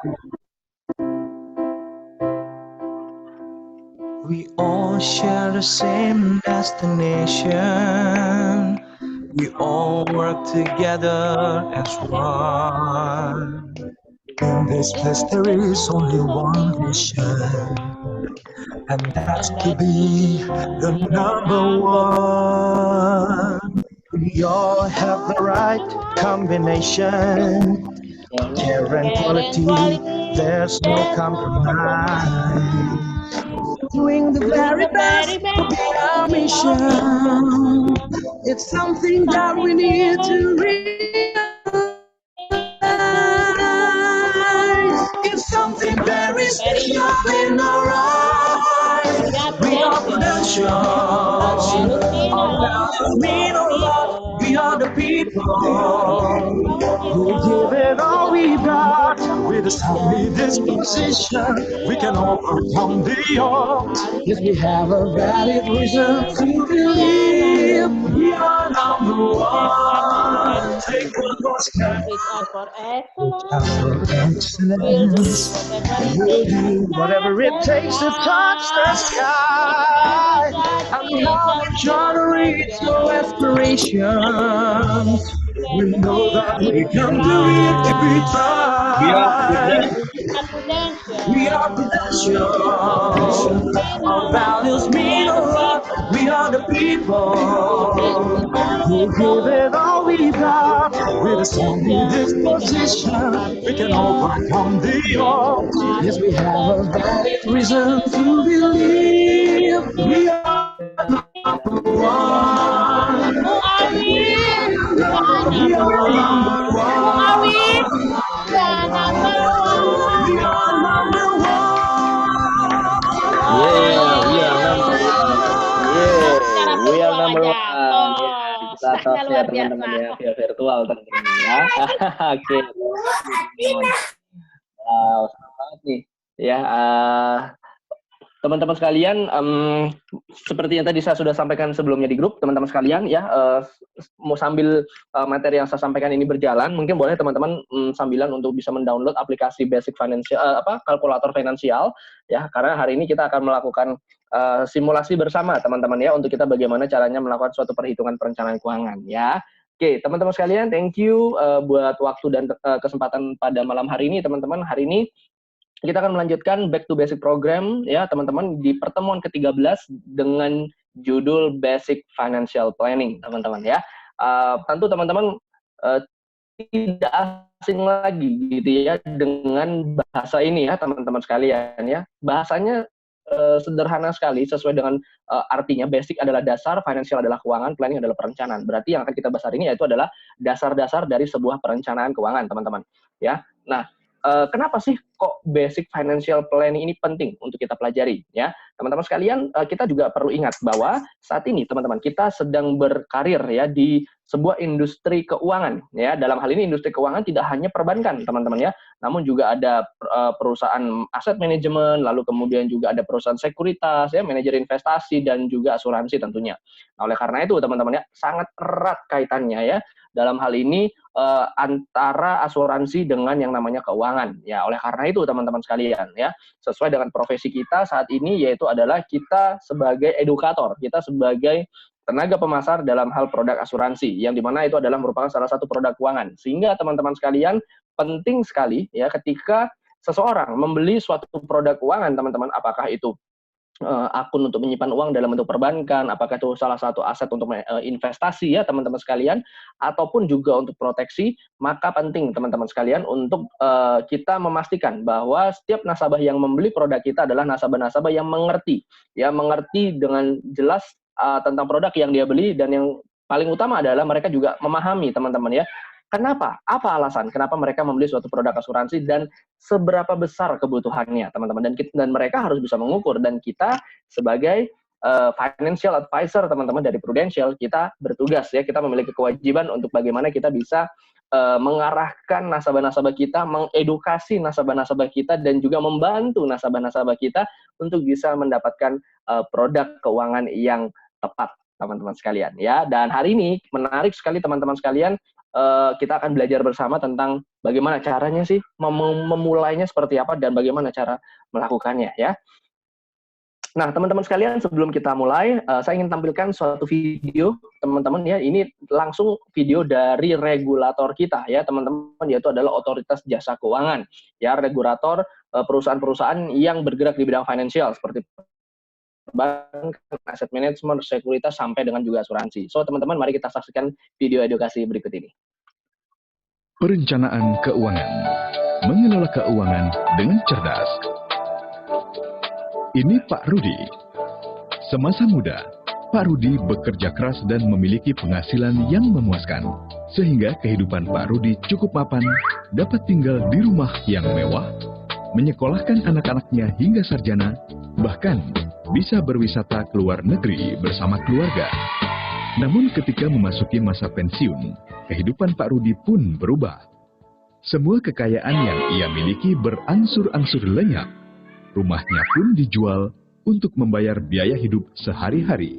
We all share the same destination. We all work together as one. In this place there is only one mission, and that's to be the number one. We all have the right combination. Care and quality, there's no compromise. Doing the very best to be our mission. It's something that we need to realize. It's something very special in our eyes. We are potential. Our values mean a lot. We are the people who give it all we've got. With a solid disposition, we can overcome the odds. Yes, we have a valid reason to believe we are number one. Take one step. For Our excellence, we'll do whatever it takes to touch the sky. And love each other reach our aspirations. We know that we can do it if we try. We are potential. Our values mean a lot. We are the people who give it all we got. With a strong disposition, we can overcome the odds. Yes, we have a valid reason to believe we are number one. Who are we? We are We number are number one. Who are we? We are number one. We one. are number Yeah, we are number one. one. Yeah, Secara we are virtual number aja. one. Ya, di Oh, kita tos ya luar biasa. teman-teman ya, via virtual tentunya ya. Oke, teman-teman. Wow, senang banget nih. Ya, teman-teman sekalian, seperti yang tadi saya sudah sampaikan sebelumnya di grup, teman-teman sekalian, ya, mau sambil materi yang saya sampaikan ini berjalan, mungkin boleh teman-teman sambilan untuk bisa mendownload aplikasi Basic Financial, kalkulator finansial, ya, karena hari ini kita akan melakukan simulasi bersama, teman-teman ya, untuk kita bagaimana caranya melakukan suatu perhitungan perencanaan keuangan, ya. Oke, teman-teman sekalian, thank you buat waktu dan kesempatan pada malam hari ini, teman-teman. Hari ini kita akan melanjutkan Back to Basic program ya teman-teman di pertemuan ke-13 dengan judul Basic Financial Planning teman-teman ya. Tentu teman-teman tidak asing lagi gitu ya dengan bahasa ini ya teman-teman sekalian ya. Bahasanya sederhana sekali sesuai dengan artinya. Basic adalah dasar, financial adalah keuangan, planning adalah perencanaan. Berarti yang akan kita bahas hari ini yaitu adalah dasar-dasar dari sebuah perencanaan keuangan teman-teman ya. Nah, kenapa sih kok basic financial planning ini penting untuk kita pelajari ya teman-teman sekalian? Kita juga perlu ingat bahwa saat ini teman-teman kita sedang berkarir ya di sebuah industri keuangan ya. Dalam hal ini industri keuangan tidak hanya perbankan teman-teman ya, namun juga ada perusahaan aset manajemen, lalu kemudian juga ada perusahaan sekuritas ya, manajer investasi dan juga asuransi tentunya. Nah, oleh karena itu teman-teman ya sangat erat kaitannya ya dalam hal ini antara asuransi dengan yang namanya keuangan ya. Oleh karena itu teman-teman sekalian ya, sesuai dengan profesi kita saat ini yaitu adalah kita sebagai edukator, kita sebagai tenaga pemasar dalam hal produk asuransi yang dimana itu adalah merupakan salah satu produk keuangan. Sehingga teman-teman sekalian penting sekali ya ketika seseorang membeli suatu produk keuangan teman-teman, apakah itu akun untuk menyimpan uang dalam bentuk perbankan, apakah itu salah satu aset untuk investasi ya teman-teman sekalian, ataupun juga untuk proteksi, maka penting teman-teman sekalian untuk kita memastikan bahwa setiap nasabah yang membeli produk kita adalah nasabah-nasabah yang mengerti, ya mengerti dengan jelas tentang produk yang dia beli, dan yang paling utama adalah mereka juga memahami teman-teman ya. Kenapa? Apa alasan kenapa mereka membeli suatu produk asuransi dan seberapa besar kebutuhannya, teman-teman. Dan mereka harus bisa mengukur. Dan kita sebagai financial advisor, teman-teman, dari Prudential, kita bertugas ya, kita memiliki kewajiban untuk bagaimana kita bisa mengarahkan nasabah-nasabah kita, mengedukasi nasabah-nasabah kita, dan juga membantu nasabah-nasabah kita untuk bisa mendapatkan produk keuangan yang tepat, teman-teman sekalian ya. Dan hari ini menarik sekali teman-teman sekalian, kita akan belajar bersama tentang bagaimana caranya sih, memulainya seperti apa, dan bagaimana cara melakukannya ya. Nah, teman-teman sekalian, sebelum kita mulai, saya ingin tampilkan suatu video, teman-teman ya. Ini langsung video dari regulator kita ya, teman-teman, yaitu adalah Otoritas Jasa Keuangan, ya, regulator perusahaan-perusahaan yang bergerak di bidang finansial seperti bank, aset management, sekuritas, sampai dengan juga asuransi. So, teman-teman, mari kita saksikan video edukasi berikut ini. Perencanaan keuangan, mengelola keuangan dengan cerdas. Ini Pak Rudi. Semasa muda, Pak Rudi bekerja keras dan memiliki penghasilan yang memuaskan. Sehingga kehidupan Pak Rudi cukup mapan, dapat tinggal di rumah yang mewah, menyekolahkan anak-anaknya hingga sarjana, bahkan bisa berwisata ke luar negeri bersama keluarga. Namun ketika memasuki masa pensiun, kehidupan Pak Rudi pun berubah. Semua kekayaan yang ia miliki berangsur-angsur lenyap. Rumahnya pun dijual untuk membayar biaya hidup sehari-hari.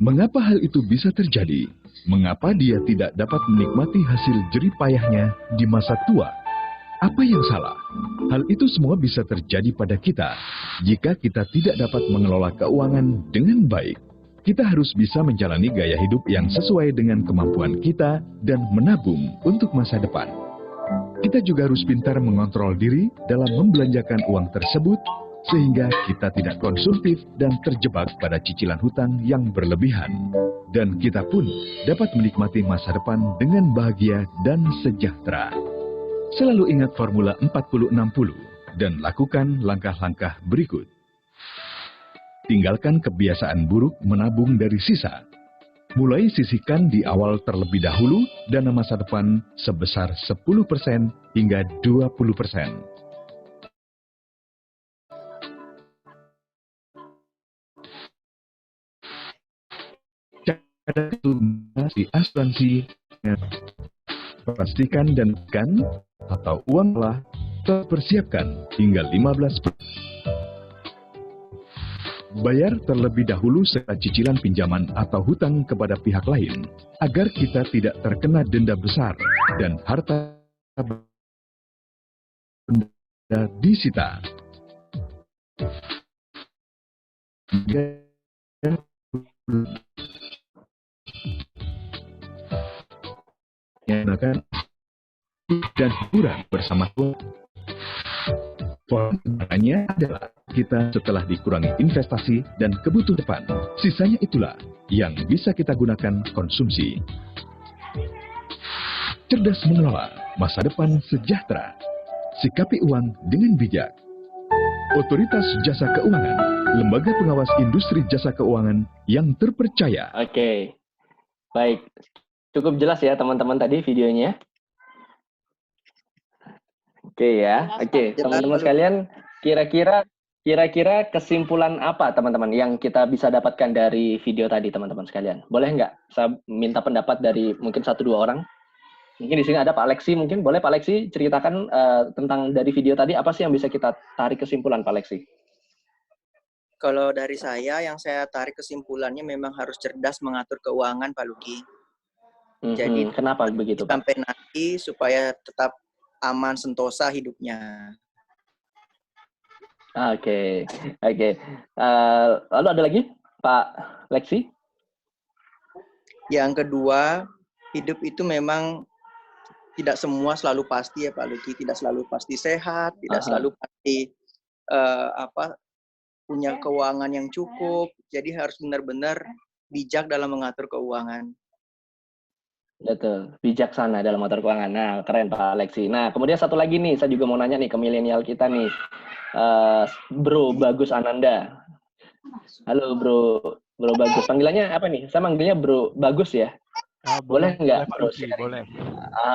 Mengapa hal itu bisa terjadi? Mengapa dia tidak dapat menikmati hasil jerih payahnya di masa tua? Apa yang salah? Hal itu semua bisa terjadi pada kita jika kita tidak dapat mengelola keuangan dengan baik. Kita harus bisa menjalani gaya hidup yang sesuai dengan kemampuan kita dan menabung untuk masa depan. Kita juga harus pintar mengontrol diri dalam membelanjakan uang tersebut sehingga kita tidak konsumtif dan terjebak pada cicilan hutang yang berlebihan. Dan kita pun dapat menikmati masa depan dengan bahagia dan sejahtera. Selalu ingat formula 40-60 dan lakukan langkah-langkah berikut. Tinggalkan kebiasaan buruk menabung dari sisa. Mulai sisihkan di awal terlebih dahulu dana masa depan sebesar 10% hingga 20%. Ada di asuransi, pastikan dan kan atau uanglah terpersiapkan hingga 15%. Bayar terlebih dahulu serta cicilan pinjaman atau hutang kepada pihak lain agar kita tidak terkena denda besar dan harta benda disita. Gunakan dan hiburan bersama keluarga. Formulanya adalah kita setelah dikurangi investasi dan kebutuhan depan, sisanya itulah yang bisa kita gunakan konsumsi. Cerdas mengelola masa depan sejahtera. Sikapi uang dengan bijak. Otoritas Jasa Keuangan, lembaga pengawas industri jasa keuangan yang terpercaya. Oke, baik. Cukup jelas ya teman-teman tadi videonya. Oke ya. Oke, teman-teman sekalian, kira-kira kesimpulan apa teman-teman yang kita bisa dapatkan dari video tadi teman-teman sekalian? Boleh nggak saya minta pendapat dari mungkin 1-2 orang? Mungkin di sini ada Pak Lexi, mungkin boleh Pak Lexi ceritakan tentang dari video tadi apa sih yang bisa kita tarik kesimpulan Pak Lexi? Kalau dari saya, yang saya tarik kesimpulannya memang harus cerdas mengatur keuangan, Pak Luki. Jadi kenapa begitu, Pak? Sampai nanti supaya tetap aman sentosa hidupnya. Oke. Lalu ada lagi, Pak Lexi? Yang kedua, hidup itu memang tidak semua selalu pasti ya Pak Luki. Tidak selalu pasti sehat, tidak selalu pasti punya keuangan yang cukup. Jadi harus benar-benar bijak dalam mengatur keuangan. Betul, bijaksana dalam mengatur keuangan. Nah, keren Pak Lexi. Nah, kemudian satu lagi nih, saya juga mau nanya nih ke milenial kita nih, Bro Bagus Ananda. Halo Bro Bagus. Panggilannya apa nih? Saya manggilnya Bro Bagus ya. Boleh nggak Bro? Boleh.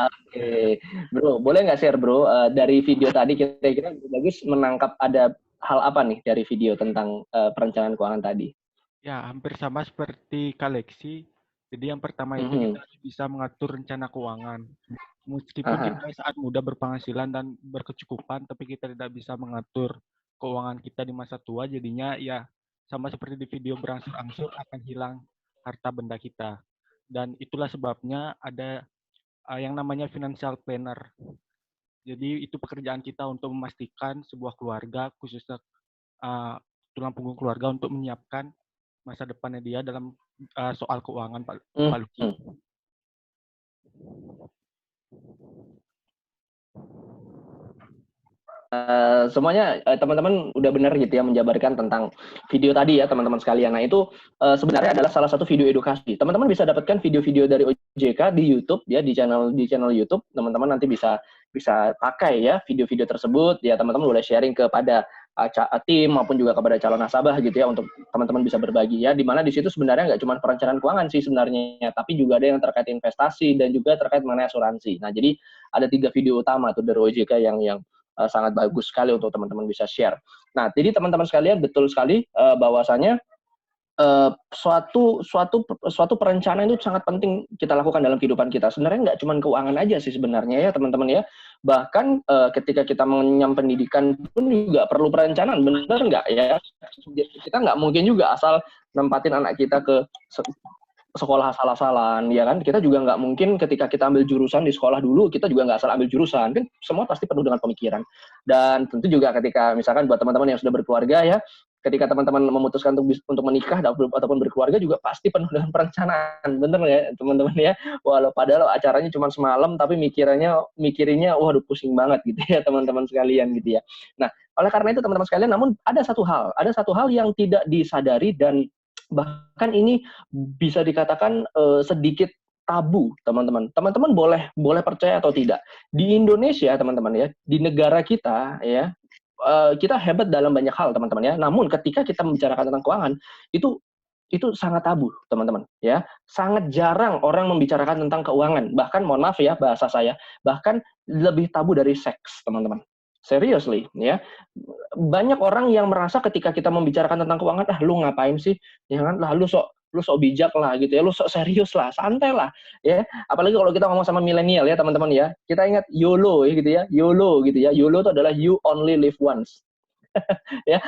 Oke, Bro, boleh nggak share Bro dari video tadi kira-kira Bro Bagus menangkap ada hal apa nih dari video tentang perencanaan keuangan tadi? Ya, hampir sama seperti Kak Lexi. Jadi yang pertama itu kita harus bisa mengatur rencana keuangan. Meskipun kita saat muda berpenghasilan dan berkecukupan, tapi kita tidak bisa mengatur keuangan kita di masa tua, jadinya ya sama seperti di video berangsur-angsur akan hilang harta benda kita. Dan itulah sebabnya ada yang namanya financial planner. Jadi itu pekerjaan kita untuk memastikan sebuah keluarga, khususnya tulang punggung keluarga, untuk menyiapkan masa depannya dia dalam soal keuangan, Pak Luki. Semuanya teman-teman udah benar gitu ya menjabarkan tentang video tadi ya teman-teman sekalian. Nah itu sebenarnya adalah salah satu video edukasi. Teman-teman bisa dapatkan video-video dari OJK di YouTube ya, di channel YouTube. Teman-teman nanti bisa pakai ya video-video tersebut ya, teman-teman boleh sharing kepada tim maupun juga kepada calon nasabah gitu ya, untuk teman-teman bisa berbagi ya. Dimana di situ sebenarnya nggak cuma perencanaan keuangan sih sebenarnya, tapi juga ada yang terkait investasi dan juga terkait mengenai asuransi. Nah jadi ada 3 video utama tuh dari OJK yang sangat bagus sekali untuk teman-teman bisa share. Nah, jadi teman-teman sekalian betul sekali bahwasanya suatu perencanaan itu sangat penting kita lakukan dalam kehidupan kita. Sebenarnya nggak cuma keuangan aja sih sebenarnya ya teman-teman ya. Bahkan ketika kita mengenyam pendidikan pun juga perlu perencanaan, benar nggak ya? Kita nggak mungkin juga asal nempatin anak kita ke sekolah asal-asalan, ya kan? Kita juga nggak mungkin ketika kita ambil jurusan di sekolah dulu, kita juga nggak asal ambil jurusan. Kan semua pasti penuh dengan pemikiran. Dan tentu juga ketika misalkan buat teman-teman yang sudah berkeluarga ya, ketika teman-teman memutuskan untuk menikah ataupun berkeluarga juga pasti penuh dengan perencanaan. Bener ya teman-teman ya? Walau padahal acaranya cuma semalam, tapi mikirinnya waduh pusing banget gitu ya teman-teman sekalian gitu ya. Nah, oleh karena itu teman-teman sekalian, namun ada satu hal yang tidak disadari dan bahkan ini bisa dikatakan sedikit tabu, teman-teman. Teman-teman boleh percaya atau tidak. Di Indonesia, teman-teman ya, di negara kita ya, kita hebat dalam banyak hal, teman-teman ya. Namun ketika kita membicarakan tentang keuangan, itu sangat tabu, teman-teman ya. Sangat jarang orang membicarakan tentang keuangan. Bahkan mohon maaf ya bahasa saya, bahkan lebih tabu dari seks, teman-teman. Seriously, ya. Banyak orang yang merasa ketika kita membicarakan tentang keuangan, lu ngapain sih? Ya kan, lu sok bijak lah gitu ya, lu sok serius lah, santai lah, ya. Apalagi kalau kita ngomong sama milenial ya, teman-teman ya. Kita ingat YOLO ya gitu ya, YOLO gitu ya. YOLO itu adalah you only live once. Ya,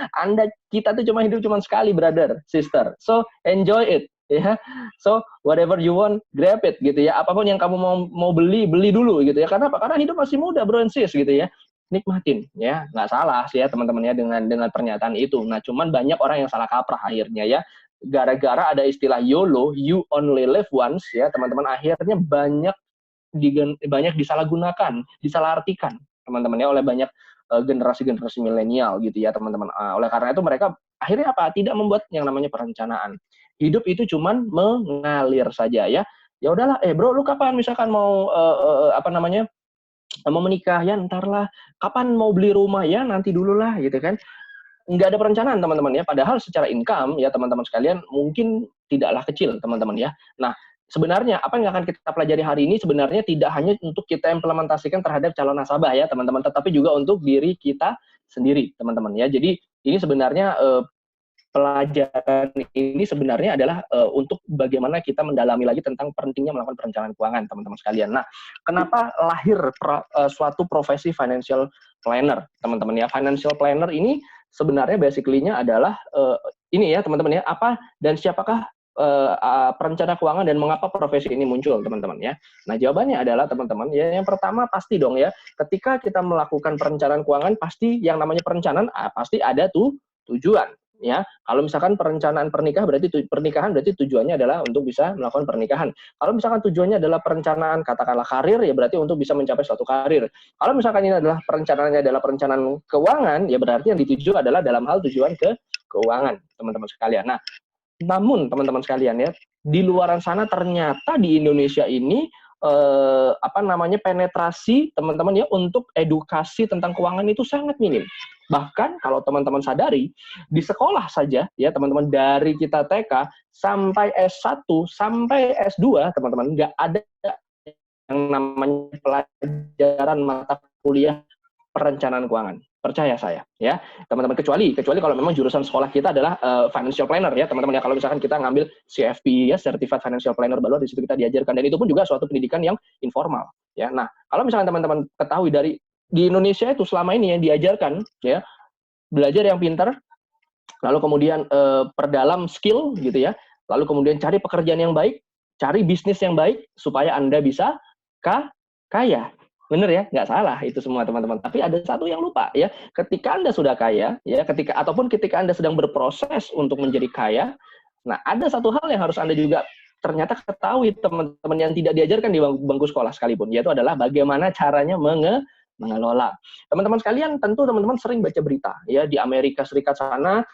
kita tuh hidup cuma sekali, brother, sister. So, enjoy it. Ya, so whatever you want, grab it gitu ya. Apapun yang kamu mau beli dulu gitu ya. Karena apa? Karena hidup masih muda, bro and sis gitu ya. Nikmatin ya, nggak salah sih ya teman-teman ya dengan pernyataan itu. Nah, cuman banyak orang yang salah kaprah akhirnya ya, gara-gara ada istilah YOLO, you only live once ya teman-teman, akhirnya banyak disalahgunakan, disalahartikan teman-teman ya oleh banyak generasi milenial gitu ya teman-teman. Oleh karena itu mereka akhirnya apa? Tidak membuat yang namanya perencanaan. Hidup itu cuman mengalir saja ya. Ya udahlah, bro, lu kapan misalkan mau mau menikah ya ntar lah, kapan mau beli rumah ya nanti dulu lah gitu kan. Nggak ada perencanaan teman-teman ya, padahal secara income ya teman-teman sekalian mungkin tidaklah kecil teman-teman ya. Nah sebenarnya apa yang akan kita pelajari hari ini sebenarnya tidak hanya untuk kita implementasikan terhadap calon nasabah ya teman-teman, tetapi juga untuk diri kita sendiri teman-teman ya. Jadi ini sebenarnya pelajaran ini sebenarnya adalah untuk bagaimana kita mendalami lagi tentang pentingnya melakukan perencanaan keuangan, teman-teman sekalian. Nah, kenapa lahir suatu profesi financial planner, teman-teman ya? Financial planner ini sebenarnya basically-nya adalah ini ya, teman-teman ya, apa dan siapakah perencana keuangan dan mengapa profesi ini muncul, teman-teman ya? Nah, jawabannya adalah teman-teman ya, yang pertama pasti dong ya, ketika kita melakukan perencanaan keuangan, pasti yang namanya perencanaan pasti ada tujuan. Ya, kalau misalkan pernikahan berarti tujuannya adalah untuk bisa melakukan pernikahan. Kalau misalkan tujuannya adalah perencanaan katakanlah karir, ya berarti untuk bisa mencapai suatu karir. Kalau misalkan ini adalah perencanaannya adalah perencanaan keuangan, ya berarti yang dituju adalah dalam hal tujuan keuangan, teman-teman sekalian. Nah, namun teman-teman sekalian ya, di luaran sana ternyata di Indonesia ini penetrasi teman-teman ya untuk edukasi tentang keuangan itu sangat minim. Bahkan kalau teman-teman sadari, di sekolah saja ya teman-teman, dari kita TK sampai S1 sampai S2 teman-teman, nggak ada yang namanya pelajaran mata kuliah perencanaan keuangan. Percaya saya ya teman-teman, kecuali kalau memang jurusan sekolah kita adalah financial planner ya teman-teman ya. Kalau misalkan kita ngambil CFP ya, Certified Financial Planner, baru di situ kita diajarkan, dan itu pun juga suatu pendidikan yang informal ya. Nah, kalau misalkan teman-teman ketahui di Indonesia itu selama ini yang diajarkan ya, belajar yang pintar, lalu kemudian perdalam skill gitu ya, lalu kemudian cari pekerjaan yang baik, cari bisnis yang baik supaya Anda bisa kaya. Bener ya, nggak salah itu semua teman-teman. Tapi ada satu yang lupa ya, ketika Anda sudah kaya, ya ketika Anda sedang berproses untuk menjadi kaya, nah ada satu hal yang harus Anda juga ternyata ketahui teman-teman yang tidak diajarkan di bangku sekolah sekalipun, yaitu adalah bagaimana caranya mengelola. Teman-teman sekalian, tentu teman-teman sering baca berita ya di Amerika Serikat sana,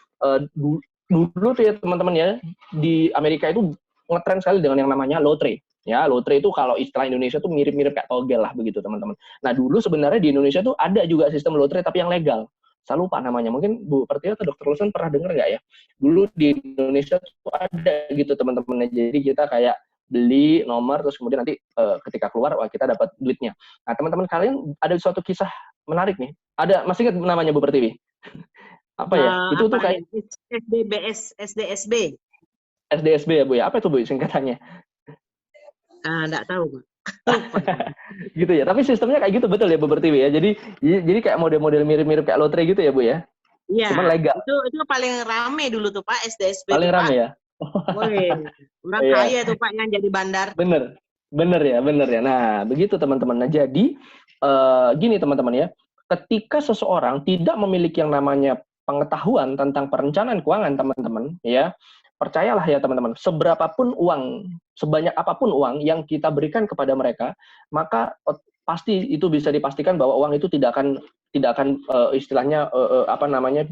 dulu tuh ya teman-teman ya, di Amerika itu ngetren sekali dengan yang namanya lotre. Ya, lotre itu kalau istilah Indonesia tuh mirip-mirip kayak togel lah begitu teman-teman. Nah dulu sebenarnya di Indonesia tuh ada juga sistem lotre tapi yang legal. Saya lupa namanya. Mungkin Bu Pertiwi atau Dr. Lusan pernah dengar nggak ya? Dulu di Indonesia tuh ada gitu teman-teman. Jadi kita kayak beli nomor terus kemudian nanti ketika keluar wah kita dapat duitnya. Nah teman-teman kalian ada suatu kisah menarik nih. Ada masih ingat namanya Bu Pertiwi? Apa ya? Itu tuh kayak SDSB. SDSB ya Bu ya. Apa itu Bu singkatannya? Enggak tahu, Pak. Gitu ya. Tapi sistemnya kayak gitu betul ya Bu Pertiwi ya. Jadi kayak model-model mirip-mirip kayak lotre gitu ya Bu ya. Iya. Cuman legal. Itu paling rame dulu tuh Pak, SDSB. Paling rame ya. Woi, orang kaya tuh Pak yang jadi bandar. Bener ya. Nah begitu teman-teman. Nah jadi gini teman-teman ya. Ketika seseorang tidak memiliki yang namanya pengetahuan tentang perencanaan keuangan teman-teman ya, percayalah ya teman-teman, seberapapun uang, sebanyak apapun uang yang kita berikan kepada mereka, maka pasti itu bisa dipastikan bahwa uang itu tidak akan istilahnya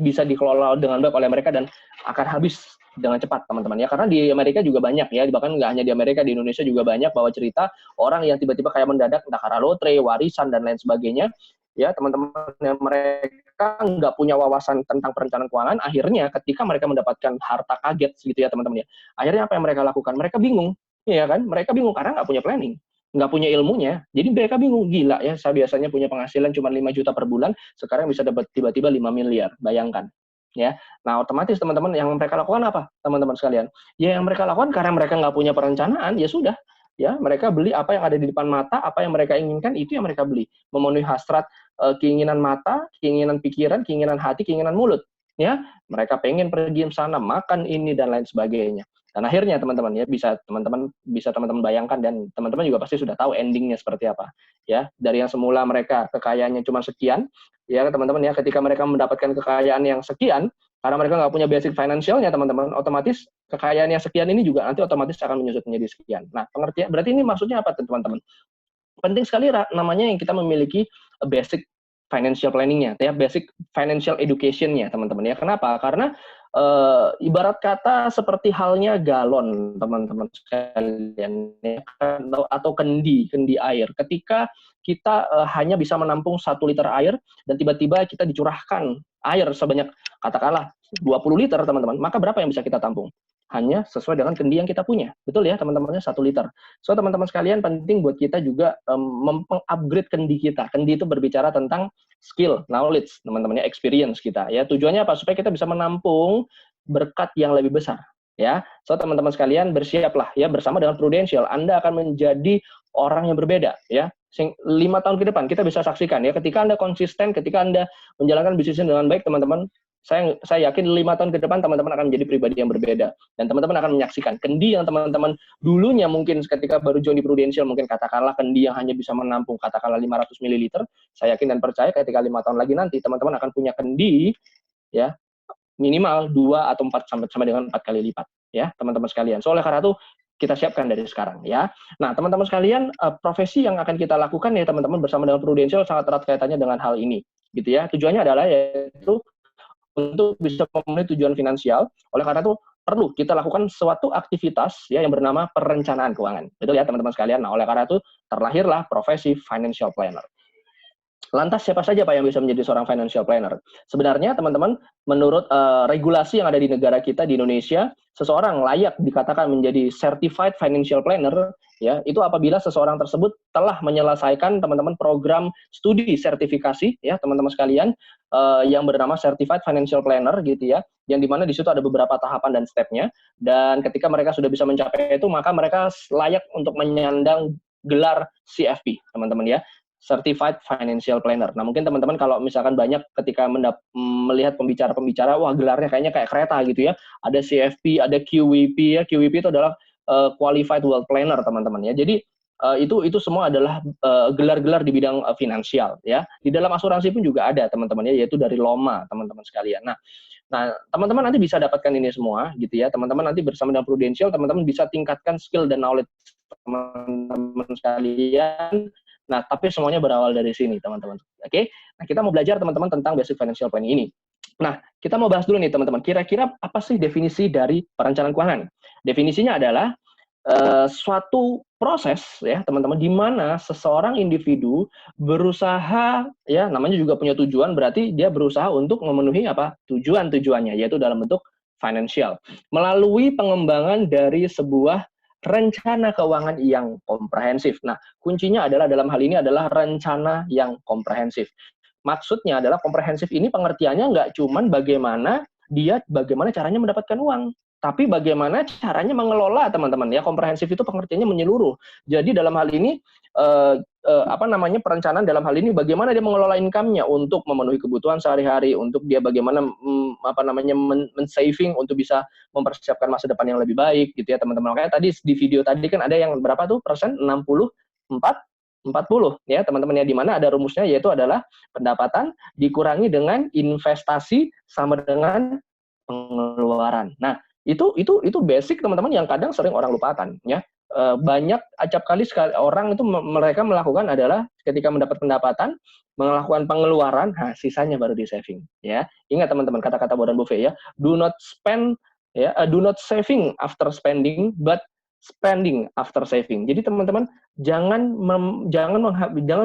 bisa dikelola dengan baik oleh mereka dan akan habis dengan cepat teman-teman ya. Karena di Amerika juga banyak ya, bahkan nggak hanya di Amerika, di Indonesia juga banyak bahwa cerita orang yang tiba-tiba kayak mendadak entah karena lotre, warisan dan lain sebagainya ya teman-teman, yang mereka nggak punya wawasan tentang perencanaan keuangan, akhirnya ketika mereka mendapatkan harta kaget gitu ya teman-teman ya, akhirnya apa yang mereka lakukan? Mereka bingung, ya kan? Mereka bingung karena nggak punya planning, nggak punya ilmunya, jadi mereka bingung, gila ya, saya biasanya punya penghasilan cuma 5 juta per bulan, sekarang bisa dapat tiba-tiba 5 miliar, bayangkan. Ya, nah otomatis teman-teman yang mereka lakukan apa, teman-teman sekalian? Ya yang mereka lakukan karena mereka nggak punya perencanaan, ya sudah, ya mereka beli apa yang ada di depan mata, apa yang mereka inginkan itu yang mereka beli, memenuhi hasrat keinginan mata, keinginan pikiran, keinginan hati, keinginan mulut ya, mereka pengen pergi ke sana, makan ini dan lain sebagainya. Dan akhirnya teman-teman ya bisa teman-teman bayangkan dan teman-teman juga pasti sudah tahu endingnya seperti apa ya. Dari yang semula mereka kekayaannya cuma sekian ya teman-teman ya, ketika mereka mendapatkan kekayaan yang sekian karena mereka nggak punya basic financialnya teman-teman, otomatis kekayaan yang sekian ini juga nanti otomatis akan menyusut menjadi sekian. Nah pengertian berarti ini maksudnya apa teman-teman? Penting sekali namanya yang kita memiliki basic financial planning-nya, ya, basic financial education-nya, teman-teman ya. Kenapa? Karena ibarat kata seperti halnya galon, teman-teman sekalian, ya, atau kendi air. Ketika kita hanya bisa menampung 1 liter air dan tiba-tiba kita dicurahkan air sebanyak katakanlah 20 liter, teman-teman, maka berapa yang bisa kita tampung? Hanya sesuai dengan kendi yang kita punya. Betul ya teman-temannya 1 liter. So teman-teman sekalian penting buat kita juga mengupgrade kendi kita. Kendi itu berbicara tentang skill, knowledge, teman-temannya experience kita ya. Tujuannya apa? Supaya kita bisa menampung berkat yang lebih besar ya. So teman-teman sekalian bersiaplah ya, bersama dengan Prudential Anda akan menjadi orang yang berbeda ya. 5 tahun ke depan kita bisa saksikan ya, ketika Anda konsisten, ketika Anda menjalankan bisnisnya dengan baik teman-teman, saya yakin 5 tahun ke depan teman-teman akan menjadi pribadi yang berbeda dan teman-teman akan menyaksikan kendi yang teman-teman dulunya mungkin ketika baru join di Prudential mungkin katakanlah kendi yang hanya bisa menampung katakanlah 500 ml, saya yakin dan percaya ketika 5 tahun lagi nanti teman-teman akan punya kendi ya minimal 2 atau 4 sampai dengan 4 kali lipat ya teman-teman sekalian. So oleh karena itu kita siapkan dari sekarang ya. Nah teman-teman sekalian, profesi yang akan kita lakukan ya teman-teman bersama dengan Prudential sangat erat kaitannya dengan hal ini gitu ya. Tujuannya adalah yaitu untuk bisa memenuhi tujuan finansial. Oleh karena itu perlu kita lakukan suatu aktivitas ya yang bernama perencanaan keuangan. Betul ya teman-teman sekalian. Nah oleh karena itu terlahirlah profesi financial planner. Lantas siapa saja Pak yang bisa menjadi seorang financial planner? Sebenarnya teman-teman, menurut regulasi yang ada di negara kita di Indonesia, seseorang layak dikatakan menjadi certified financial planner ya, itu apabila seseorang tersebut telah menyelesaikan teman-teman program studi sertifikasi ya teman-teman sekalian yang bernama certified financial planner gitu ya, yang dimana di situ ada beberapa tahapan dan stepnya, dan ketika mereka sudah bisa mencapai itu maka mereka layak untuk menyandang gelar CFP teman-teman ya, Certified Financial Planner. Nah mungkin teman-teman kalau misalkan banyak ketika melihat pembicara-pembicara, wah gelarnya kayaknya kayak kereta gitu ya. Ada CFP, ada QWP ya. QWP itu adalah Qualified Wealth Planner teman-teman ya. Jadi itu semua adalah gelar-gelar di bidang finansial ya. Di dalam asuransi pun juga ada teman-teman ya, yaitu dari Loma teman-teman sekalian. Nah, teman-teman nanti bisa dapatkan ini semua gitu ya. Teman-teman nanti bersama dengan Prudential, teman-teman bisa tingkatkan skill dan knowledge teman-teman sekalian. Nah, tapi semuanya berawal dari sini, teman-teman. Oke? Nah, kita mau belajar teman-teman tentang basic financial planning ini. Nah, kita mau bahas dulu nih, teman-teman. Kira-kira apa sih definisi dari perencanaan keuangan? Definisinya adalah suatu proses ya teman-teman, di mana seseorang individu berusaha ya, namanya juga punya tujuan, berarti dia berusaha untuk memenuhi apa tujuan-tujuannya, yaitu dalam bentuk financial melalui pengembangan dari sebuah rencana keuangan yang komprehensif. Nah, kuncinya adalah dalam hal ini adalah rencana yang komprehensif. Maksudnya adalah komprehensif ini pengertiannya nggak cuman bagaimana caranya mendapatkan uang, tapi bagaimana caranya mengelola, teman-teman ya. Komprehensif itu pengertiannya menyeluruh. Jadi dalam hal ini perencanaan dalam hal ini bagaimana dia mengelola income-nya untuk memenuhi kebutuhan sehari-hari, untuk dia bagaimana men-saving untuk bisa mempersiapkan masa depan yang lebih baik gitu ya, teman-teman. Makanya tadi di video tadi kan ada yang berapa tuh persen? 40 ya, teman-teman ya, di mana ada rumusnya, yaitu adalah pendapatan dikurangi dengan investasi sama dengan pengeluaran. Nah, itu basic teman-teman yang kadang sering orang lupakan ya. Banyak acap kali orang itu mereka melakukan adalah ketika mendapat pendapatan melakukan pengeluaran, nah sisanya baru di saving ya. Ingat teman-teman kata-kata Warren Buffett ya, do not saving after spending but spending after saving. Jadi teman-teman jangan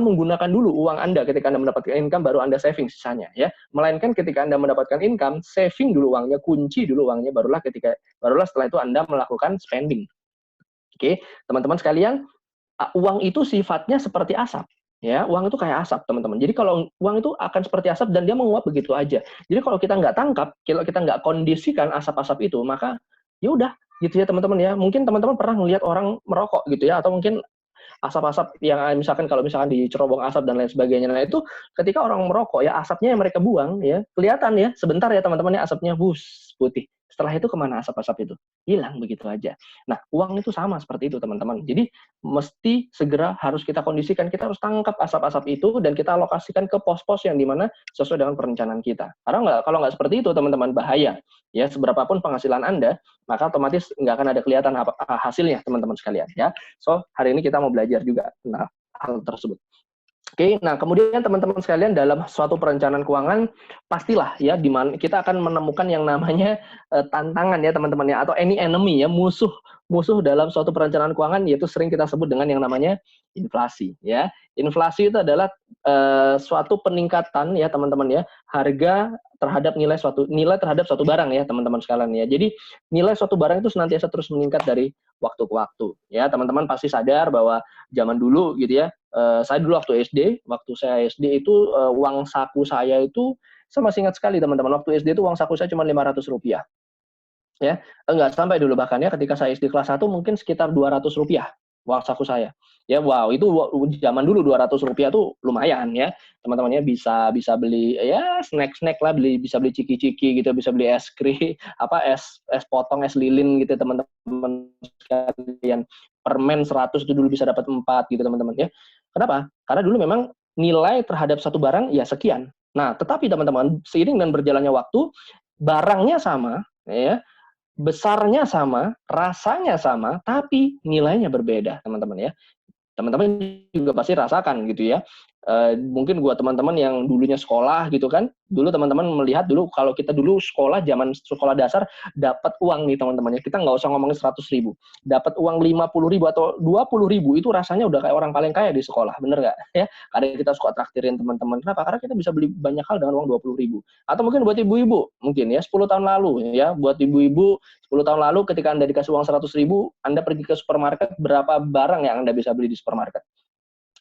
menggunakan dulu uang Anda ketika Anda mendapatkan income baru Anda saving sisanya ya. Melainkan ketika Anda mendapatkan income, saving dulu uangnya, kunci dulu uangnya, barulah setelah itu Anda melakukan spending. Oke, teman-teman sekalian, uang itu sifatnya seperti asap. Ya, uang itu kayak asap, teman-teman. Jadi kalau uang itu akan seperti asap dan dia menguap begitu aja. Jadi kalau kita nggak tangkap, kalau kita nggak kondisikan asap-asap itu, maka ya udah gitu ya teman-teman ya. Mungkin teman-teman pernah melihat orang merokok gitu ya, atau mungkin asap-asap yang misalkan dicerobong asap dan lain sebagainya. Nah, itu ketika orang merokok ya, asapnya yang mereka buang ya, kelihatan ya, sebentar ya teman-teman ya, asapnya putih. Setelah itu kemana asap-asap itu? Hilang begitu aja. Nah, uang itu sama seperti itu teman-teman. Jadi mesti segera harus kita kondisikan, kita harus tangkap asap-asap itu dan kita alokasikan ke pos-pos yang dimana sesuai dengan perencanaan kita. Karena kalau nggak seperti itu teman-teman, bahaya. Ya, seberapapun penghasilan Anda, maka otomatis nggak akan ada kelihatan hasilnya teman-teman sekalian ya. So, hari ini kita mau belajar juga tentang hal tersebut. Oke, nah kemudian teman-teman sekalian, dalam suatu perencanaan keuangan pastilah ya, di mana kita akan menemukan yang namanya tantangan ya teman-teman ya, atau any enemy ya, musuh dalam suatu perencanaan keuangan, yaitu sering kita sebut dengan yang namanya inflasi ya. Inflasi itu adalah suatu peningkatan ya teman-teman ya, harga terhadap nilai terhadap suatu barang ya teman-teman sekalian ya. Jadi nilai suatu barang itu senantiasa terus meningkat dari waktu ke waktu ya. Teman-teman pasti sadar bahwa zaman dulu gitu ya, saya dulu waktu saya SD itu uang saku saya itu, saya masih ingat sekali teman-teman, waktu SD itu uang saku saya cuma Rp500 ya, enggak sampai dulu bahkan ya, ketika saya SD kelas 1 mungkin sekitar Rp200 uang saku saya ya. Wow, itu zaman dulu Rp200 tuh lumayan ya teman-teman ya, bisa beli ya snack lah, bisa beli ciki-ciki gitu, bisa beli es krim, es potong, es lilin gitu teman-teman sekalian. Permen 100 itu dulu bisa dapat 4 gitu teman-teman ya. Kenapa? Karena dulu memang nilai terhadap satu barang ya sekian. Nah, tetapi teman-teman, seiring dengan berjalannya waktu, barangnya sama ya, besarnya sama, rasanya sama, tapi nilainya berbeda, teman-teman ya. Teman-teman juga pasti rasakan gitu ya. Mungkin buat teman-teman yang dulunya sekolah gitu kan, dulu teman-teman melihat dulu kalau kita dulu zaman sekolah dasar dapat uang nih teman-teman ya, kita nggak usah ngomongin 100.000, dapat uang 50.000 atau 20.000 itu rasanya udah kayak orang paling kaya di sekolah, bener nggak ya? Kadang kita suka traktirin teman-teman, kenapa? Karena kita bisa beli banyak hal dengan uang 20.000. Atau mungkin buat ibu-ibu, mungkin ya 10 tahun lalu ya, buat ibu-ibu 10 tahun lalu ketika Anda dikasih uang 100.000, Anda pergi ke supermarket, berapa barang yang Anda bisa beli di supermarket?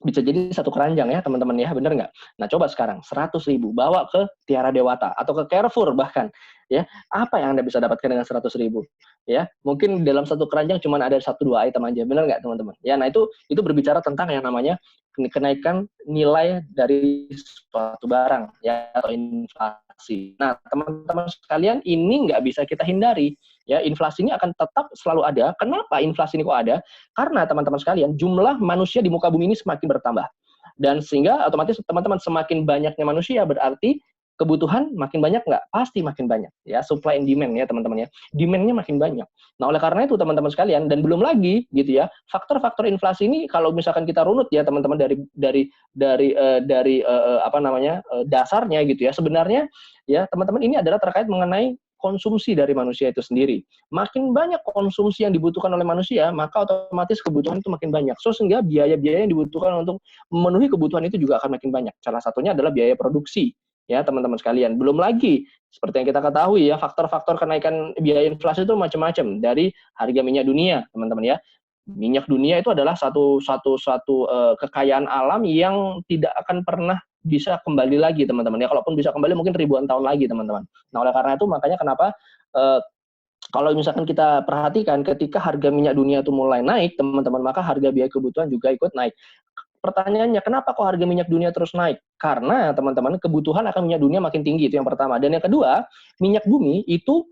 Bisa jadi satu keranjang ya teman-teman ya, bener nggak? Nah coba sekarang 100.000 bawa ke Tiara Dewata atau ke Carrefour bahkan ya, apa yang Anda bisa dapatkan dengan 100.000 ya? Mungkin dalam satu keranjang cuma ada 1-2 item aja, bener nggak teman-teman? Ya, nah itu berbicara tentang yang namanya kenaikan nilai dari suatu barang ya, atau inflasi. Nah teman-teman sekalian, ini nggak bisa kita hindari Ya, inflasi ini akan tetap selalu ada. Kenapa inflasi ini kok ada? Karena teman-teman sekalian, jumlah manusia di muka bumi ini semakin bertambah. Dan sehingga otomatis teman-teman semakin banyaknya manusia berarti kebutuhan makin banyak nggak? Pasti makin banyak. Ya, supply and demand ya teman-teman ya. Demand-nya makin banyak. Nah, oleh karena itu teman-teman sekalian, dan belum lagi gitu ya, faktor-faktor inflasi ini kalau misalkan kita runut ya teman-teman dasarnya gitu ya. Sebenarnya ya teman-teman ini adalah terkait mengenai konsumsi dari manusia itu sendiri. Makin banyak konsumsi yang dibutuhkan oleh manusia, maka otomatis kebutuhan itu makin banyak. So, sehingga biaya-biaya yang dibutuhkan untuk memenuhi kebutuhan itu juga akan makin banyak. Salah satunya adalah biaya produksi. Ya, teman-teman sekalian. Belum lagi, seperti yang kita ketahui ya, faktor-faktor kenaikan biaya inflasi itu macam-macam. Dari harga minyak dunia, teman-teman ya. Minyak dunia itu adalah satu kekayaan alam yang tidak akan pernah bisa kembali lagi, teman-teman ya. Kalaupun bisa kembali mungkin ribuan tahun lagi, teman-teman. Nah, oleh karena itu makanya kenapa kalau misalkan kita perhatikan ketika harga minyak dunia itu mulai naik, teman-teman, maka harga biaya kebutuhan juga ikut naik. Pertanyaannya, kenapa kok harga minyak dunia terus naik? Karena, teman-teman, kebutuhan akan minyak dunia makin tinggi, itu yang pertama. Dan yang kedua, minyak bumi itu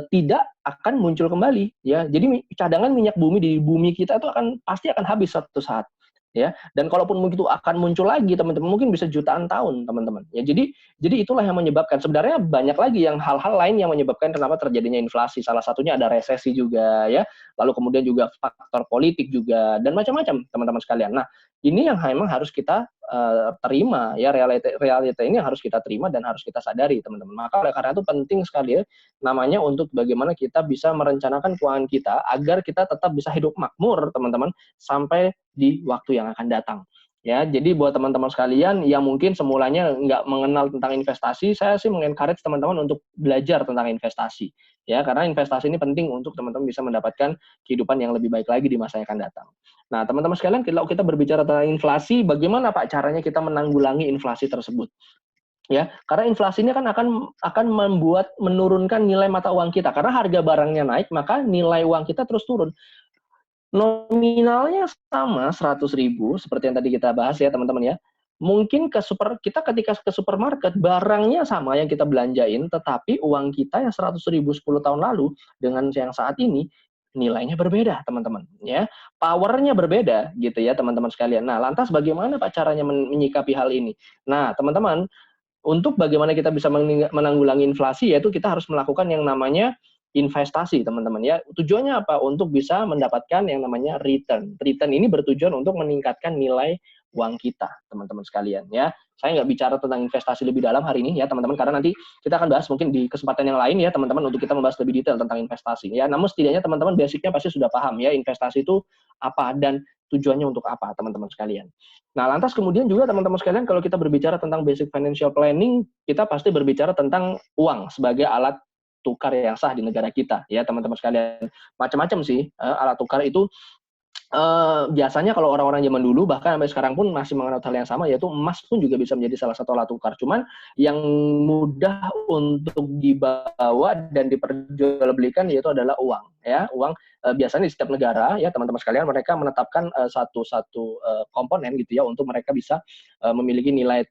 tidak akan muncul kembali. Ya, jadi cadangan minyak bumi di bumi kita itu pasti akan habis suatu saat. Ya, dan kalaupun begitu akan muncul lagi, teman-teman, mungkin bisa jutaan tahun, teman-teman. Ya, jadi itulah yang menyebabkan. Sebenarnya banyak lagi yang hal-hal lain yang menyebabkan kenapa terjadinya inflasi. Salah satunya ada resesi juga, ya. Lalu kemudian juga faktor politik juga dan macam-macam, teman-teman sekalian. Nah, ini yang memang harus kita terima, ya, realita ini harus kita terima dan harus kita sadari, teman-teman. Maka oleh karena itu penting sekali ya, namanya untuk bagaimana kita bisa merencanakan keuangan kita agar kita tetap bisa hidup makmur, teman-teman, sampai di waktu yang akan datang. Ya, jadi buat teman-teman sekalian yang mungkin semulanya nggak mengenal tentang investasi, saya sih mengencourage teman-teman untuk belajar tentang investasi. Ya, karena investasi ini penting untuk teman-teman bisa mendapatkan kehidupan yang lebih baik lagi di masa yang akan datang. Nah, teman-teman sekalian, kalau kita berbicara tentang inflasi, bagaimana Pak caranya kita menanggulangi inflasi tersebut? Ya, karena inflasi ini kan akan menurunkan nilai mata uang kita. Karena harga barangnya naik, maka nilai uang kita terus turun. Nominalnya sama 100.000 seperti yang tadi kita bahas ya teman-teman ya. Mungkin kita ketika ke supermarket barangnya sama yang kita belanjain, tetapi uang kita yang 100.000 10 tahun lalu dengan yang saat ini nilainya berbeda, teman-teman ya. Powernya berbeda gitu ya teman-teman sekalian. Nah, lantas bagaimana Pak caranya menyikapi hal ini? Nah, teman-teman, untuk bagaimana kita bisa menanggulangi inflasi, yaitu kita harus melakukan yang namanya investasi, teman-teman ya. Tujuannya apa? Untuk bisa mendapatkan yang namanya return. Return ini bertujuan untuk meningkatkan nilai uang kita, teman-teman sekalian ya. Saya nggak bicara tentang investasi lebih dalam hari ini ya, teman-teman, karena nanti kita akan bahas mungkin di kesempatan yang lain ya, teman-teman, untuk kita membahas lebih detail tentang investasi ya. Namun setidaknya teman-teman basicnya pasti sudah paham ya, investasi itu apa dan tujuannya untuk apa, teman-teman sekalian. Nah, lantas kemudian juga teman-teman sekalian, kalau kita berbicara tentang basic financial planning, kita pasti berbicara tentang uang sebagai alat tukar yang sah di negara kita ya, teman-teman sekalian. Macam-macam sih alat tukar itu. Biasanya kalau orang-orang zaman dulu bahkan sampai sekarang pun masih mengenal hal yang sama, yaitu emas pun juga bisa menjadi salah satu alat tukar. Cuman yang mudah untuk dibawa dan diperjualbelikan yaitu adalah uang ya. Uang biasanya di setiap negara ya teman-teman sekalian, mereka menetapkan satu komponen gitu ya untuk mereka bisa memiliki nilai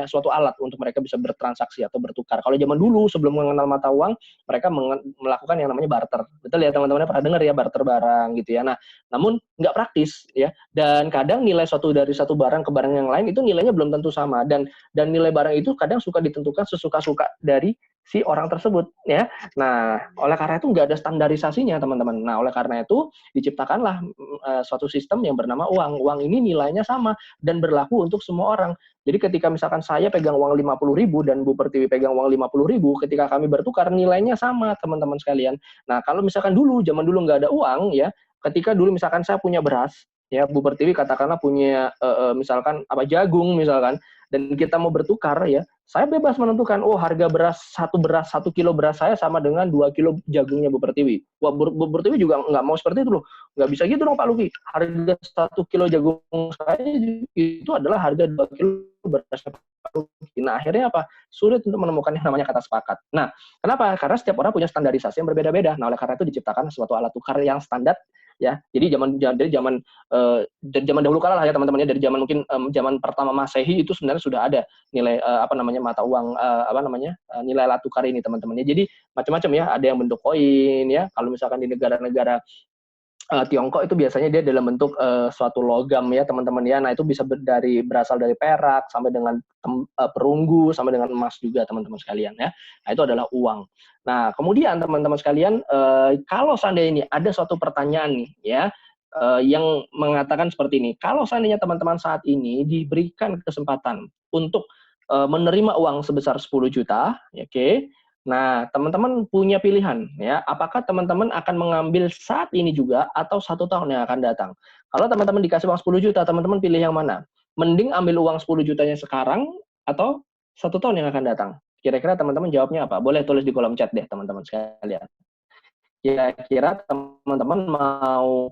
suatu alat untuk mereka bisa bertransaksi atau bertukar. Kalau zaman dulu sebelum mengenal mata uang, mereka melakukan yang namanya barter. Betul ya teman-teman, pernah dengar ya barter barang gitu ya. Nah, namun nggak praktis ya, dan kadang nilai dari satu barang ke barang yang lain itu nilainya belum tentu sama, dan nilai barang itu kadang suka ditentukan sesuka-suka dari si orang tersebut ya. Nah, oleh karena itu nggak ada standarisasinya teman-teman. Nah, oleh karena itu diciptakanlah suatu sistem yang bernama uang. Uang ini nilainya sama dan berlaku untuk semua orang. Jadi ketika misalkan saya pegang uang 50.000 dan Bu Pertiwi pegang uang 50.000, ketika kami bertukar nilainya sama, teman-teman sekalian. Nah, kalau misalkan zaman dulu nggak ada uang ya, ketika dulu misalkan saya punya beras, ya Bu Pertiwi katakanlah punya misalkan jagung misalkan, dan kita mau bertukar ya, saya bebas menentukan, harga satu kilo beras saya sama dengan 2 kilo jagungnya Bu Pertiwi. Wah, Bu Pertiwi juga nggak mau seperti itu loh. Nggak bisa gitu dong Pak Luki. Harga 1 kilo jagung saya itu adalah harga 2 kilo berasnya Pak Luki. Nah, akhirnya apa? Sulit untuk menemukan yang namanya kata sepakat. Nah, kenapa? Karena setiap orang punya standarisasi yang berbeda-beda. Nah, oleh karena itu diciptakan suatu alat tukar yang standar ya. Jadi dari zaman dahulu kala lah ya teman-teman ya, dari zaman mungkin zaman pertama Masehi itu sebenarnya sudah ada nilai mata uang nilai alat tukar ini teman-teman ya. Jadi macam-macam ya, ada yang bentuk koin ya. Kalau misalkan di negara-negara Tiongkok itu biasanya dia dalam bentuk suatu logam ya teman-teman ya. Nah itu bisa berasal dari perak sampai dengan perunggu sampai dengan emas juga teman-teman sekalian ya. Nah itu adalah uang. Nah kemudian teman-teman sekalian kalau seandainya ini ada suatu pertanyaan nih ya yang mengatakan seperti ini. Kalau seandainya teman-teman saat ini diberikan kesempatan untuk menerima uang sebesar 10 juta, oke. Nah, teman-teman punya pilihan ya. Apakah teman-teman akan mengambil saat ini juga atau 1 tahun yang akan datang? Kalau teman-teman dikasih uang 10 juta, teman-teman pilih yang mana? Mending ambil uang 10 jutanya sekarang atau 1 tahun yang akan datang? Kira-kira teman-teman jawabnya apa? Boleh tulis di kolom chat deh teman-teman sekalian. Kira-kira teman-teman mau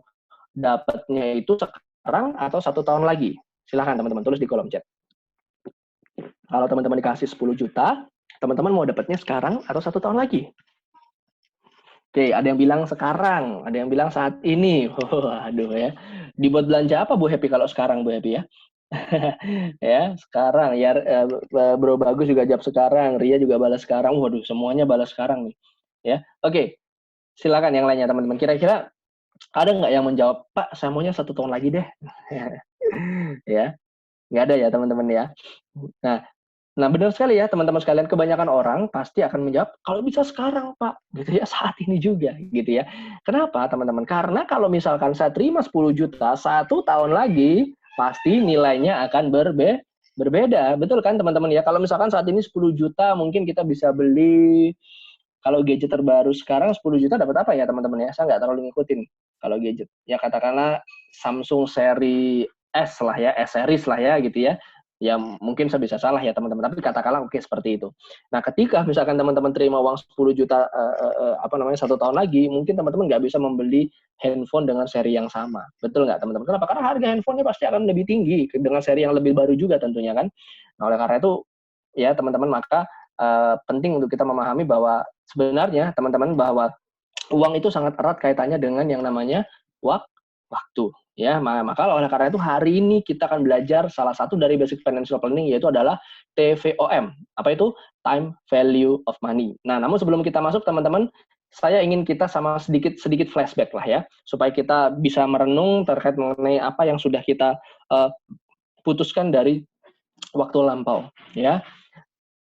dapatnya itu sekarang atau 1 tahun lagi? Silahkan teman-teman tulis di kolom chat. Kalau teman-teman dikasih 10 juta, teman-teman mau dapatnya sekarang atau 1 tahun lagi? Oke, ada yang bilang sekarang, ada yang bilang saat ini. Aduh ya. Dibuat belanja apa Bu Happy kalau sekarang Bu Happy ya? Ya, sekarang ya Bro Bagus juga jawab sekarang, Ria juga balas sekarang. Waduh, semuanya balas sekarang nih. Ya. Oke. Silakan yang lainnya teman-teman. Kira-kira ada nggak yang menjawab, Pak, saya maunya 1 tahun lagi deh. Ya. Nggak ada ya teman-teman ya. Nah, benar sekali ya teman-teman sekalian, kebanyakan orang pasti akan menjawab, kalau bisa sekarang Pak, gitu ya, saat ini juga, gitu ya. Kenapa teman-teman? Karena kalau misalkan saya terima 10 juta, 1 tahun lagi, pasti nilainya akan berbeda. Betul kan teman-teman ya? Kalau misalkan saat ini 10 juta, mungkin kita bisa beli, kalau gadget terbaru sekarang 10 juta dapat apa ya teman-teman ya? Saya nggak terlalu ngikutin kalau gadget. Ya katakanlah Samsung seri S lah ya, S series lah ya gitu ya. Ya mungkin saya bisa salah ya teman-teman, tapi katakanlah oke seperti itu. Nah ketika misalkan teman-teman terima uang 10 juta 1 tahun lagi, mungkin teman-teman nggak bisa membeli handphone dengan seri yang sama. Betul nggak teman-teman? Kenapa? Karena harga handphonenya pasti akan lebih tinggi dengan seri yang lebih baru juga tentunya kan. Nah oleh karena itu ya teman-teman, maka penting untuk kita memahami bahwa sebenarnya teman-teman bahwa uang itu sangat erat kaitannya dengan yang namanya waktu. Ya, maka oleh karena itu hari ini kita akan belajar salah satu dari basic financial planning, yaitu adalah TVOM. Apa itu? Time Value of Money. Nah, namun sebelum kita masuk teman-teman, saya ingin kita sama sedikit flashback lah ya, supaya kita bisa merenung terkait mengenai apa yang sudah kita putuskan dari waktu lampau. Ya.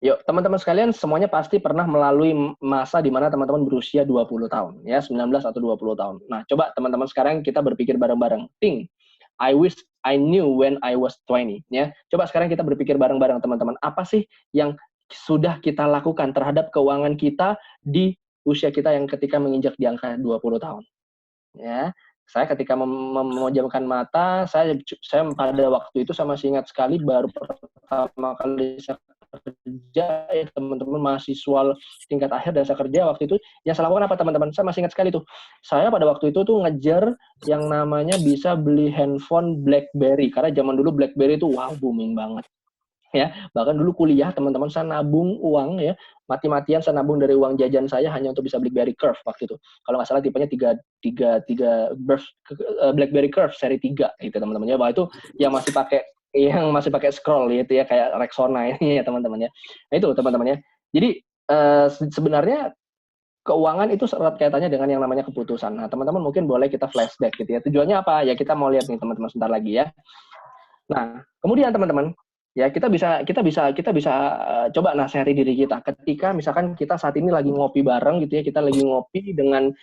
Yuk, teman-teman sekalian, semuanya pasti pernah melalui masa di mana teman-teman berusia 20 tahun, ya, 19 atau 20 tahun. Nah, coba teman-teman sekarang kita berpikir bareng-bareng. Think, I wish I knew when I was 20, ya. Coba sekarang kita berpikir bareng-bareng, teman-teman. Apa sih yang sudah kita lakukan terhadap keuangan kita di usia kita yang ketika menginjak di angka 20 tahun? Ya. Saya ketika memejamkan mata, saya pada waktu itu saya masih ingat sekali, baru pertama kali saya kerja ya teman-teman, mahasiswa tingkat akhir dan saya kerja waktu itu, yang saya lakukan apa teman-teman? Saya masih ingat sekali tuh, saya pada waktu itu tuh ngejar yang namanya bisa beli handphone BlackBerry, karena zaman dulu BlackBerry itu wow booming banget ya. Bahkan dulu kuliah teman-teman saya nabung uang ya, mati-matian saya nabung dari uang jajan saya hanya untuk bisa BlackBerry Curve waktu itu. Kalau nggak salah tipenya 3 BlackBerry Curve seri 3 gitu teman-teman ya. Bahwa itu yang masih pakai scroll gitu ya, kayak Rexona ini ya teman-teman ya. Nah itu teman-teman ya. Jadi sebenarnya keuangan itu erat kaitannya dengan yang namanya keputusan. Nah teman-teman mungkin boleh kita flashback gitu ya. Tujuannya apa? Ya kita mau lihat nih teman-teman sebentar lagi ya. Nah kemudian teman-teman ya kita bisa coba nasihati diri kita ketika misalkan kita saat ini lagi ngopi bareng gitu ya, kita lagi ngopi dengan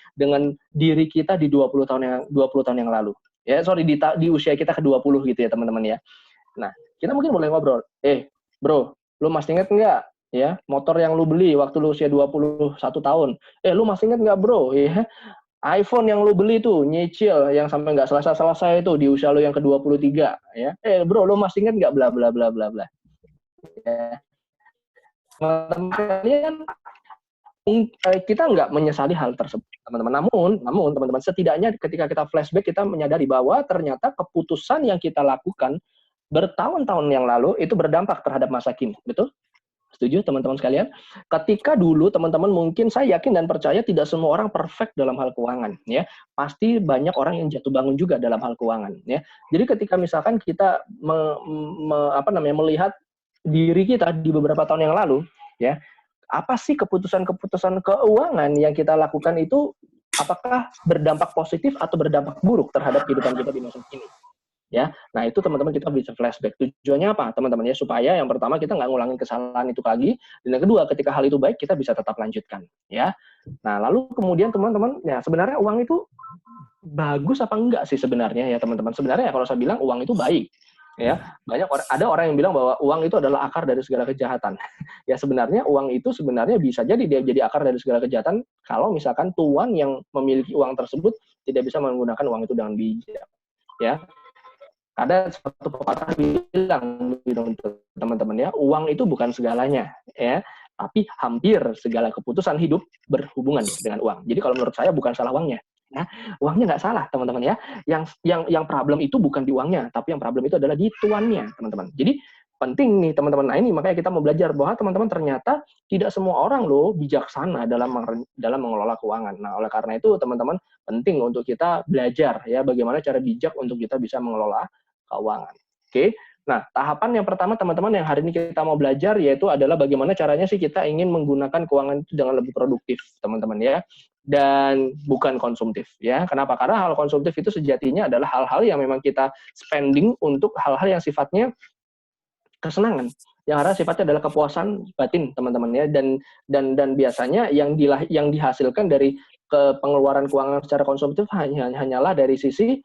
diri kita di 20 tahun yang lalu. Ya sorry, di usia kita ke 20 gitu ya teman-teman ya. Nah, kita mungkin boleh ngobrol. Bro, lu masih inget nggak ya motor yang lu beli waktu lu usia 21 tahun? Lu masih inget nggak bro ya? iPhone yang lu beli tuh nyicil yang sampai nggak selesai itu di usia lu yang ke-23 ya. Bro, lu masih inget nggak bla bla bla bla bla. Ya. Teman-teman, kita nggak menyesali hal tersebut, teman-teman. Namun teman-teman, setidaknya ketika kita flashback kita menyadari bahwa ternyata keputusan yang kita lakukan bertahun-tahun yang lalu itu berdampak terhadap masa kini, betul? Setuju teman-teman sekalian? Ketika dulu teman-teman mungkin saya yakin dan percaya tidak semua orang perfect dalam hal keuangan ya. Pasti banyak orang yang jatuh bangun juga dalam hal keuangan ya. Jadi ketika misalkan kita melihat diri kita di beberapa tahun yang lalu ya, apa sih keputusan-keputusan keuangan yang kita lakukan itu apakah berdampak positif atau berdampak buruk terhadap kehidupan kita di masa kini? Ya, nah itu teman-teman kita bisa flashback. Tujuannya apa, teman-teman ya? Supaya yang pertama kita nggak ngulangin kesalahan itu lagi, dan yang kedua ketika hal itu baik kita bisa tetap lanjutkan, ya. Nah lalu kemudian teman-teman, ya sebenarnya uang itu bagus apa enggak sih sebenarnya ya teman-teman? Sebenarnya ya kalau saya bilang uang itu baik, ya. Ada orang yang bilang bahwa uang itu adalah akar dari segala kejahatan. Ya sebenarnya uang itu sebenarnya bisa jadi dia jadi akar dari segala kejahatan kalau misalkan tuan yang memiliki uang tersebut tidak bisa menggunakan uang itu dengan bijak, ya. Ada satu pepatah bilang teman-teman ya, uang itu bukan segalanya ya, tapi hampir segala keputusan hidup berhubungan dengan uang. Jadi kalau menurut saya bukan salah uangnya. Ya, uangnya nggak salah teman-teman ya. Yang problem itu bukan di uangnya, tapi yang problem itu adalah di tuannya teman-teman. Jadi penting nih teman-teman. Nah ini makanya kita mau belajar bahwa teman-teman ternyata tidak semua orang loh bijaksana dalam mengelola keuangan. Nah oleh karena itu teman-teman penting untuk kita belajar ya bagaimana cara bijak untuk kita bisa mengelola keuangan. Oke. Nah, tahapan yang pertama teman-teman yang hari ini kita mau belajar yaitu adalah bagaimana caranya sih kita ingin menggunakan keuangan itu dengan lebih produktif, teman-teman ya. Dan bukan konsumtif ya. Kenapa? Karena hal konsumtif itu sejatinya adalah hal-hal yang memang kita spending untuk hal-hal yang sifatnya kesenangan. Yang ada sifatnya adalah kepuasan batin, teman-teman ya. Dan biasanya yang dihasilkan dari pengeluaran keuangan secara konsumtif hanyalah dari sisi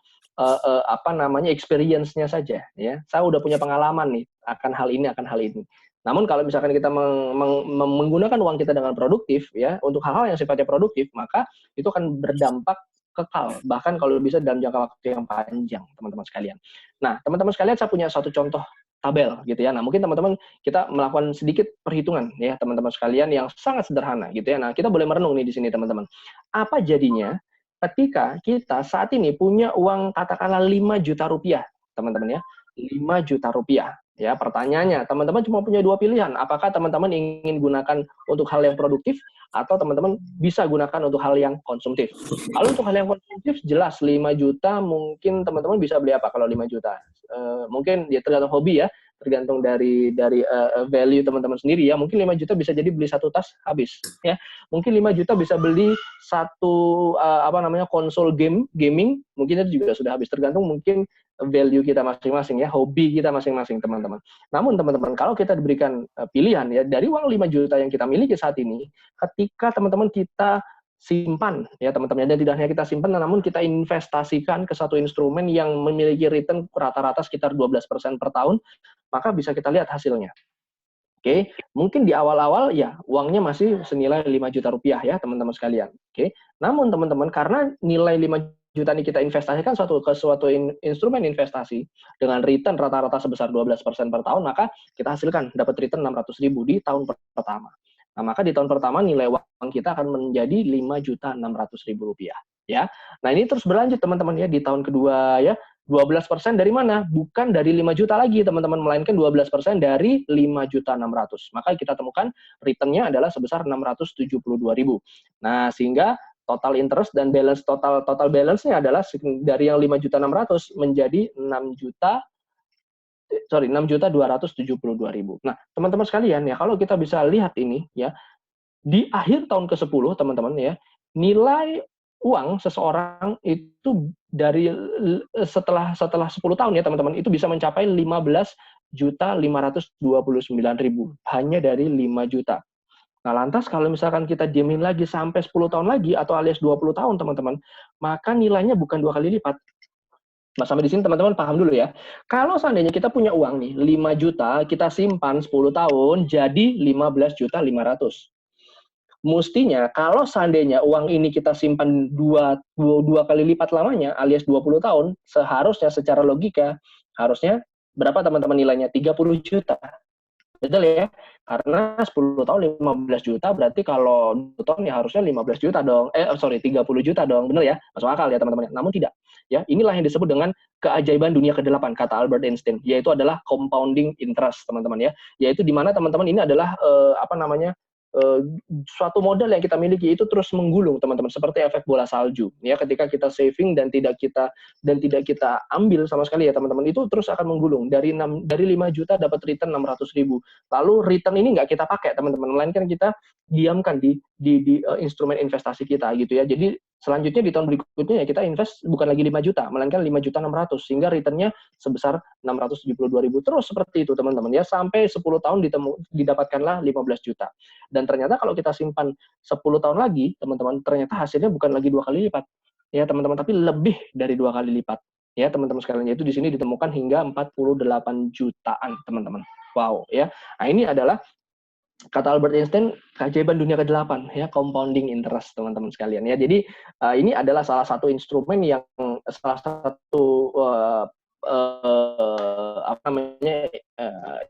experience-nya saja ya. Saya udah punya pengalaman nih akan hal ini. Namun kalau misalkan kita menggunakan uang kita dengan produktif ya untuk hal-hal yang sifatnya produktif, maka itu akan berdampak kekal, bahkan kalau bisa dalam jangka waktu yang panjang, teman-teman sekalian. Nah, teman-teman sekalian saya punya satu contoh tabel gitu ya. Nah, mungkin teman-teman kita melakukan sedikit perhitungan ya, teman-teman sekalian yang sangat sederhana gitu ya. Nah, kita boleh merenung nih di sini, teman-teman. Apa jadinya ketika kita saat ini punya uang katakanlah 5 juta rupiah, teman-teman ya, 5 juta rupiah. Ya, pertanyaannya, teman-teman cuma punya dua pilihan. Apakah teman-teman ingin gunakan untuk hal yang produktif atau teman-teman bisa gunakan untuk hal yang konsumtif? Kalau untuk hal yang konsumtif, jelas 5 juta mungkin teman-teman bisa beli apa kalau 5 juta? Mungkin ya tergantung hobi ya, tergantung dari value teman-teman sendiri ya. Mungkin 5 juta bisa jadi beli satu tas habis ya. Mungkin 5 juta bisa beli satu konsol gaming, mungkin itu juga sudah habis, tergantung mungkin value kita masing-masing ya, hobi kita masing-masing teman-teman. Namun teman-teman kalau kita diberikan pilihan ya dari uang 5 juta yang kita miliki saat ini, ketika teman-teman kita simpan ya teman-teman, dan tidak hanya kita simpan namun kita investasikan ke satu instrumen yang memiliki return rata-rata sekitar 12% per tahun, maka bisa kita lihat hasilnya. Oke, mungkin di awal-awal ya uangnya masih senilai 5 juta rupiah ya teman-teman sekalian. Oke, namun teman-teman karena nilai 5 juta ini kita investasikan ke suatu instrumen investasi dengan return rata-rata sebesar 12% per tahun, maka kita hasilkan dapat return 600.000 di tahun pertama. Nah, maka di tahun pertama nilai uang kita akan menjadi 5.600.000 rupiah ya. Nah, ini terus berlanjut teman-teman ya di tahun kedua ya. 12% dari mana? Bukan dari 5 juta lagi teman-teman, melainkan 12% dari 5.600.000. Maka kita temukan return-nya adalah sebesar 672.000. Nah, sehingga total interest dan balance total balance-nya adalah dari yang 5.600.000 menjadi 6.272.000. Nah, teman-teman sekalian ya, kalau kita bisa lihat ini ya, di akhir tahun ke-10 teman-teman ya, nilai uang seseorang itu dari setelah 10 tahun ya teman-teman, itu bisa mencapai 15.529.000 hanya dari 5 juta. Nah, lantas kalau misalkan kita diemin lagi sampai 10 tahun lagi atau alias 20 tahun teman-teman, maka nilainya bukan 2 kali lipat. Nah, sampai di sini teman-teman paham dulu ya. Kalau seandainya kita punya uang nih 5 juta, kita simpan 10 tahun jadi 15.500.000. Mestinya kalau seandainya uang ini kita simpan dua kali lipat lamanya alias 20 tahun, seharusnya secara logika harusnya berapa teman-teman nilainya? 30 juta. Betul ya? Karena 10 tahun 15 juta, berarti kalau 2 tahun ya harusnya 15 juta dong. 30 juta dong, bener ya? Masuk akal ya teman-teman. Namun tidak. Ya, inilah yang disebut dengan keajaiban dunia ke-8 kata Albert Einstein, yaitu adalah compounding interest, teman-teman ya. Yaitu di mana teman-teman ini adalah suatu modal yang kita miliki itu terus menggulung, teman-teman, seperti efek bola salju. Ya, ketika kita saving dan tidak kita ambil sama sekali ya, teman-teman, itu terus akan menggulung dari 5 juta dapat return 600.000. Lalu return ini nggak kita pakai, teman-teman, melainkan kita diamkan di instrumen investasi kita gitu ya. Jadi selanjutnya di tahun berikutnya ya kita invest bukan lagi 5 juta, melainkan 5.600.000 sehingga returnnya sebesar 672.000. Terus seperti itu, teman-teman ya, sampai 10 tahun didapatkanlah 15 juta. Dan ternyata kalau kita simpan 10 tahun lagi, teman-teman, ternyata hasilnya bukan lagi 2 kali lipat. Ya, teman-teman, tapi lebih dari 2 kali lipat. Ya, teman-teman sekalian, yaitu di sini ditemukan hingga 48 jutaan, teman-teman. Wow, ya. Nah, ini adalah kata Albert Einstein, keajaiban dunia ke-8 ya, compounding interest, teman-teman sekalian ya. Jadi ini adalah salah satu instrumen yang salah satu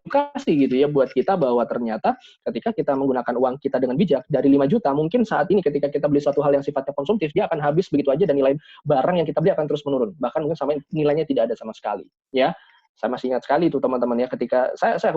edukasi gitu ya buat kita, bahwa ternyata ketika kita menggunakan uang kita dengan bijak, dari 5 juta mungkin saat ini ketika kita beli suatu hal yang sifatnya konsumtif, dia akan habis begitu aja dan nilai barang yang kita beli akan terus menurun, bahkan mungkin sampai nilainya tidak ada sama sekali ya. Saya masih ingat sekali itu, teman-teman ya, ketika saya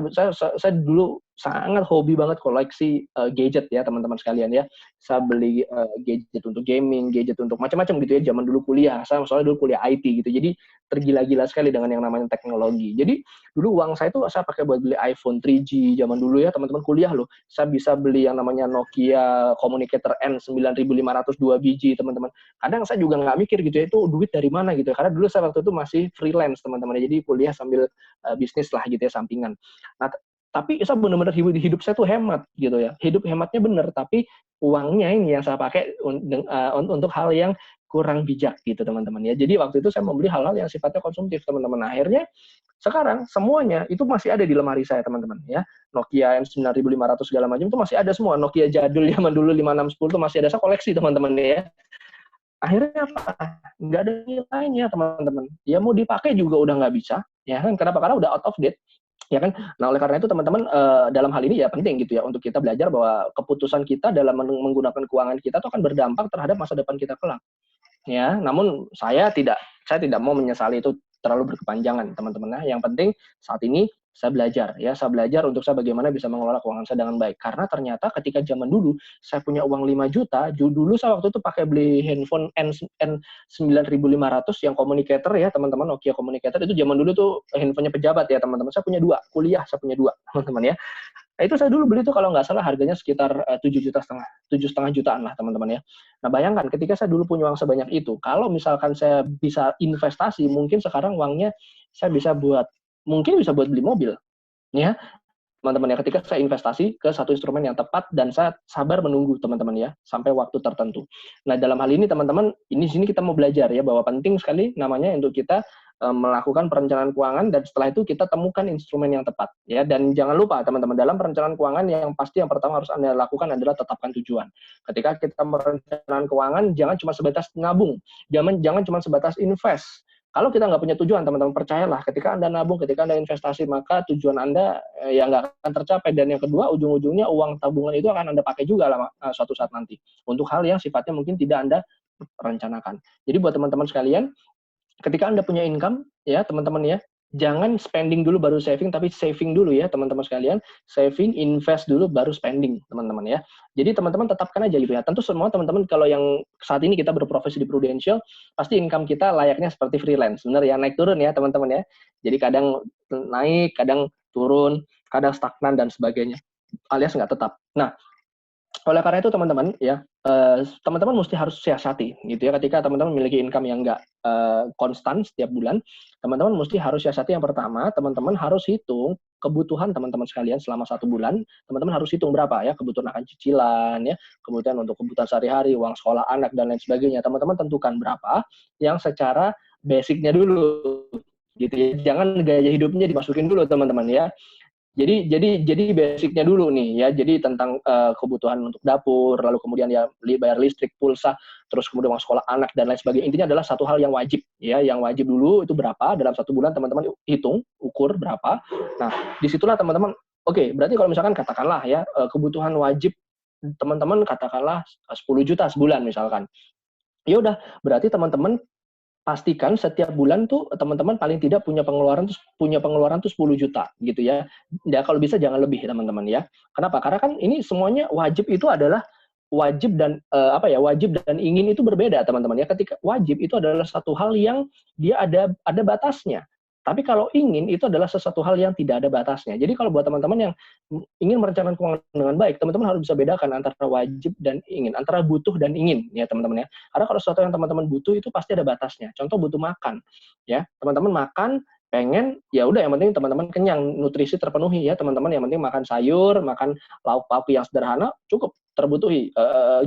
dulu sangat hobi banget koleksi gadget ya, teman-teman sekalian ya. Saya beli gadget untuk gaming, gadget untuk macam-macam gitu ya, zaman dulu kuliah. Saya soalnya dulu kuliah IT gitu. Jadi tergila-gila sekali dengan yang namanya teknologi. Jadi dulu uang saya itu saya pakai buat beli iPhone 3G zaman dulu ya, teman-teman, kuliah loh. Saya bisa beli yang namanya Nokia Communicator N9500 2 biji, teman-teman. Kadang saya juga nggak mikir gitu ya, itu duit dari mana gitu ya. Karena dulu saya waktu itu masih freelance, teman-teman. Jadi kuliah sambil bisnis lah gitu ya, sampingan. Nah, tapi saya benar-benar hidup saya tuh hemat gitu ya. Hidup hematnya benar, tapi uangnya ini yang saya pakai untuk hal yang kurang bijak gitu, teman-teman ya. Jadi waktu itu saya membeli hal-hal yang sifatnya konsumtif, teman-teman. Nah, akhirnya sekarang semuanya itu masih ada di lemari saya, teman-teman ya. Nokia N9500 segala macam itu masih ada semua. Nokia jadul zaman dulu 5610 itu masih ada, saya koleksi, teman-teman ya. Akhirnya apa? Nggak ada nilainya, teman-teman. Ya mau dipakai juga udah nggak bisa, ya kan? Kenapa? Karena udah out of date, ya kan? Nah, oleh karena itu, teman-teman, dalam hal ini ya penting gitu ya untuk kita belajar bahwa keputusan kita dalam menggunakan keuangan kita itu akan berdampak terhadap masa depan kita kelak. Ya, namun saya tidak mau menyesali itu terlalu berkepanjangan, teman-teman. Yang penting saat ini saya belajar untuk saya bagaimana bisa mengelola keuangan saya dengan baik. Karena ternyata ketika zaman dulu saya punya uang 5 juta, dulu saya waktu itu pakai beli handphone N9500 yang communicator ya, teman-teman, Nokia communicator itu zaman dulu tuh handphonenya pejabat ya, teman-teman. Saya punya 2, kuliah saya punya 2, teman-teman ya. Nah, itu saya dulu beli itu kalau nggak salah harganya sekitar 7,5 jutaan lah, teman-teman ya. Nah, bayangkan ketika saya dulu punya uang sebanyak itu, kalau misalkan saya bisa investasi, mungkin sekarang uangnya saya bisa buat beli mobil, ya, teman-teman ya, ketika saya investasi ke satu instrumen yang tepat dan saya sabar menunggu, teman-teman ya, sampai waktu tertentu. Nah, dalam hal ini, teman-teman, di sini kita mau belajar ya, bahwa penting sekali namanya untuk kita melakukan perencanaan keuangan, dan setelah itu kita temukan instrumen yang tepat ya. Dan jangan lupa, teman-teman, dalam perencanaan keuangan yang pasti yang pertama harus Anda lakukan adalah tetapkan tujuan. Ketika kita merencanakan keuangan, jangan cuma sebatas nabung, jangan cuma sebatas invest. Kalau kita nggak punya tujuan, teman-teman, percayalah, ketika Anda nabung, ketika Anda investasi, maka tujuan Anda ya nggak akan tercapai. Dan yang kedua, ujung-ujungnya uang tabungan itu akan Anda pakai juga suatu saat nanti untuk hal yang sifatnya mungkin tidak Anda rencanakan. Jadi buat teman-teman sekalian, ketika Anda punya income, ya teman-teman ya, jangan spending dulu baru saving, tapi saving dulu ya teman-teman sekalian. Saving, invest dulu baru spending, teman-teman ya. Jadi teman-teman tetapkan aja gitu ya. Tentu semua teman-teman kalau yang saat ini kita berprofesi di Prudential, pasti income kita layaknya seperti freelance. Benar ya, naik turun ya teman-teman ya. Jadi kadang naik, kadang turun, kadang stagnan dan sebagainya. Alias nggak tetap. Nah, oleh karena itu, teman-teman ya, teman-teman mesti harus siasati gitu ya. Ketika teman-teman memiliki income yang nggak konstan setiap bulan, teman-teman mesti harus siasati. Yang pertama, teman-teman harus hitung kebutuhan teman-teman sekalian selama 1 bulan. Teman-teman harus hitung berapa ya kebutuhan akan cicilan ya, kemudian untuk kebutuhan sehari-hari, uang sekolah anak dan lain sebagainya. Teman-teman tentukan berapa yang secara basicnya dulu gitu ya. Jangan gaya hidupnya dimasukin dulu, teman-teman ya. Jadi basicnya dulu nih ya. Jadi tentang kebutuhan untuk dapur, lalu kemudian ya bayar listrik, pulsa, terus kemudian uang sekolah anak dan lain sebagainya. Intinya adalah satu hal yang wajib ya. Yang wajib dulu itu berapa dalam 1 bulan, teman-teman hitung, ukur berapa. Nah, disitulah teman-teman Oke, berarti kalau misalkan katakanlah ya, kebutuhan wajib teman-teman katakanlah 10 juta sebulan misalkan. Ya udah, berarti teman-teman pastikan setiap bulan tuh teman-teman paling tidak punya pengeluaran tuh 10 juta gitu ya. Ya kalau bisa jangan lebih teman-teman ya. Kenapa? Karena kan ini semuanya wajib itu adalah wajib dan wajib dan ingin itu berbeda teman-teman ya. Ketika wajib itu adalah satu hal yang dia ada batasnya. Tapi kalau ingin itu adalah sesuatu hal yang tidak ada batasnya. Jadi kalau buat teman-teman yang ingin merencanakan keuangan dengan baik, teman-teman harus bisa bedakan antara wajib dan ingin, antara butuh dan ingin ya teman-teman ya. Karena kalau sesuatu yang teman-teman butuh itu pasti ada batasnya. Contoh butuh makan, ya teman-teman makan pengen ya udah yang penting teman-teman kenyang, nutrisi terpenuhi ya teman-teman, yang penting makan sayur, makan lauk pauk yang sederhana cukup terbutuhi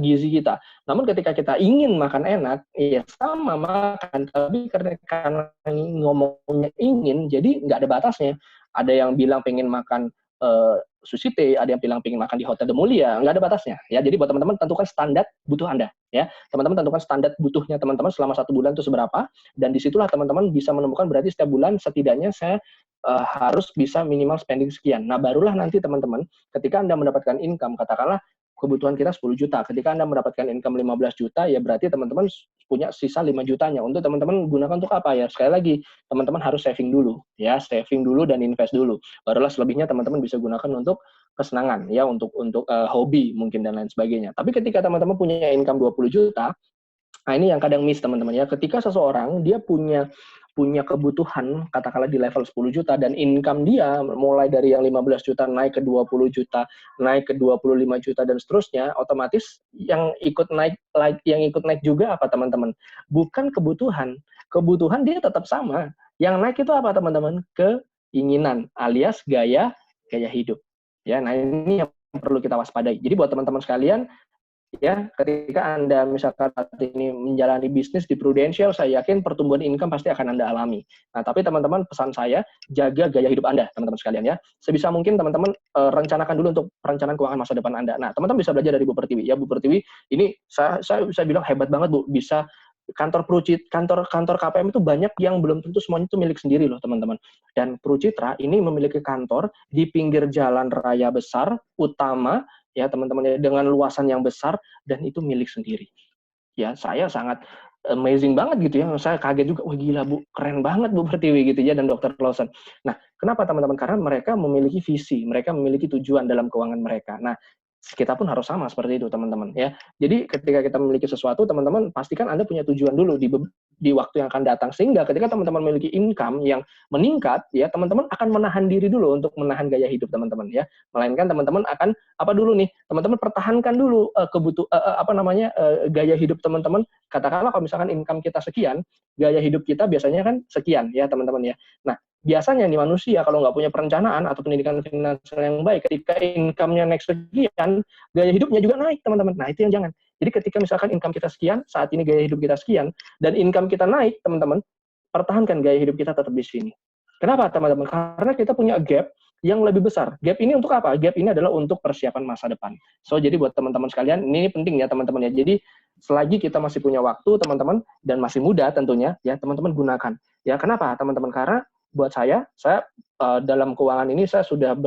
gizi kita. Namun ketika kita ingin makan enak, ya sama makan, tapi karena ngomongnya ingin, jadi nggak ada batasnya. Ada yang bilang pengen makan sushi teh, ada yang bilang pengen makan di Hotel de Mulia, nggak ada batasnya. Ya, jadi buat teman-teman tentukan standar butuh Anda. Ya, teman-teman tentukan standar butuhnya teman-teman selama 1 bulan itu seberapa, dan disitulah teman-teman bisa menemukan berarti setiap bulan setidaknya saya harus bisa minimal spending sekian. Nah, barulah nanti teman-teman ketika Anda mendapatkan income, katakanlah kebutuhan kita 10 juta. Ketika Anda mendapatkan income 15 juta, ya berarti teman-teman punya sisa 5 jutanya. Untuk teman-teman gunakan untuk apa ya? Sekali lagi, teman-teman harus saving dulu. Ya, saving dulu dan invest dulu. Barulah selebihnya teman-teman bisa gunakan untuk kesenangan, ya, untuk hobi mungkin dan lain sebagainya. Tapi ketika teman-teman punya income 20 juta, nah ini yang kadang miss teman-teman ya. Ketika seseorang dia punya kebutuhan katakanlah di level 10 juta dan income dia mulai dari yang 15 juta naik ke 20 juta, naik ke 25 juta dan seterusnya, otomatis yang ikut naik juga apa teman-teman? Bukan kebutuhan. Kebutuhan dia tetap sama. Yang naik itu apa teman-teman? Keinginan alias gaya hidup. Ya, nah ini yang perlu kita waspadai. Jadi buat teman-teman sekalian, ya, ketika Anda misalkan saat ini menjalani bisnis di Prudential, saya yakin pertumbuhan income pasti akan Anda alami. Nah, tapi teman-teman, pesan saya, jaga gaya hidup Anda, teman-teman sekalian ya. Sebisa mungkin teman-teman rencanakan dulu untuk perencanaan keuangan masa depan Anda. Nah, teman-teman bisa belajar dari Bu Pertiwi. Ya, Bu Pertiwi ini saya bisa bilang hebat banget, Bu. Bisa kantor KPM itu banyak yang belum tentu semuanya itu milik sendiri loh, teman-teman. Dan Prucitra ini memiliki kantor di pinggir jalan raya besar, utama, ya teman-teman ya, dengan luasan yang besar dan itu milik sendiri. Ya, saya sangat amazing banget gitu ya. Saya kaget juga, wah gila Bu, keren banget Bu Pertiwi gitu ya, dan Dr. Lawson. Nah, kenapa teman-teman? Karena mereka memiliki visi, mereka memiliki tujuan dalam keuangan mereka. Nah, kita pun harus sama seperti itu teman-teman ya. Jadi ketika kita memiliki sesuatu, teman-teman pastikan Anda punya tujuan dulu di waktu yang akan datang, sehingga ketika teman-teman memiliki income yang meningkat ya, teman-teman akan menahan diri dulu untuk menahan gaya hidup teman-teman ya. Melainkan teman-teman akan apa dulu nih? Teman-teman pertahankan dulu gaya hidup teman-teman. Katakanlah kalau misalkan income kita sekian, gaya hidup kita biasanya kan sekian ya teman-teman ya. Nah, biasanya nih manusia kalau nggak punya perencanaan atau pendidikan finansial yang baik, ketika income-nya naik sekian, gaya hidupnya juga naik teman-teman. Nah, itu yang jangan. Jadi ketika misalkan income kita sekian, saat ini gaya hidup kita sekian, dan income kita naik teman-teman, pertahankan gaya hidup kita tetap di sini. Kenapa teman-teman? Karena kita punya gap yang lebih besar. Gap ini untuk apa? Gap ini adalah untuk persiapan masa depan. So, jadi buat teman-teman sekalian, ini penting ya teman-teman ya. Jadi selagi kita masih punya waktu teman-teman, dan masih muda tentunya, ya teman-teman gunakan. Ya, kenapa teman-teman? Karena buat saya dalam keuangan ini saya sudah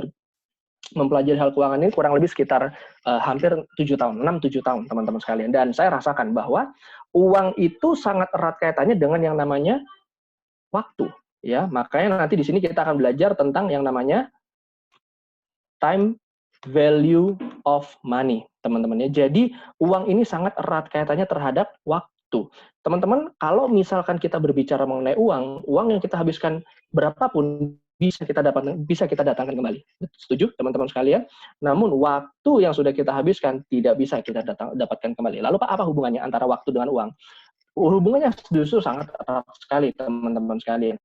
mempelajari hal keuangan ini kurang lebih sekitar hampir 7 tahun, 6-7 tahun teman-teman sekalian. Dan saya rasakan bahwa uang itu sangat erat kaitannya dengan yang namanya waktu. Ya, makanya nanti di sini kita akan belajar tentang yang namanya time value of money, teman-teman ya. Jadi uang ini sangat erat kaitannya terhadap waktu. Teman-teman, kalau misalkan kita berbicara mengenai uang yang kita habiskan berapapun bisa kita datangkan kembali. Setuju, teman-teman sekalian? Namun waktu yang sudah kita habiskan tidak bisa kita dapatkan kembali. Lalu apa hubungannya antara waktu dengan uang? Hubungannya justru sangat erat sekali, teman-teman sekalian.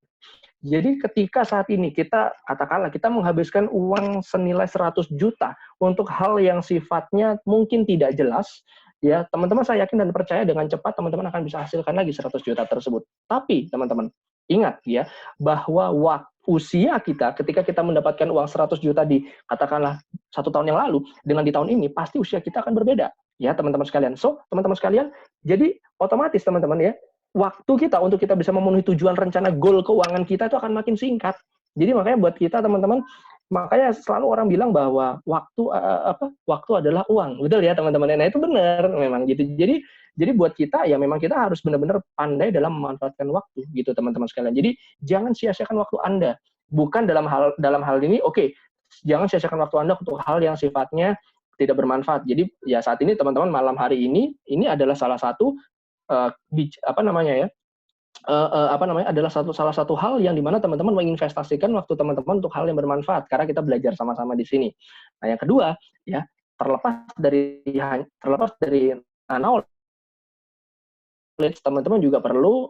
Jadi ketika saat ini kita katakanlah kita menghabiskan uang senilai 100 juta untuk hal yang sifatnya mungkin tidak jelas, ya teman-teman saya yakin dan percaya dengan cepat teman-teman akan bisa hasilkan lagi 100 juta tersebut. Tapi teman-teman ingat ya, bahwa usia kita ketika kita mendapatkan uang 100 juta di katakanlah 1 tahun yang lalu dengan di tahun ini, pasti usia kita akan berbeda ya teman-teman sekalian. So teman-teman sekalian, jadi otomatis teman-teman ya, waktu kita untuk kita bisa memenuhi tujuan rencana goal keuangan kita itu akan makin singkat. Jadi makanya buat kita teman-teman, Makanya selalu orang bilang bahwa waktu adalah uang, betul ya teman-teman. Nah itu benar memang gitu. Jadi buat kita ya memang kita harus benar-benar pandai dalam memanfaatkan waktu gitu teman-teman sekalian. Jadi jangan sia-siakan waktu Anda. Bukan dalam hal ini, oke, jangan sia-siakan waktu Anda untuk hal yang sifatnya tidak bermanfaat. Jadi ya saat ini teman-teman malam hari ini adalah salah satu adalah salah satu hal yang dimana teman-teman menginvestasikan waktu teman-teman untuk hal yang bermanfaat karena kita belajar sama-sama di sini. Nah yang kedua ya terlepas dari knowledge, teman-teman juga perlu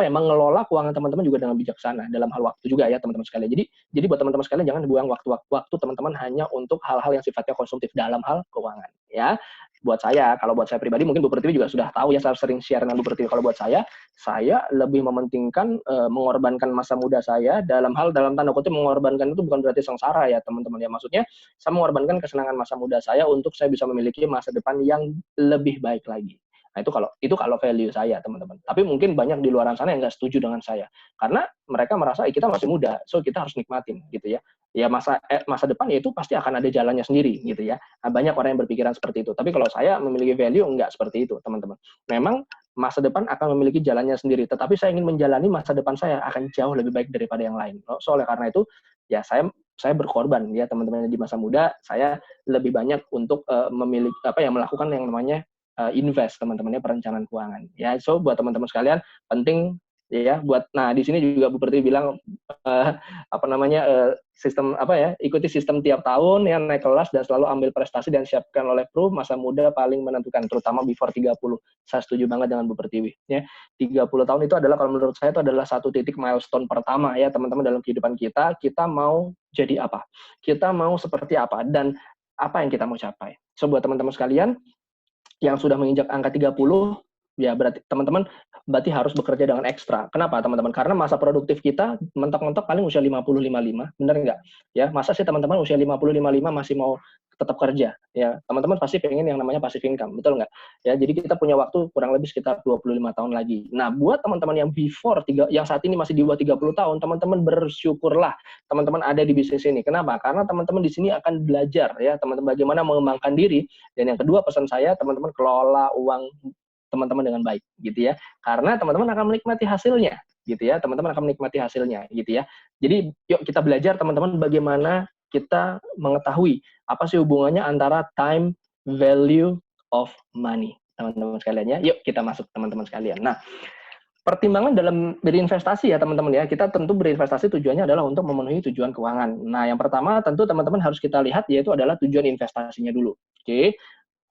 mengelola keuangan teman-teman juga dengan bijaksana dalam hal waktu juga ya teman-teman sekalian. Jadi buat teman-teman sekalian jangan buang waktu teman-teman hanya untuk hal-hal yang sifatnya konsumtif dalam hal keuangan ya. Kalau buat saya pribadi mungkin Bu Pertiwi juga sudah tahu ya, saya sering share dengan Bu Pertiwi. Kalau buat saya lebih mementingkan mengorbankan masa muda saya dalam tanda kutip mengorbankan itu bukan berarti sengsara ya teman-teman ya. Maksudnya saya mengorbankan kesenangan masa muda saya untuk saya bisa memiliki masa depan yang lebih baik lagi. Nah, itu kalau value saya, teman-teman. Tapi mungkin banyak di luar sana yang nggak setuju dengan saya. Karena mereka merasa kita masih muda, so kita harus nikmatin gitu ya. Ya masa depan ya itu pasti akan ada jalannya sendiri gitu ya. Nah, banyak orang yang berpikiran seperti itu. Tapi kalau saya memiliki value enggak seperti itu, teman-teman. Memang masa depan akan memiliki jalannya sendiri, tetapi saya ingin menjalani masa depan saya akan jauh lebih baik daripada yang lain. So oleh karena itu, ya saya berkorban ya teman-teman di masa muda, saya lebih banyak untuk melakukan yang namanya invest teman-temannya perencanaan keuangan ya. So buat teman-teman sekalian penting ya nah di sini juga Bu Pertiwi bilang ikuti sistem tiap tahun ya, naik kelas dan selalu ambil prestasi dan siapkan oleh Pru, masa muda paling menentukan terutama before 30. Saya setuju banget dengan Bu Pertiwi ya. 30 tahun itu adalah kalau menurut saya itu adalah satu titik milestone pertama ya teman-teman dalam kehidupan kita mau jadi apa, kita mau seperti apa dan apa yang kita mau capai. So buat teman-teman sekalian yang sudah menginjak angka 30, ya berarti teman-teman harus bekerja dengan ekstra. Kenapa teman-teman? Karena masa produktif kita mentok-mentok paling usia 50-55, benar nggak? Ya, masa sih teman-teman usia 50-55 masih mau tetap kerja? Ya, teman-teman pasti pengen yang namanya passive income, betul nggak? Ya, jadi kita punya waktu kurang lebih sekitar 25 tahun lagi. Nah, buat teman-teman yang yang saat ini masih di bawah 30 tahun, teman-teman bersyukurlah teman-teman ada di bisnis ini. Kenapa? Karena teman-teman di sini akan belajar ya, teman-teman bagaimana mengembangkan diri. Dan yang kedua pesan saya, teman-teman kelola uang teman-teman dengan baik gitu ya, karena teman-teman akan menikmati hasilnya gitu ya, teman-teman akan menikmati hasilnya gitu ya. Jadi yuk kita belajar teman-teman bagaimana kita mengetahui apa sih hubungannya antara time value of money teman-teman sekalian ya. Yuk kita masuk teman-teman sekalian. Nah, pertimbangan dalam berinvestasi ya teman-teman ya, kita tentu berinvestasi tujuannya adalah untuk memenuhi tujuan keuangan. Nah yang pertama tentu teman-teman harus kita lihat yaitu adalah tujuan investasinya dulu. Oke.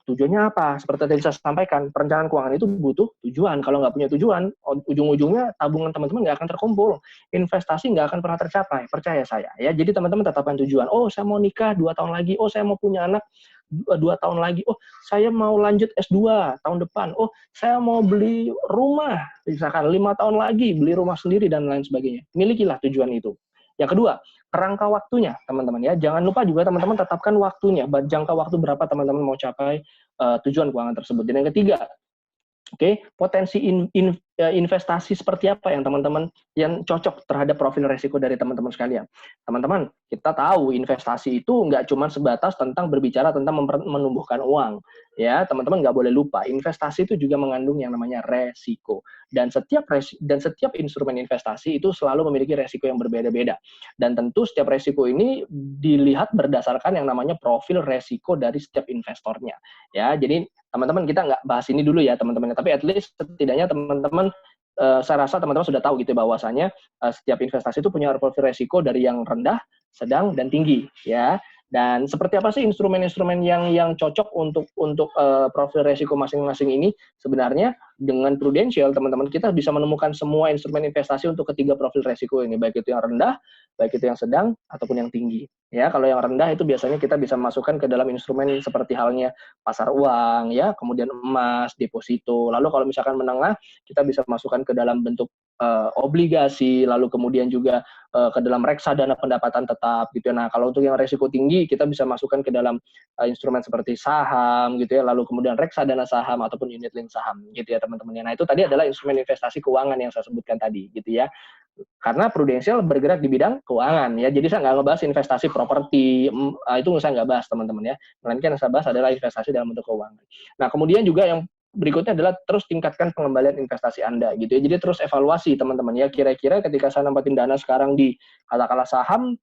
Tujuannya apa? Seperti tadi saya sampaikan, perencanaan keuangan itu butuh tujuan. Kalau nggak punya tujuan, ujung-ujungnya tabungan teman-teman nggak akan terkumpul. Investasi nggak akan pernah tercapai, percaya saya. Ya, jadi teman-teman tetapkan tujuan. Oh, saya mau nikah 2 tahun lagi. Oh, saya mau punya anak 2 tahun lagi. Oh, saya mau lanjut S2 tahun depan. Oh, saya mau beli rumah. Misalkan 5 tahun lagi, beli rumah sendiri dan lain sebagainya. Milikilah tujuan itu. Yang kedua, kerangka waktunya, teman-teman ya. Jangan lupa juga teman-teman tetapkan waktunya, jangka waktu berapa teman-teman mau capai tujuan keuangan tersebut. Dan yang ketiga, potensi investasi seperti apa yang teman-teman yang cocok terhadap profil resiko dari teman-teman sekalian. Teman-teman, kita tahu investasi itu nggak cuma sebatas tentang berbicara tentang menumbuhkan uang. Ya, teman-teman nggak boleh lupa, investasi itu juga mengandung yang namanya resiko. Dan setiap instrumen investasi itu selalu memiliki resiko yang berbeda-beda. Dan tentu setiap resiko ini dilihat berdasarkan yang namanya profil resiko dari setiap investornya. Ya, jadi teman-teman kita nggak bahas ini dulu ya teman-teman, tapi at least setidaknya teman-teman saya rasa teman-teman sudah tahu gitu bahwasanya setiap investasi itu punya profil resiko dari yang rendah, sedang, dan tinggi ya. Dan seperti apa sih instrumen-instrumen yang cocok untuk profil resiko masing-masing ini? Sebenarnya dengan Prudential teman-teman kita bisa menemukan semua instrumen investasi untuk ketiga profil resiko ini, baik itu yang rendah, baik itu yang sedang, ataupun yang tinggi. Ya, kalau yang rendah itu biasanya kita bisa masukkan ke dalam instrumen seperti halnya pasar uang, ya, kemudian emas, deposito. Lalu kalau misalkan menengah, kita bisa masukkan ke dalam bentuk obligasi, lalu kemudian juga ke dalam reksadana pendapatan tetap gitu ya. Nah, kalau untuk yang resiko tinggi kita bisa masukkan ke dalam instrumen seperti saham gitu ya, lalu kemudian reksadana saham ataupun unit link saham gitu ya teman-teman. Nah, itu tadi adalah instrumen investasi keuangan yang saya sebutkan tadi gitu ya. Karena prudensial bergerak di bidang keuangan ya. Jadi saya nggak ngebahas investasi properti, itu saya nggak bahas teman-teman ya. Melainkan yang saya bahas adalah investasi dalam bentuk keuangan. Nah kemudian juga yang berikutnya adalah terus tingkatkan pengembalian investasi Anda gitu ya. Jadi terus evaluasi teman-teman ya. Kira-kira ketika saya nempatin dana sekarang di katakanlah saham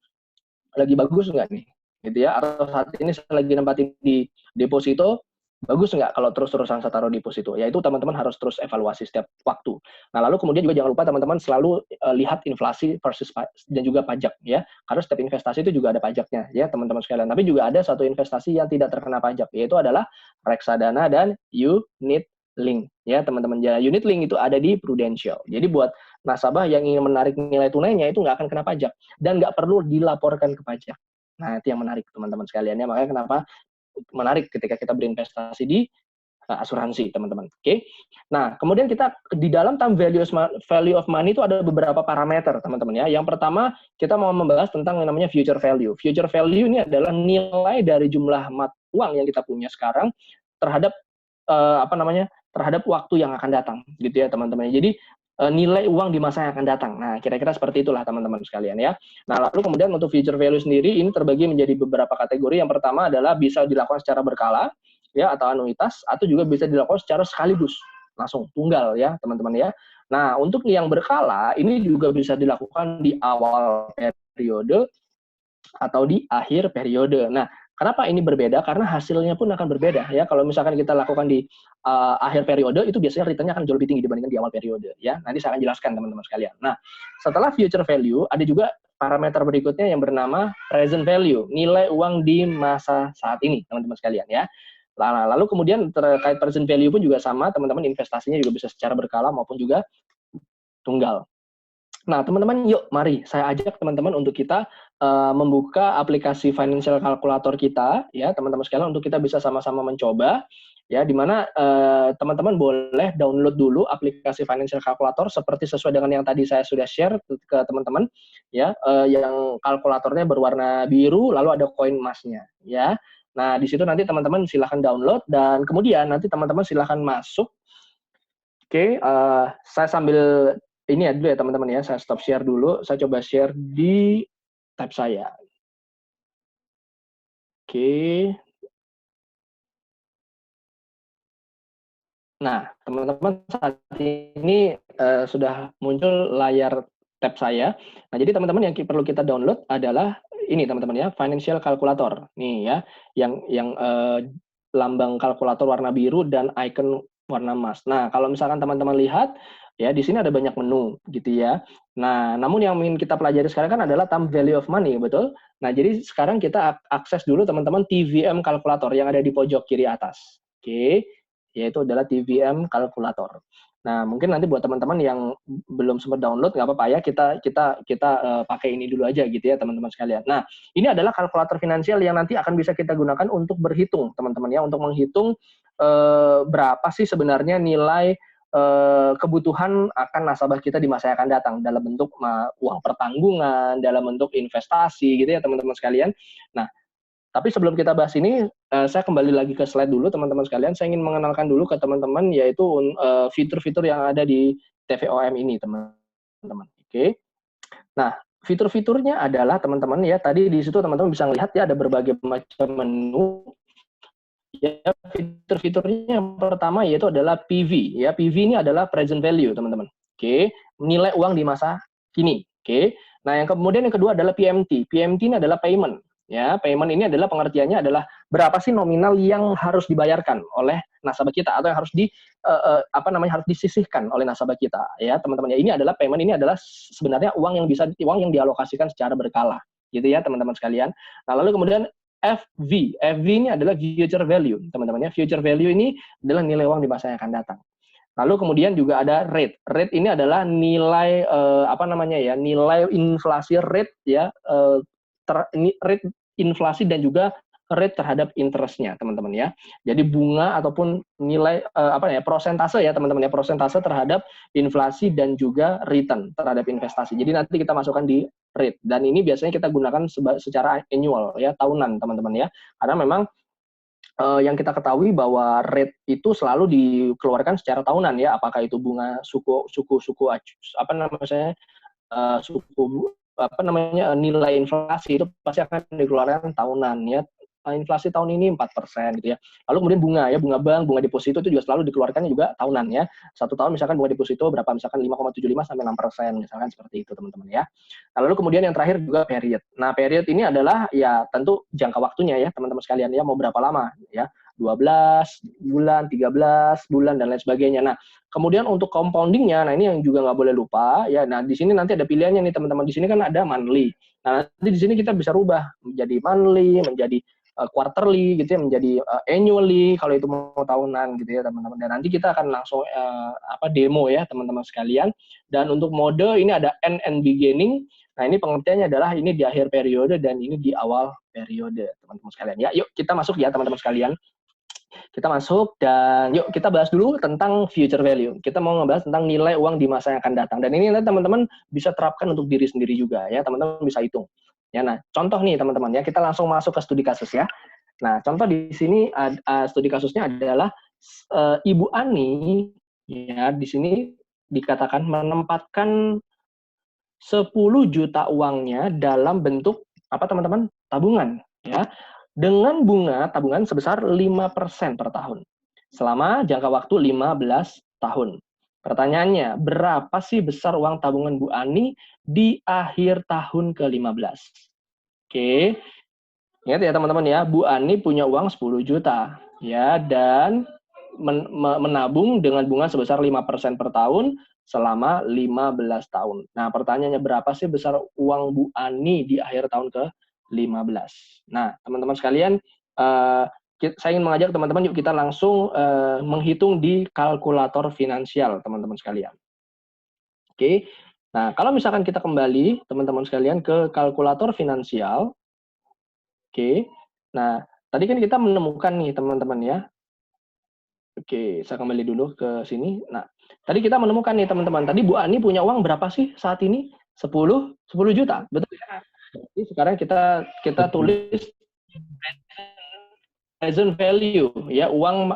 lagi bagus nggak nih? Gitu ya. Atau saat ini saya lagi nempatin di deposito, bagus nggak kalau terus-terusan saya taruh di deposito? Ya itu teman-teman harus terus evaluasi setiap waktu. Nah lalu kemudian juga jangan lupa teman-teman selalu lihat inflasi versus dan juga pajak ya. Karena setiap investasi itu juga ada pajaknya ya teman-teman sekalian. Tapi juga ada satu investasi yang tidak terkena pajak, yaitu adalah reksadana dan unit link ya teman-teman. Ya unit link itu ada di Prudential. Jadi buat nasabah yang ingin menarik nilai tunainya itu nggak akan kena pajak dan nggak perlu dilaporkan ke pajak. Nah itu yang menarik teman-teman sekalian ya. Makanya kenapa menarik ketika kita berinvestasi di asuransi teman-teman. Oke. Nah kemudian kita di dalam time value of money itu ada beberapa parameter teman-teman ya. Yang pertama kita mau membahas tentang yang namanya future value. Future value ini adalah nilai dari jumlah uang yang kita punya sekarang terhadap terhadap waktu yang akan datang gitu ya teman-teman. Jadi nilai uang di masa yang akan datang. Nah, kira-kira seperti itulah teman-teman sekalian ya. Nah, lalu kemudian untuk future value sendiri ini terbagi menjadi beberapa kategori. Yang pertama adalah bisa dilakukan secara berkala ya atau anuitas, atau juga bisa dilakukan secara sekaligus, langsung tunggal ya, teman-teman ya. Nah, untuk yang berkala ini juga bisa dilakukan di awal periode atau di akhir periode. Nah, kenapa ini berbeda? Karena hasilnya pun akan berbeda ya. Kalau misalkan kita lakukan di akhir periode itu biasanya returnnya akan jauh lebih tinggi dibandingkan di awal periode ya. Nanti saya akan jelaskan teman-teman sekalian. Nah, setelah future value ada juga parameter berikutnya yang bernama present value, nilai uang di masa saat ini teman-teman sekalian ya. Lalu kemudian terkait present value pun juga sama, teman-teman investasinya juga bisa secara berkala maupun juga tunggal. Nah, teman-teman, yuk mari saya ajak teman-teman untuk kita membuka aplikasi financial calculator kita, ya teman-teman sekalian, untuk kita bisa sama-sama mencoba, ya, di mana teman-teman boleh download dulu aplikasi financial calculator seperti sesuai dengan yang tadi saya sudah share ke teman-teman, ya, yang kalkulatornya berwarna biru, lalu ada koin emasnya, ya. Nah, di situ nanti teman-teman silahkan download dan kemudian nanti teman-teman silahkan masuk. Oke, saya sambil ini ya dulu ya teman-teman ya, saya stop share dulu, saya coba share di tab saya. Oke. Nah, teman-teman saat ini sudah muncul layar tab saya. Nah, jadi teman-teman yang perlu kita download adalah ini teman-teman ya, financial calculator. Nih ya, yang lambang kalkulator warna biru dan icon warna emas. Nah, kalau misalkan teman-teman lihat ya, di sini ada banyak menu gitu ya. Nah, namun yang ingin kita pelajari sekarang kan adalah time value of money, betul? Nah, jadi sekarang kita akses dulu teman-teman TVM kalkulator yang ada di pojok kiri atas. Oke, yaitu adalah TVM kalkulator. Nah, mungkin nanti buat teman-teman yang belum sempat download nggak apa-apa ya, kita pakai ini dulu aja gitu ya teman-teman sekalian. Nah, ini adalah kalkulator finansial yang nanti akan bisa kita gunakan untuk berhitung teman-teman ya, untuk menghitung berapa sih sebenarnya nilai kebutuhan akan nasabah kita di masa yang akan datang dalam bentuk uang pertanggungan, dalam bentuk investasi gitu ya teman-teman sekalian. Nah, tapi sebelum kita bahas ini, saya kembali lagi ke slide dulu teman-teman sekalian. Saya ingin mengenalkan dulu ke teman-teman yaitu fitur-fitur yang ada di TVOM ini teman-teman. Oke. Nah, fitur-fiturnya adalah teman-teman ya, tadi di situ teman-teman bisa melihat ya ada berbagai macam menu. Ya, fitur-fiturnya yang pertama yaitu adalah PV. Ya, PV ini adalah present value, teman-teman. Oke, nilai uang di masa kini. Oke. Nah, yang kemudian yang kedua adalah PMT. PMT ini adalah payment. Ya, payment ini adalah pengertiannya adalah berapa sih nominal yang harus dibayarkan oleh nasabah kita atau yang harus harus disisihkan oleh nasabah kita. Ya, teman-teman ya, ini adalah payment, ini adalah sebenarnya uang yang dialokasikan secara berkala. Gitu ya, teman-teman sekalian. Nah, lalu kemudian FV. FV ini adalah future value, teman-teman ya. Future value ini adalah nilai uang di masa yang akan datang. Lalu kemudian juga ada rate. Rate ini adalah nilai nilai inflasi rate ya, rate inflasi dan juga rate terhadap interest-nya, teman-teman ya. Jadi bunga ataupun nilai persentase ya, teman-teman ya, persentase terhadap inflasi dan juga return terhadap investasi. Jadi nanti kita masukkan di rate, dan ini biasanya kita gunakan secara annual ya, tahunan teman-teman ya, karena memang yang kita ketahui bahwa rate itu selalu dikeluarkan secara tahunan ya, apakah itu bunga suku suku nilai inflasi itu pasti akan dikeluarkan tahunan ya. Inflasi tahun ini 4% gitu ya. Lalu kemudian bunga ya, bunga bank, bunga deposito itu juga selalu dikeluarkannya juga tahunan ya. Satu tahun misalkan bunga deposito berapa, misalkan 5,75 sampai 6%, misalkan seperti itu teman-teman ya. Nah, lalu kemudian yang terakhir juga period. Nah, period ini adalah ya tentu jangka waktunya ya teman-teman sekalian ya, mau berapa lama ya. 12 bulan, 13 bulan dan lain sebagainya. Nah, kemudian untuk compoundingnya, nah ini yang juga nggak boleh lupa ya. Nah, di sini nanti ada pilihannya nih teman-teman. Di sini kan ada monthly. Nah, nanti di sini kita bisa rubah menjadi monthly, menjadi quarterly gitu ya, menjadi annually kalau itu mau tahunan gitu ya teman-teman. Dan nanti kita akan langsung demo ya teman-teman sekalian. Dan untuk mode ini ada end and beginning. Nah, ini pengertiannya adalah ini di akhir periode dan ini di awal periode teman-teman sekalian. Ya, yuk kita masuk ya teman-teman sekalian. Kita masuk dan yuk kita bahas dulu tentang future value. Kita mau ngebahas tentang nilai uang di masa yang akan datang. Dan ini nanti teman-teman bisa terapkan untuk diri sendiri juga ya, teman-teman bisa hitung. Ya, nah, contoh nih teman-teman ya, kita langsung masuk ke studi kasus ya. Nah, contoh di sini studi kasusnya adalah Ibu Ani ya, di sini dikatakan menempatkan 10 juta uangnya dalam bentuk apa teman-teman? Tabungan ya. Dengan bunga tabungan sebesar 5% per tahun. Selama jangka waktu 15 tahun. Pertanyaannya, berapa sih besar uang tabungan Bu Ani di akhir tahun ke-15? Oke. Ingat ya teman-teman ya, Bu Ani punya uang 10 juta ya, dan menabung dengan bunga sebesar 5% per tahun selama 15 tahun. Nah, pertanyaannya berapa sih besar uang Bu Ani di akhir tahun ke-15? Nah, teman-teman sekalian, saya ingin mengajak teman-teman yuk kita langsung menghitung di kalkulator finansial teman-teman sekalian. Oke. Nah, kalau misalkan kita kembali teman-teman sekalian ke kalkulator finansial. Oke. Nah, tadi kan kita menemukan nih teman-teman ya. Oke, saya kembali dulu ke sini. Nah, tadi kita menemukan nih teman-teman. Tadi Bu Ani punya uang berapa sih saat ini? 10 juta. Betul ya? Jadi sekarang kita tulis present value ya, uang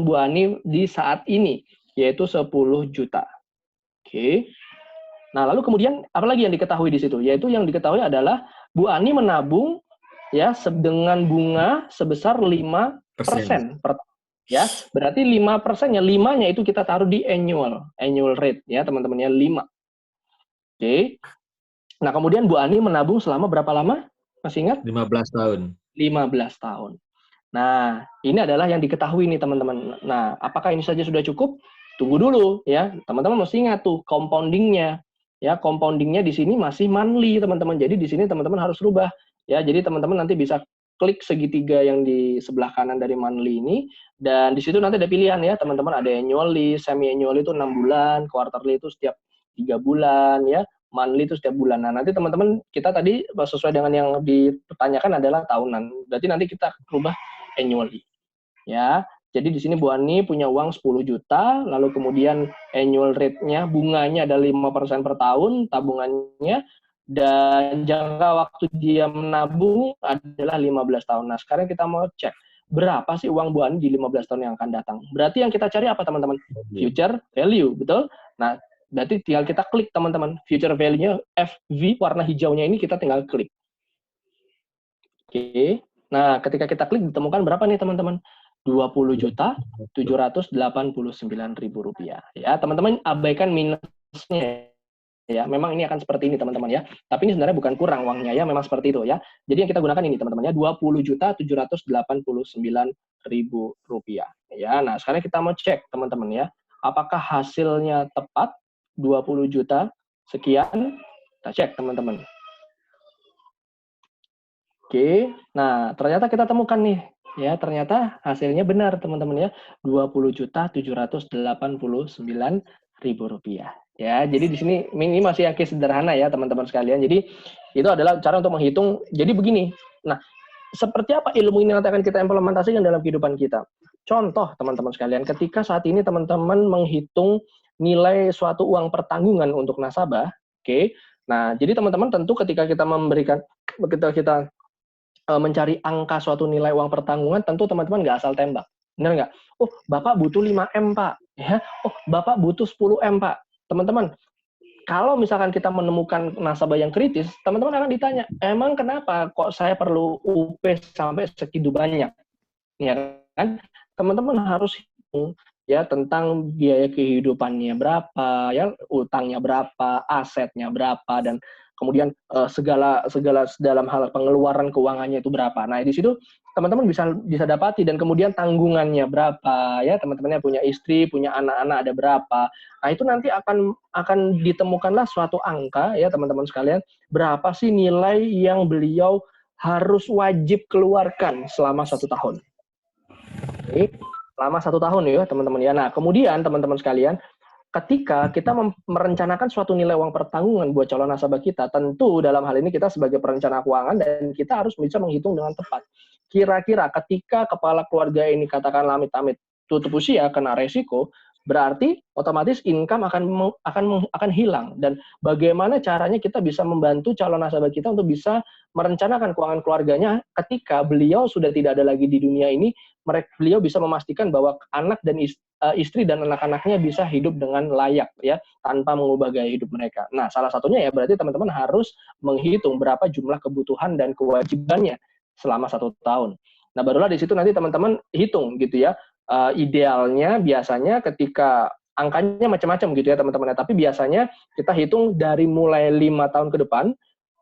Bu Ani di saat ini yaitu 10 juta. Oke. Nah, lalu kemudian apa lagi yang diketahui di situ? Yaitu yang diketahui adalah Bu Ani menabung ya dengan bunga sebesar 5% per tahun. Ya, berarti 5%-nya, 5-nya itu kita taruh di annual rate ya, teman-teman ya, 5. Oke. Nah, kemudian Bu Ani menabung selama berapa lama? Masih ingat? 15 tahun. 15 tahun. Nah, ini adalah yang diketahui nih, teman-teman. Nah, apakah ini saja sudah cukup? Tunggu dulu ya. Teman-teman mesti ingat tuh compoundingnya. Ya, compoundingnya di sini masih monthly, teman-teman. Jadi di sini teman-teman harus rubah. Ya, jadi teman-teman nanti bisa klik segitiga yang di sebelah kanan dari monthly ini, dan di situ nanti ada pilihan ya, teman-teman, ada annually, semi-annually itu 6 bulan, quarterly itu setiap 3 bulan ya, monthly itu setiap bulan. Nah, nanti teman-teman, kita tadi sesuai dengan yang dipertanyakan adalah tahunan. Berarti nanti kita rubah annually. Ya. Jadi di sini Bu Ani punya uang 10 juta, lalu kemudian annual rate-nya, bunganya ada 5% per tahun, tabungannya, dan jangka waktu dia menabung adalah 15 tahun. Nah, sekarang kita mau cek berapa sih uang Bu Ani di 15 tahun yang akan datang. Berarti yang kita cari apa, teman-teman? Future value, betul? Nah, berarti tinggal kita klik, teman-teman. Future value-nya FV warna hijaunya ini kita tinggal klik. Oke. Nah, ketika kita klik ditemukan berapa nih, teman-teman? 20.789.000 rupiah. Ya, teman-teman abaikan minusnya. Ya, memang ini akan seperti ini teman-teman ya. Tapi ini sebenarnya bukan kurang uangnya ya, memang seperti itu ya. Jadi yang kita gunakan ini teman-teman ya, 20.789.000 rupiah. Ya, nah sekarang kita mau cek teman-teman ya, apakah hasilnya tepat 20 juta sekian? Kita cek teman-teman. Oke, nah ternyata kita temukan nih ya, ternyata hasilnya benar teman-teman ya, 20.789.000 rupiah. Ya, jadi di sini ini masih yang sederhana ya teman-teman sekalian. Jadi itu adalah cara untuk menghitung. Jadi begini. Nah, seperti apa ilmu ini nanti akan kita implementasikan dalam kehidupan kita? Contoh teman-teman sekalian, ketika saat ini teman-teman menghitung nilai suatu uang pertanggungan untuk nasabah, oke. Nah, jadi teman-teman tentu ketika kita mencari angka suatu nilai uang pertanggungan, tentu teman-teman nggak asal tembak. Benar nggak? Oh, Bapak butuh 5M, Pak. Ya. Oh, Bapak butuh 10M, Pak. Teman-teman, kalau misalkan kita menemukan nasabah yang kritis, teman-teman akan ditanya, emang kenapa kok saya perlu UP sampai segitu banyak? Ya kan? Teman-teman harus hitung ya tentang biaya kehidupannya berapa, ya utangnya berapa, asetnya berapa, dan kemudian segala dalam hal pengeluaran keuangannya itu berapa. Nah, di situ teman-teman bisa dapati, dan kemudian tanggungannya berapa, ya teman-temannya punya istri, punya anak-anak ada berapa. Nah, itu nanti akan ditemukanlah suatu angka ya teman-teman sekalian, berapa sih nilai yang beliau harus wajib keluarkan selama 1 tahun. Oke, selama 1 tahun ya teman-teman ya. Nah, kemudian teman-teman sekalian, ketika kita merencanakan suatu nilai uang pertanggungan buat calon nasabah kita, tentu dalam hal ini kita sebagai perencana keuangan dan kita harus bisa menghitung dengan tepat. Kira-kira ketika kepala keluarga ini katakanlah amit-amit tutup usia, kena resiko, berarti otomatis income akan hilang. Dan bagaimana caranya kita bisa membantu calon nasabah kita untuk bisa merencanakan keuangan keluarganya ketika beliau sudah tidak ada lagi di dunia ini, beliau bisa memastikan bahwa anak dan istri dan anak-anaknya bisa hidup dengan layak ya, tanpa mengubah gaya hidup mereka. Nah, salah satunya ya berarti teman-teman harus menghitung berapa jumlah kebutuhan dan kewajibannya selama 1 tahun. Nah, barulah di situ nanti teman-teman hitung gitu ya. Idealnya biasanya ketika angkanya macam-macam gitu ya teman-teman, tapi biasanya kita hitung dari mulai 5 tahun ke depan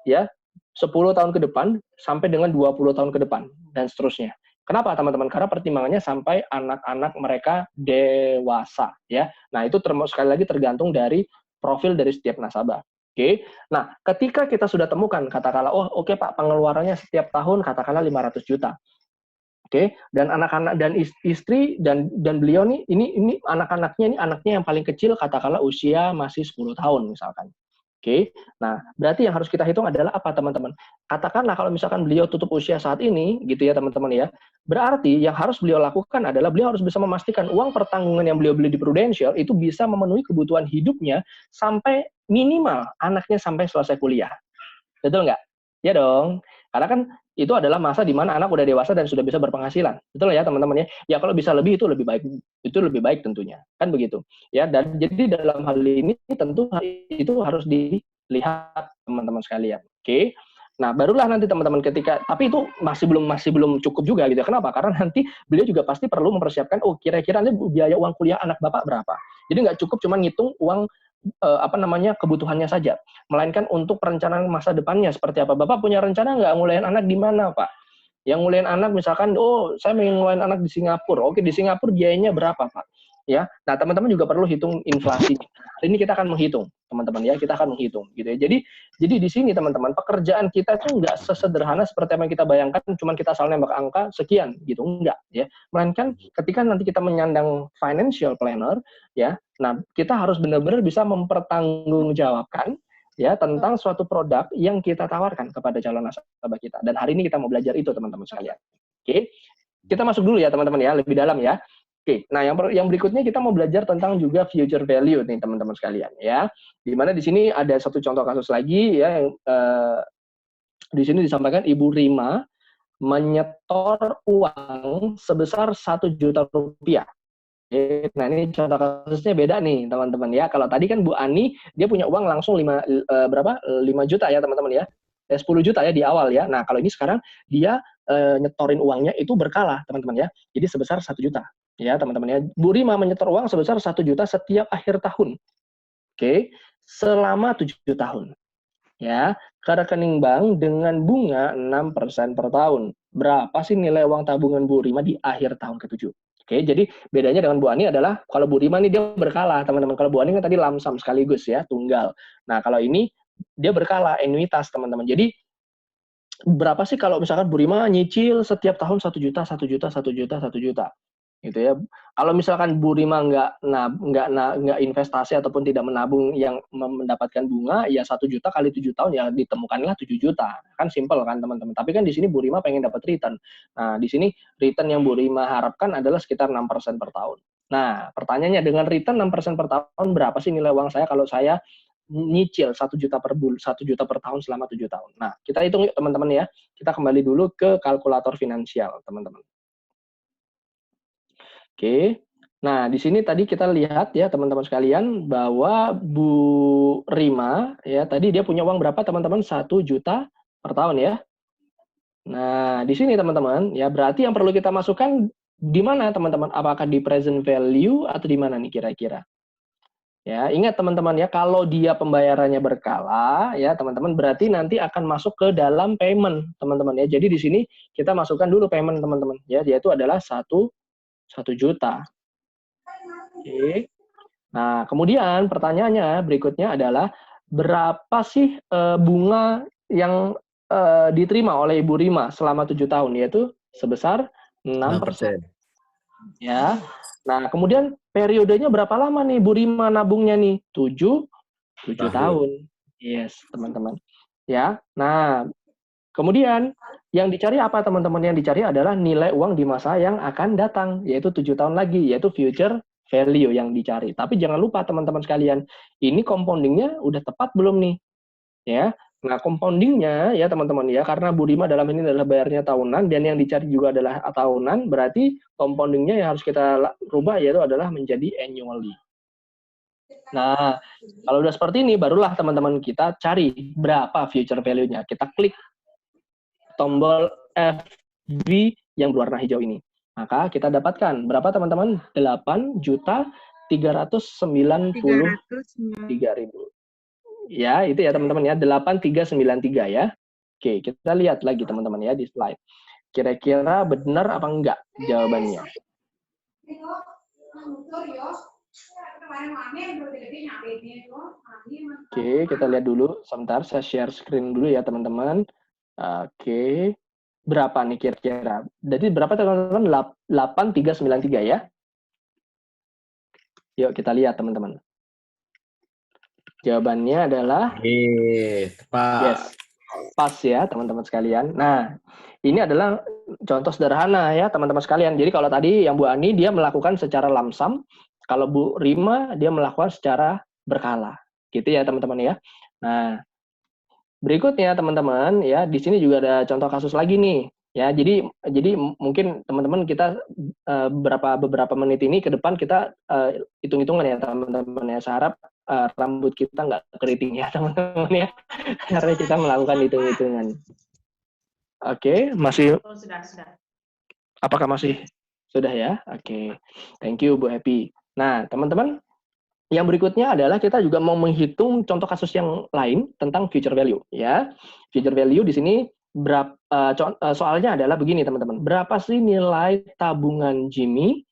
ya, 10 tahun ke depan sampai dengan 20 tahun ke depan dan seterusnya. Kenapa teman-teman? Karena pertimbangannya sampai anak-anak mereka dewasa ya. Nah, itu sekali lagi tergantung dari profil dari setiap nasabah. Oke. Nah, ketika kita sudah temukan katakanlah oke Pak, pengeluarannya setiap tahun katakanlah 500 juta. Oke, dan anak-anak dan istri dan beliau nih ini anak-anaknya, ini anaknya yang paling kecil katakanlah usia masih 10 tahun misalkan. Oke, nah berarti yang harus kita hitung adalah apa teman-teman? Katakanlah kalau misalkan beliau tutup usia saat ini, gitu ya teman-teman ya, berarti yang harus beliau lakukan adalah beliau harus bisa memastikan uang pertanggungan yang beliau beli di Prudential itu bisa memenuhi kebutuhan hidupnya sampai minimal anaknya sampai selesai kuliah. Betul nggak? Ya dong. Karena kan itu adalah masa di mana anak udah dewasa dan sudah bisa berpenghasilan. Betul ya teman-teman ya? Ya kalau bisa lebih itu lebih baik tentunya. Kan begitu. Ya, dan jadi dalam hal ini tentu itu harus dilihat teman-teman sekalian. Oke. Nah, barulah nanti teman-teman tapi itu masih belum cukup juga gitu. Kenapa? Karena nanti beliau juga pasti perlu mempersiapkan kira-kira biaya uang kuliah anak Bapak berapa. Jadi nggak cukup cuma ngitung uang kebutuhannya saja, melainkan untuk perencanaan masa depannya seperti apa. Bapak punya rencana nggak ngulain anak di mana, Pak? Yang ngulain anak misalkan, saya ingin ngulain anak di Singapura. Oke, di Singapura biayanya berapa, Pak? Ya, nah teman-teman juga perlu hitung inflasi. Hari ini kita akan menghitung, teman-teman ya, kita akan menghitung, gitu ya. Jadi di sini teman-teman, pekerjaan kita itu nggak sesederhana seperti apa yang kita bayangkan, cuman kita asal nembak angka sekian, gitu, enggak ya. Melainkan ketika nanti kita menyandang financial planner, ya, nah kita harus benar-benar bisa mempertanggungjawabkan ya tentang suatu produk yang kita tawarkan kepada calon nasabah kita. Dan hari ini kita mau belajar itu teman-teman sekalian. Oke, kita masuk dulu ya teman-teman ya, lebih dalam ya. Oke, nah yang berikutnya kita mau belajar tentang juga future value nih teman-teman sekalian ya. Dimana di sini ada satu contoh kasus lagi ya, yang di sini disampaikan Ibu Rima menyetor uang sebesar 1 juta rupiah. Nah, ini contoh kasusnya beda nih teman-teman ya. Kalau tadi kan Bu Ani dia punya uang langsung 5 juta ya teman-teman ya. 10 juta ya di awal ya. Nah, kalau ini sekarang dia nyetorin uangnya itu berkala teman-teman ya. Jadi sebesar 1 juta ya teman-teman ya. Bu Rima menyetor uang sebesar 1 juta setiap akhir tahun. Oke, selama 7 tahun. Ya, ke rekening bank dengan bunga 6% per tahun. Berapa sih nilai uang tabungan Bu Rima di akhir tahun ke-7? Oke, jadi bedanya dengan Bu Ani adalah kalau Bu Rima nih dia berkala, teman-teman. Kalau Bu Ani kan tadi lamsam sekaligus ya, tunggal. Nah, kalau ini dia berkala, anuitas, teman-teman. Jadi berapa sih kalau misalkan Bu Rima nyicil setiap tahun 1 juta, 1 juta, 1 juta, 1 juta. Gitu ya. Kalau misalkan Bu Rima nggak investasi ataupun tidak menabung yang mendapatkan bunga, ya 1 juta kali 7 tahun ya ditemukanlah 7 juta. Kan simple kan teman-teman. Tapi kan di sini Bu Rima pengen dapat return. Nah, di sini return yang Bu Rima harapkan adalah sekitar 6% per tahun. Nah, pertanyaannya dengan return 6% per tahun berapa sih nilai uang saya kalau saya nyicil 1 juta per bulan, 1 juta per tahun selama 7 tahun. Nah, kita hitung yuk teman-teman ya. Kita kembali dulu ke kalkulator finansial, teman-teman. Oke, Nah, di sini tadi kita lihat ya teman-teman sekalian bahwa Bu Rima ya tadi dia punya uang berapa teman-teman? 1 juta per tahun ya. Nah, di sini teman-teman ya berarti yang perlu kita masukkan di mana teman-teman? Apakah di present value atau di mana nih kira-kira? Ya, ingat teman-teman ya, kalau dia pembayarannya berkala, ya teman-teman berarti nanti akan masuk ke dalam payment, teman-teman ya. Jadi di sini kita masukkan dulu payment, teman-teman ya, yaitu adalah 1 juta. Oke. Nah, kemudian pertanyaannya berikutnya adalah berapa sih bunga yang diterima oleh Ibu Rima selama 7 tahun, yaitu sebesar 6%. Ya. Nah, kemudian periodenya berapa lama nih Bu Rima nabungnya nih? 7 tahun. Yes, teman-teman. Ya. Nah, kemudian yang dicari apa teman-teman? Yang dicari adalah nilai uang di masa yang akan datang, yaitu 7 tahun lagi, yaitu future value yang dicari. Tapi jangan lupa teman-teman sekalian, ini compoundingnya udah tepat belum nih? Ya. Nah, compoundingnya ya teman-teman ya, karena Bu Rima dalam ini adalah bayarnya tahunan dan yang dicari juga adalah tahunan, berarti compoundingnya yang harus kita rubah yaitu adalah menjadi annually. Nah, kalau udah seperti ini, barulah teman-teman kita cari berapa future value-nya. Kita klik tombol FB yang berwarna hijau ini. Maka kita dapatkan berapa teman-teman? 8.393.000. Ya, itu ya teman-teman ya, 8393 ya. Oke, kita lihat lagi teman-teman ya di slide. Kira-kira benar apa enggak jawabannya? Oke, kita lihat dulu. Sebentar, saya share screen dulu ya teman-teman. Oke, berapa nih kira-kira? Jadi berapa teman-teman? 8393 ya. Yuk kita lihat teman-teman. Jawabannya adalah yes, pas ya teman-teman sekalian. Nah, ini adalah contoh sederhana ya teman-teman sekalian. Jadi kalau tadi yang Bu Ani dia melakukan secara lamsam, kalau Bu Rima dia melakukan secara berkala, gitu ya teman-teman ya. Nah, berikutnya teman-teman ya di sini juga ada contoh kasus lagi nih. Ya, jadi mungkin teman-teman kita beberapa menit ini ke depan kita hitung-hitungan ya teman-teman ya. Saya harap rambut kita nggak keriting ya teman-teman ya, karena kita melakukan hitung-hitungan. Oke, masih? Sudah. Apakah masih? Sudah ya? Oke, thank you Bu Happy. Nah teman-teman, yang berikutnya adalah kita juga mau menghitung contoh kasus yang lain tentang future value ya. Future value di sini soalnya adalah begini teman-teman. Berapa sih nilai tabungan Jimmy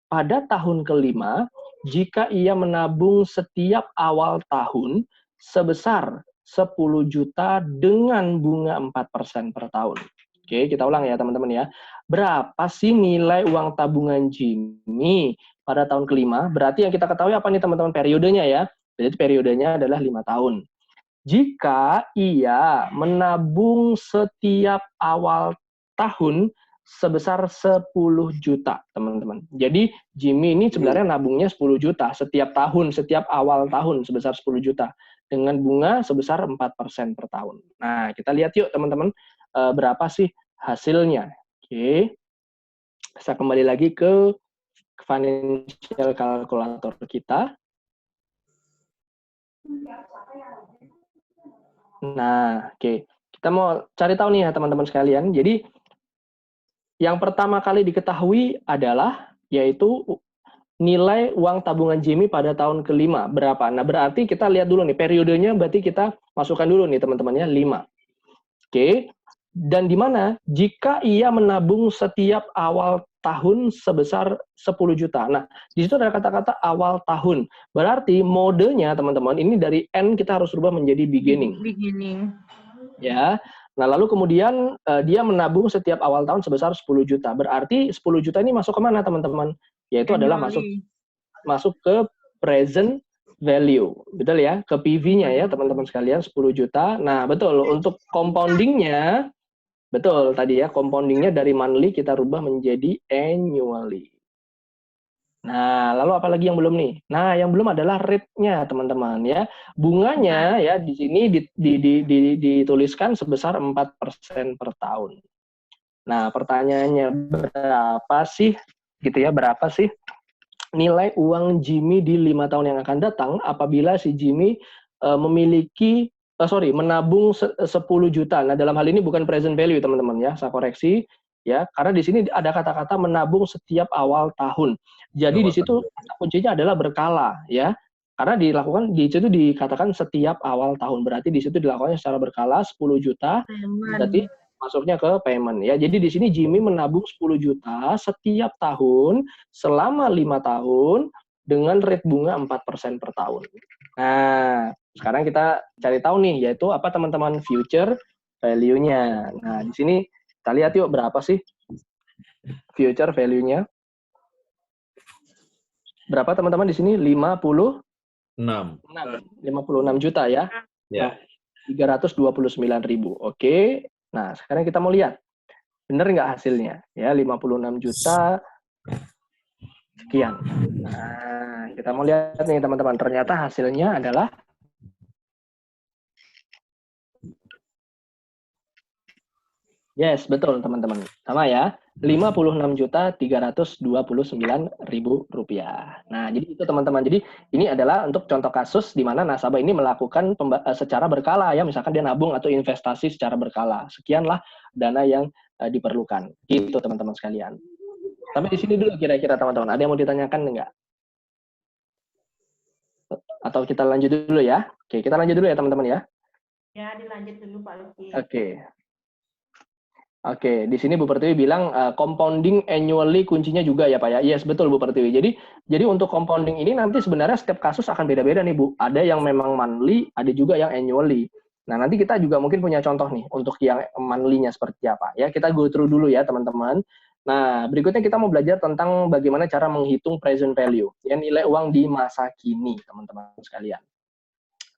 pada tahun kelima jika ia menabung setiap awal tahun sebesar 10 juta dengan bunga 4% per tahun. Oke, kita ulang ya teman-teman ya. Berapa sih nilai uang tabungan Jimmy pada tahun kelima? Berarti yang kita ketahui apa nih teman-teman? Periodenya ya. Jadi periodenya adalah 5 tahun. Jika ia menabung setiap awal tahun sebesar 10 juta, teman-teman. Jadi Jimmy ini sebenarnya nabungnya 10 juta setiap tahun, setiap awal tahun sebesar 10 juta dengan bunga sebesar 4% per tahun. Nah, kita lihat yuk teman-teman berapa sih hasilnya. Oke. Saya kembali lagi ke financial calculator kita. Nah, oke. Kita mau cari tahu nih ya teman-teman sekalian. Jadi yang pertama kali diketahui adalah yaitu nilai uang tabungan Jimmy pada tahun kelima berapa. Nah, berarti kita lihat dulu nih periodenya, berarti kita masukkan dulu nih teman-temannya 5. Oke. Dan di mana jika ia menabung setiap awal tahun sebesar 10 juta. Nah, di situ ada kata-kata awal tahun. Berarti modenya teman-teman ini dari end kita harus rubah menjadi beginning. Ya. Nah, lalu kemudian dia menabung setiap awal tahun sebesar 10 juta. Berarti 10 juta ini masuk ke mana teman-teman? Yaitu adalah masuk ke present value. Betul ya? Ke PV-nya ya teman-teman sekalian 10 juta. Nah, betul. Untuk compounding-nya betul tadi ya, compoundingnya dari monthly kita rubah menjadi annually. Nah, lalu apa lagi yang belum nih? Nah, yang belum adalah rate-nya, teman-teman ya. Bunganya ya di sini dituliskan sebesar 4% per tahun. Nah, pertanyaannya berapa sih? Gitu ya, berapa sih nilai uang Jimmy di 5 tahun yang akan datang apabila si Jimmy menabung 10 juta. Nah, dalam hal ini bukan present value, teman-teman ya. Saya koreksi ya, karena di sini ada kata-kata menabung setiap awal tahun. Jadi di situ kuncinya adalah berkala ya. Karena dilakukan di situ dikatakan setiap awal tahun. Berarti di situ dilakukannya secara berkala 10 juta. Berarti masuknya ke payment ya. Jadi di sini Jimmy menabung 10 juta setiap tahun selama 5 tahun dengan rate bunga 4% per tahun. Nah, sekarang kita cari tahu nih, yaitu apa teman-teman future value-nya. Nah, di sini kita lihat yuk berapa sih future value-nya. Berapa teman-teman di sini? 56 juta ya. Ya. 329.000. Oke. Nah, sekarang kita mau lihat. Bener nggak hasilnya? Ya, 56 juta sekian. Nah, kita mau lihat nih teman-teman. Ternyata hasilnya adalah yes, betul teman-teman. Sama ya. 56.329.000 rupiah. Nah, jadi itu teman-teman. Jadi ini adalah untuk contoh kasus di mana nasabah ini melakukan secara berkala ya. Misalkan dia nabung atau investasi secara berkala. Sekianlah dana yang diperlukan. Gitu teman-teman sekalian. Sampai di sini dulu kira-kira teman-teman. Ada yang mau ditanyakan enggak? Atau kita lanjut dulu ya? Oke, kita lanjut dulu ya teman-teman ya. Ya, dilanjut dulu Pak Luki. Oke, di sini Bu Pertiwi bilang compounding annually kuncinya juga ya Pak ya. Yes, betul Bu Pertiwi. Jadi untuk compounding ini nanti sebenarnya setiap kasus akan beda-beda nih Bu. Ada yang memang monthly, ada juga yang annually. Nah, nanti kita juga mungkin punya contoh nih untuk yang monthly-nya seperti apa. Ya, kita go through dulu ya teman-teman. Nah, berikutnya kita mau belajar tentang bagaimana cara menghitung present value. Ya, nilai uang di masa kini teman-teman sekalian.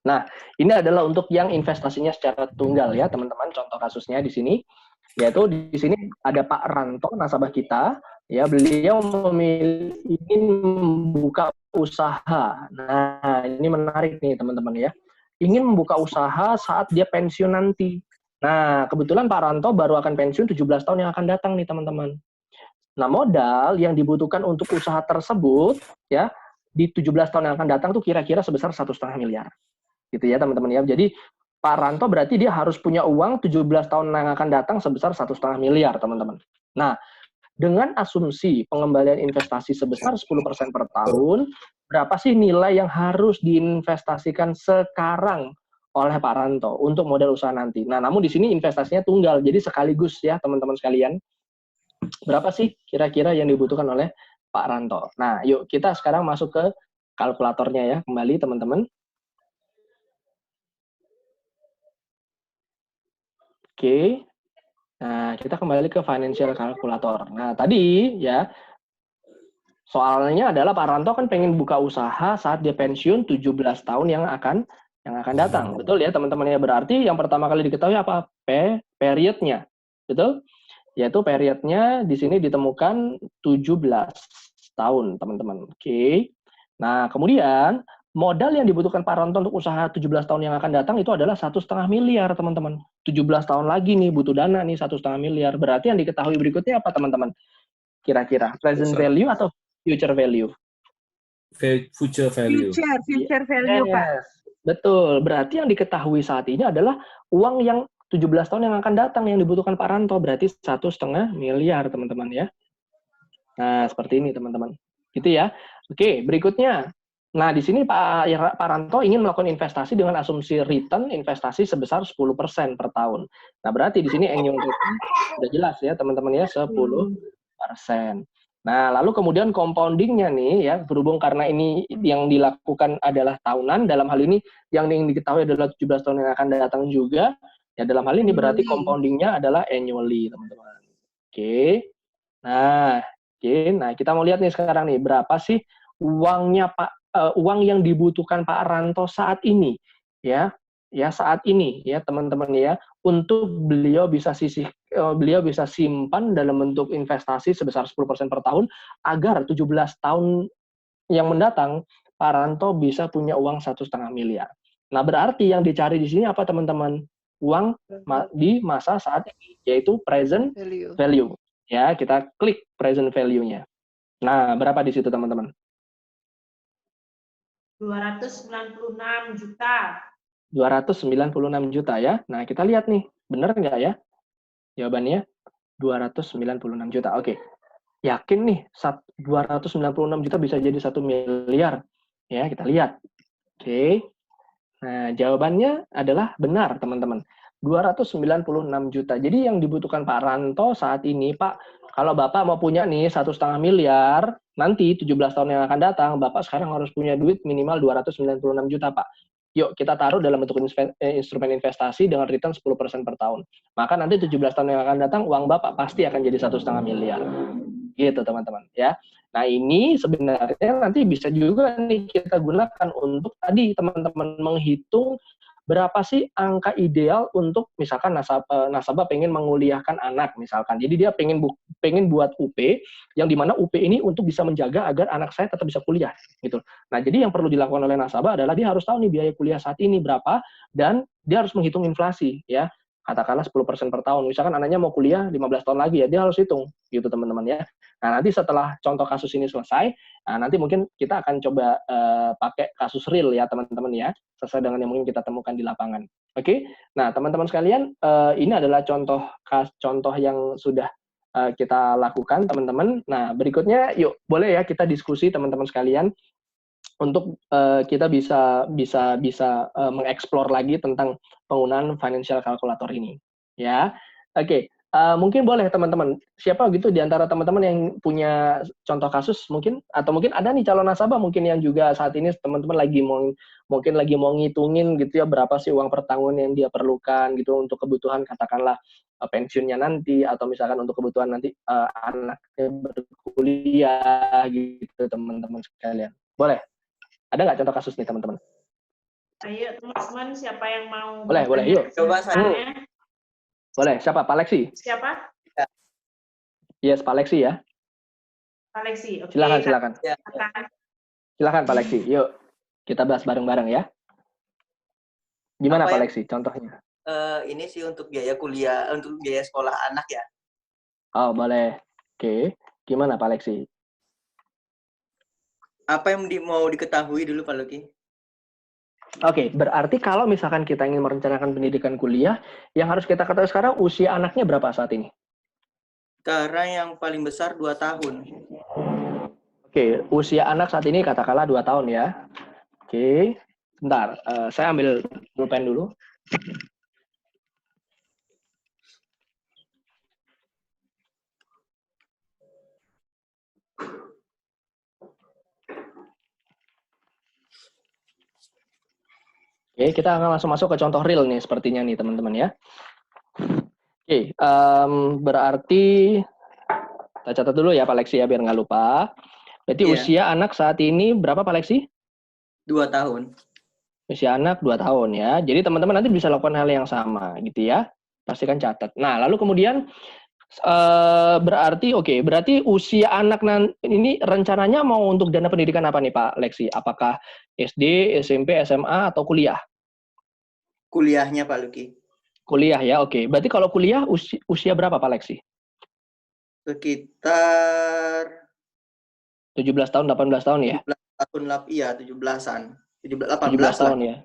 Nah, ini adalah untuk yang investasinya secara tunggal ya teman-teman. Contoh kasusnya di sini. Yaitu di sini ada Pak Ranto, nasabah kita, ya beliau ingin membuka usaha. Nah, ini menarik nih teman-teman ya. Ingin membuka usaha saat dia pensiun nanti. Nah, kebetulan Pak Ranto baru akan pensiun 17 tahun yang akan datang nih teman-teman. Nah, modal yang dibutuhkan untuk usaha tersebut ya di 17 tahun yang akan datang tuh kira-kira sebesar 1,5 miliar. Gitu ya teman-teman ya. Jadi Pak Ranto berarti dia harus punya uang 17 tahun yang akan datang sebesar 1,5 miliar, teman-teman. Nah, dengan asumsi pengembalian investasi sebesar 10% per tahun, berapa sih nilai yang harus diinvestasikan sekarang oleh Pak Ranto untuk modal usaha nanti? Nah, namun di sini investasinya tunggal, jadi sekaligus ya, teman-teman sekalian. Berapa sih kira-kira yang dibutuhkan oleh Pak Ranto? Nah, yuk kita sekarang masuk ke kalkulatornya ya, kembali teman-teman. Oke, nah kita kembali ke financial calculator. Nah tadi ya, soalnya adalah Pak Ranto kan pengen buka usaha saat dia pensiun 17 tahun yang akan datang. Betul ya teman-teman ya, berarti yang pertama kali diketahui apa? Periodnya. Betul? Yaitu periodnya di sini ditemukan 17 tahun teman-teman. Oke. Nah kemudian modal yang dibutuhkan Pak Ranto untuk usaha 17 tahun yang akan datang itu adalah 1,5 miliar, teman-teman. 17 tahun lagi nih, butuh dana nih 1,5 miliar. Berarti yang diketahui berikutnya apa, teman-teman? Kira-kira, present value atau future value? Future value. Future value, yes, Pak. Betul. Berarti yang diketahui saat ini adalah uang yang 17 tahun yang akan datang yang dibutuhkan Pak Ranto. Berarti 1,5 miliar, teman-teman ya. Nah, seperti ini, teman-teman. Gitu ya. Oke, berikutnya. Nah, di sini Pak Ranto ingin melakukan investasi dengan asumsi return investasi sebesar 10% per tahun. Nah, berarti di sini annual return sudah jelas ya, teman-teman ya, 10%. Nah, lalu kemudian compoundingnya nih ya, berhubung karena ini yang dilakukan adalah tahunan, dalam hal ini yang diketahui adalah 17 tahun yang akan datang juga, ya dalam hal ini berarti compoundingnya adalah annually, teman-teman. Oke. Nah, kita mau lihat nih sekarang nih, berapa sih uang yang dibutuhkan Pak Ranto saat ini ya saat ini ya teman-teman ya, untuk beliau bisa simpan dalam bentuk investasi sebesar 10% per tahun agar 17 tahun yang mendatang Pak Ranto bisa punya uang 1,5 miliar. Nah, berarti yang dicari di sini apa teman-teman? Uang di masa saat ini, yaitu present value. Ya, kita klik present value-nya. Nah, berapa di situ teman-teman? 296 juta. 296 juta ya. Nah, kita lihat nih, benar nggak ya? Jawabannya 296 juta. Oke. Yakin nih 296 juta bisa jadi 1 miliar. Ya, kita lihat. Oke. Nah, jawabannya adalah benar, teman-teman. 296 juta. Jadi yang dibutuhkan Pak Ranto saat ini, Pak, kalau Bapak mau punya nih 1,5 miliar, nanti 17 tahun yang akan datang, Bapak sekarang harus punya duit minimal 296 juta, Pak. Yuk, kita taruh dalam bentuk instrumen investasi dengan return 10% per tahun. Maka nanti 17 tahun yang akan datang, uang Bapak pasti akan jadi 1,5 miliar. Gitu, teman-teman. Ya. Nah, ini sebenarnya nanti bisa juga nih kita gunakan untuk tadi teman-teman menghitung berapa sih angka ideal untuk misalkan nasabah pengen menguliahkan anak misalkan. Jadi dia pengen buat UP yang dimana UP ini untuk bisa menjaga agar anak saya tetap bisa kuliah gitu. Nah, jadi yang perlu dilakukan oleh nasabah adalah dia harus tahu nih biaya kuliah saat ini berapa dan dia harus menghitung inflasi ya. Katakanlah 10% per tahun. Misalkan anaknya mau kuliah 15 tahun lagi ya, dia harus hitung gitu teman-teman ya. Nah, nanti setelah contoh kasus ini selesai, nah, nanti mungkin kita akan coba pakai kasus real ya teman-teman ya, sesuai dengan yang mungkin kita temukan di lapangan. Oke, nah teman-teman sekalian, ini adalah contoh yang sudah kita lakukan teman-teman. Nah, berikutnya yuk boleh ya kita diskusi teman-teman sekalian untuk kita bisa mengeksplor lagi tentang penggunaan financial calculator ini ya. Oke. Mungkin boleh teman-teman, siapa gitu di antara teman-teman yang punya contoh kasus mungkin, atau mungkin ada nih calon nasabah mungkin yang juga saat ini teman-teman mungkin lagi mau ngitungin gitu ya berapa sih uang per tahun yang dia perlukan gitu untuk kebutuhan katakanlah pensiunnya nanti, atau misalkan untuk kebutuhan nanti anaknya berkuliah gitu teman-teman sekalian. Boleh? Ada nggak contoh kasus nih teman-teman? Ayo teman-teman, siapa yang mau? Boleh, yuk. Coba saya. Boleh, siapa? Pak Lexi? Siapa? Yes, Pak Lexi ya. Pak Lexi, oke. Silakan. Ya. Silakan Pak Lexi, yuk kita bahas bareng-bareng ya. Gimana Pak Lexi contohnya? Ini sih untuk biaya kuliah, untuk biaya sekolah anak ya. Oh, boleh. Oke, gimana Pak Lexi? Apa yang mau diketahui dulu Pak Luki? Oke, berarti kalau misalkan kita ingin merencanakan pendidikan kuliah, yang harus kita ketahui sekarang usia anaknya berapa saat ini? Sekarang yang paling besar 2 tahun. Oke, usia anak saat ini katakanlah 2 tahun ya. Oke, bentar, saya ambil pulpen dulu. Oke, kita akan langsung masuk ke contoh real nih, sepertinya nih teman-teman ya. Oke, berarti kita catat dulu ya Pak Lexi ya, biar nggak lupa. Berarti usia anak saat ini berapa Pak Lexi? 2 tahun. Usia anak 2 tahun ya. Jadi teman-teman nanti bisa lakukan hal yang sama gitu ya. Pastikan catat. Nah, lalu kemudian berarti usia anak ini rencananya mau untuk dana pendidikan apa nih Pak Lexi? Apakah SD, SMP, SMA, atau kuliah? Kuliahnya Pak Luki. Kuliah ya, oke. Berarti kalau kuliah usia berapa Pak Lexi? Sekitar 17 tahun, 18 tahun ya? 17 tahun, iya 17-an. 17 tahun ya?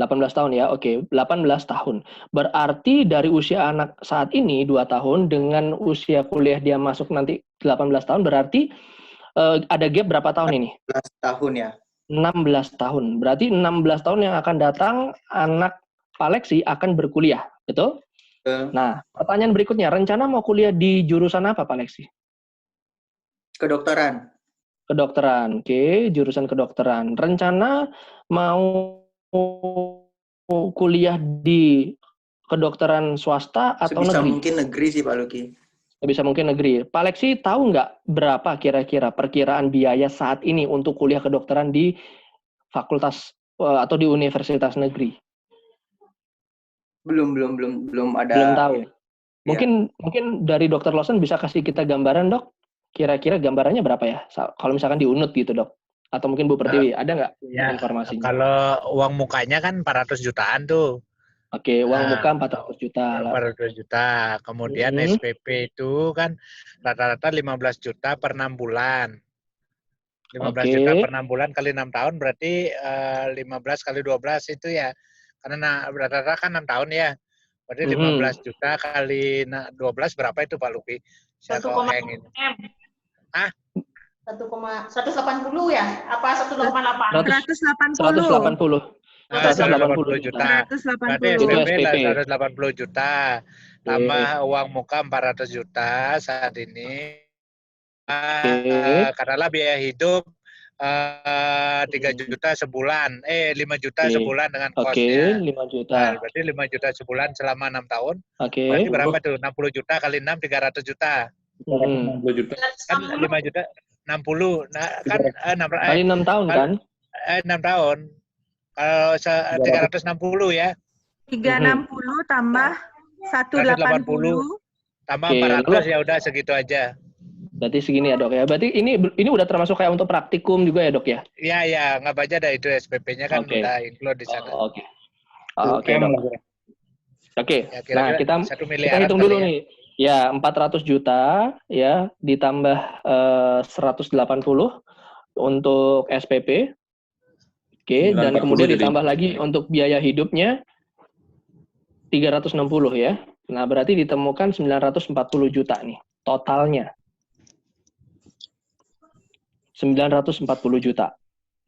18 tahun ya, oke. 18 tahun. Berarti dari usia anak saat ini 2 tahun dengan usia kuliah dia masuk nanti 18 tahun, berarti ada gap berapa tahun ini? 16 tahun ya. 16 tahun. Berarti 16 tahun yang akan datang anak Pak Lexi akan berkuliah, betul? Nah, pertanyaan berikutnya, rencana mau kuliah di jurusan apa Pak Lexi? Kedokteran. Kedokteran, oke. Jurusan kedokteran. Rencana mau kuliah di kedokteran swasta atau sebisa negeri? Mungkin negeri sih Pak Luki. Sebisa mungkin negeri. Pak Lexi tahu nggak berapa kira-kira perkiraan biaya saat ini untuk kuliah kedokteran di fakultas atau di universitas negeri? Belum ada. Belum tahu. Mungkin dari Dr. Lawson bisa kasih kita gambaran, Dok? Kira-kira gambarannya berapa ya? Kalau misalkan di UNUD gitu, Dok. Atau mungkin Bu Pertiwi, ada nggak informasinya? Kalau uang mukanya kan 400 jutaan tuh. Oke, uang muka 400 juta. 400 juta. Kemudian SPP itu kan rata-rata 15 juta per 6 bulan. 15 Oke. juta per 6 bulan kali 6 tahun berarti 15 kali 12 itu ya. Karena rata-rata kan 6 tahun ya. Berarti 15 juta kali 12 berapa itu Pak Luki? Saya 1,6 kok hengin. M. Hah? 180 ya? Apa 188? 180. 180 juta. 180. Berarti Itu SPP SPP. 180 juta. Tambah uang muka 400 juta saat ini. Karena biaya hidup 3 juta sebulan. 5 juta sebulan dengan kosnya. 5 juta. Nah, berarti 5 juta sebulan selama 6 tahun. Oke. Berarti berapa tuh? 60 juta kali 6, 300 juta. 60 juta. Kan 5 juta 60. Nah, kan Kali 6 tahun kan? 6 tahun. Kalau 360 ya. 360 tambah 180 tambah Oke, 400 ya udah segitu aja. Berarti segini ya dok ya. Berarti ini udah termasuk kayak untuk praktikum juga ya dok ya? Iya ya, nggak aja dah itu SPP-nya kan Oke. udah include di sana. Oke. Oke dok. Oke. Ya, Nah kira-kira kita 1 miliaran hitung kali dulu ya. nih. Ya 400 juta ya ditambah 180 untuk SPP. Oke, dan 940 kemudian jadi. ditambah lagi untuk biaya hidupnya 360 ya. Nah, berarti ditemukan 940 juta nih totalnya. 940 juta.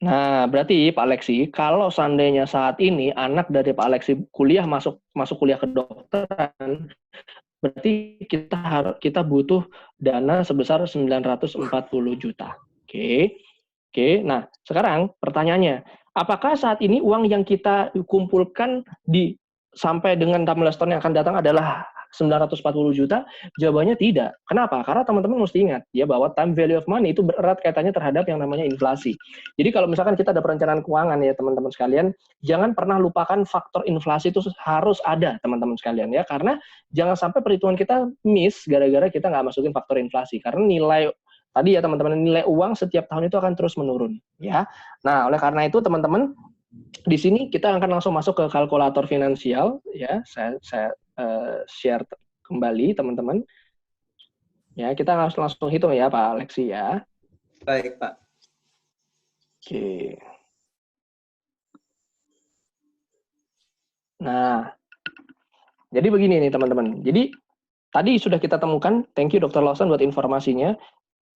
Nah, berarti Pak Alexi, kalau seandainya saat ini anak dari Pak Alexi kuliah masuk kuliah kedokteran, berarti kita butuh dana sebesar 940 juta. Oke. Nah, sekarang pertanyaannya, apakah saat ini uang yang kita kumpulkan sampai dengan 16 tahun yang akan datang adalah 940 juta? Jawabannya tidak. Kenapa? Karena teman-teman mesti ingat ya bahwa time value of money itu berat kaitannya terhadap yang namanya inflasi. Jadi kalau misalkan kita ada perencanaan keuangan ya teman-teman sekalian, jangan pernah lupakan faktor inflasi itu harus ada teman-teman sekalian ya, karena jangan sampai perhitungan kita miss gara-gara kita nggak masukin faktor inflasi. Karena nilai tadi ya teman-teman, nilai uang setiap tahun itu akan terus menurun ya. Nah, oleh karena itu teman-teman di sini kita akan langsung masuk ke kalkulator finansial ya. Saya share kembali teman-teman. Ya, kita langsung hitung ya Pak Alexi ya. Baik, Pak. Oke. Nah, jadi begini nih teman-teman. Jadi tadi sudah kita temukan, thank you Dr. Lawson buat informasinya.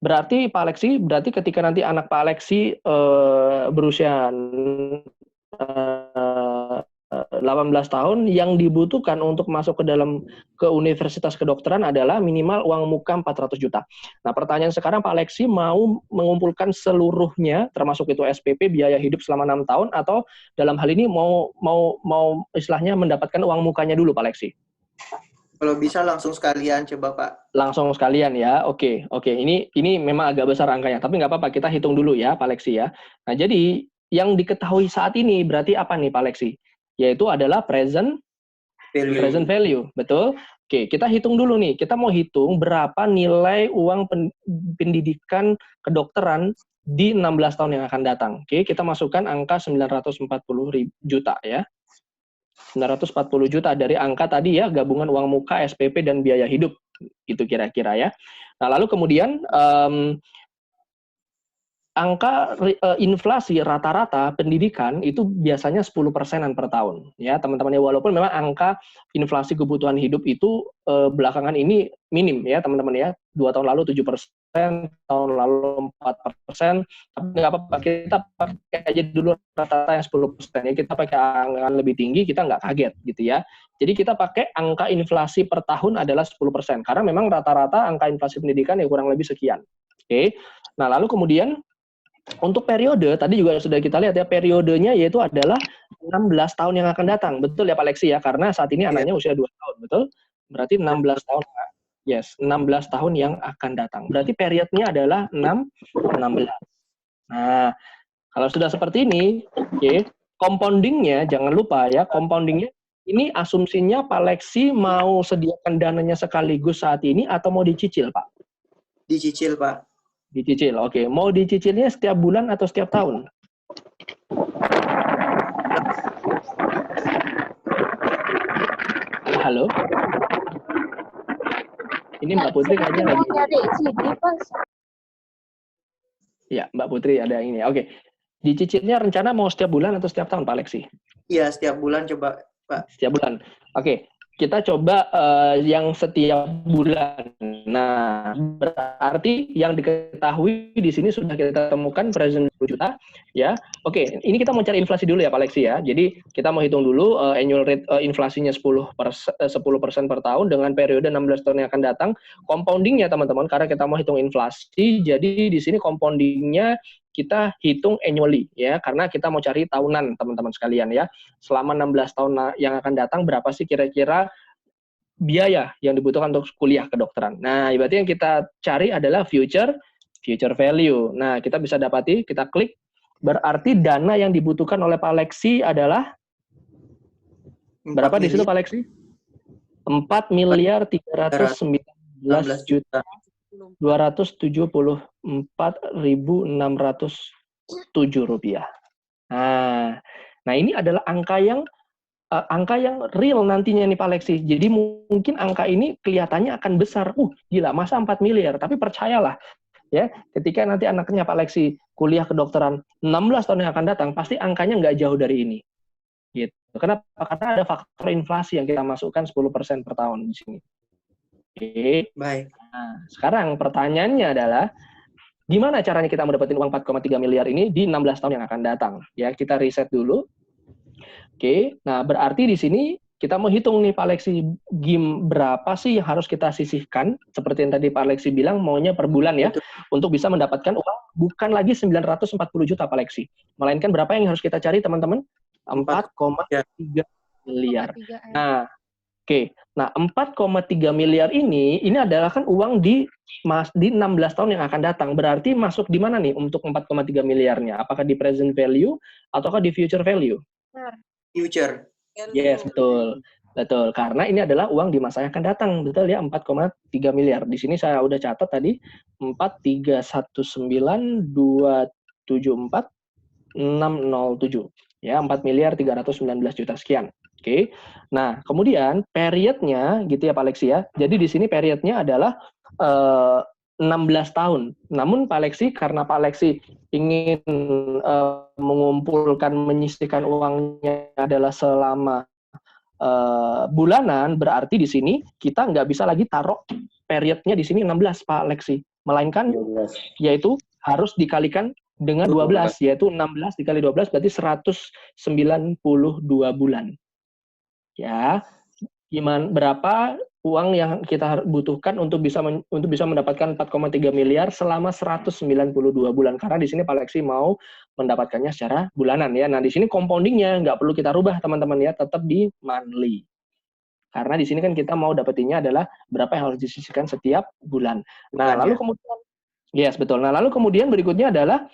Berarti Pak Alexi, ketika nanti anak Pak Alexi berusia 18 tahun, yang dibutuhkan untuk masuk ke universitas kedokteran adalah minimal uang muka 400 juta. Nah, pertanyaan sekarang Pak Alexi mau mengumpulkan seluruhnya, termasuk itu SPP, biaya hidup selama 6 tahun, atau dalam hal ini mau istilahnya mendapatkan uang mukanya dulu Pak Alexi? Kalau bisa langsung sekalian coba Pak. Langsung sekalian ya, oke. Ini memang agak besar angkanya, tapi nggak apa-apa, kita hitung dulu ya Pak Alexi ya. Nah, jadi yang diketahui saat ini berarti apa nih Pak Alexi? Yaitu adalah present value, betul? Oke, kita hitung dulu nih. Kita mau hitung berapa nilai uang pendidikan kedokteran di 16 tahun yang akan datang. Oke, kita masukkan angka 940 juta ya. 940 juta dari angka tadi ya, gabungan uang muka, SPP, dan biaya hidup. Itu kira-kira ya. Nah, lalu kemudian angka inflasi rata-rata pendidikan itu biasanya 10%-an per tahun. Ya, teman-teman ya, walaupun memang angka inflasi kebutuhan hidup itu belakangan ini minim ya, teman-teman ya. 2 tahun lalu 7%, tahun lalu 4%, tapi nggak apa-apa, kita pakai aja dulu rata-rata yang 10% ya. Kita pakai angka lebih tinggi, kita nggak kaget gitu ya. Jadi kita pakai angka inflasi per tahun adalah 10%, karena memang rata-rata angka inflasi pendidikan ya kurang lebih sekian. Oke. Nah, lalu kemudian untuk periode, tadi juga sudah kita lihat ya, periodenya yaitu adalah 16 tahun yang akan datang. Betul ya Pak Alexi ya, karena saat ini anaknya usia 2 tahun, betul? Berarti 16 tahun, yes, 16 tahun yang akan datang. Berarti periodnya adalah 16. Nah, kalau sudah seperti ini, oke, compoundingnya jangan lupa ya, compoundingnya ini asumsinya Pak Alexi mau sediakan dananya sekaligus saat ini atau mau dicicil Pak? Dicicil Pak. Dicicil, oke. Mau dicicilnya setiap bulan atau setiap tahun? Halo? Ini Mbak Putri kayaknya lagi. Ya, Mbak Putri ada ini. Oke. Dicicilnya rencana mau setiap bulan atau setiap tahun, Pak Leksi? Iya, setiap bulan coba, Pak. Setiap bulan. Oke. Kita coba yang setiap bulan. Nah, berarti yang diketahui di sini sudah kita temukan present 10 juta, ya. Oke, ini kita mau cari inflasi dulu ya, Pak Leksi ya. Jadi kita mau hitung dulu annual rate inflasinya 10% per tahun dengan periode 16 tahun yang akan datang. Compoundingnya teman-teman, karena kita mau hitung inflasi, jadi di sini compoundingnya kita hitung annually ya, karena kita mau cari tahunan teman-teman sekalian ya. Selama 16 tahun yang akan datang berapa sih kira-kira biaya yang dibutuhkan untuk kuliah kedokteran. Nah, berarti yang kita cari adalah future value. Nah, kita bisa dapati, kita klik, berarti dana yang dibutuhkan oleh Pak Leksi adalah berapa di situ Pak Leksi? 4.319.274.607 rupiah. Nah, ini adalah angka yang real nantinya nih Pak Leksi. Jadi mungkin angka ini kelihatannya akan besar. Gila, masa 4 miliar? Tapi percayalah, ya, ketika nanti anaknya Pak Leksi kuliah kedokteran 16 tahun yang akan datang, pasti angkanya nggak jauh dari ini. Gitu. Kenapa? Karena ada faktor inflasi yang kita masukkan 10% per tahun di sini. Oke. Baik. Nah, sekarang pertanyaannya adalah, gimana caranya kita mendapatkan uang 4,3 miliar ini di 16 tahun yang akan datang? Ya, kita riset dulu. Oke, nah berarti di sini kita mau hitung nih Pak Leksi, berapa sih yang harus kita sisihkan? Seperti yang tadi Pak Leksi bilang, maunya per bulan ya, untuk bisa mendapatkan uang bukan lagi 940 juta Pak Leksi. Melainkan berapa yang harus kita cari teman-teman? 4,3 miliar. Nah, oke. Nah, 4,3 miliar ini adalah kan uang di 16 tahun yang akan datang. Berarti masuk di mana nih untuk 4,3 miliarnya? Apakah di present value ataukah di future value? Future. Yes, betul. Betul, karena ini adalah uang di masa yang akan datang. Betul ya, 4,3 miliar. Di sini saya udah catat tadi, 4.319.274.607. Ya, 4.319 juta sekian. Oke. Nah, kemudian periodnya gitu ya Pak Leksi ya. Jadi di sini periodnya adalah 16 tahun. Namun Pak Leksi, karena Pak Leksi ingin mengumpulkan, menyisihkan uangnya adalah selama bulanan, berarti di sini kita nggak bisa lagi taruh periodnya di sini 16 Pak Leksi. Melainkan yaitu harus dikalikan dengan 12, yaitu 16 dikali 12 berarti 192 bulan. Ya, berapa uang yang kita butuhkan untuk bisa mendapatkan 4,3 miliar selama 192 bulan, karena di sini Pak Leksi mau mendapatkannya secara bulanan ya. Nah, di sini compoundingnya nggak perlu kita rubah teman-teman ya, tetap di monthly. Karena di sini kan kita mau dapetinnya adalah berapa yang harus disisihkan setiap bulan. Nah, lalu kemudian yes, betul. Nah, lalu kemudian berikutnya adalah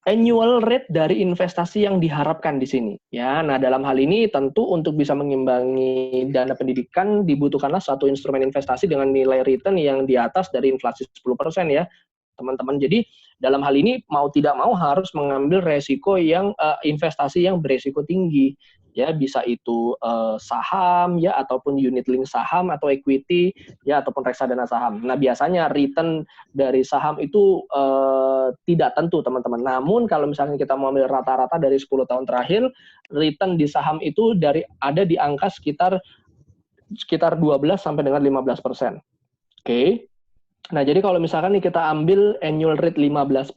annual rate dari investasi yang diharapkan di sini. Ya, nah dalam hal ini tentu untuk bisa mengimbangi dana pendidikan dibutuhkanlah suatu instrumen investasi dengan nilai return yang di atas dari inflasi 10% ya, teman-teman. Jadi dalam hal ini mau tidak mau harus mengambil resiko yang investasi yang beresiko tinggi. Ya, bisa itu saham ya, ataupun unit link saham atau equity ya, ataupun reksadana saham. Nah, biasanya return dari saham itu tidak tentu teman-teman. Namun kalau misalnya kita mau ambil rata-rata dari 10 tahun terakhir, return di saham itu ada di angka sekitar 12 sampai dengan 15%. Oke. Nah, jadi kalau misalkan nih kita ambil annual rate 15%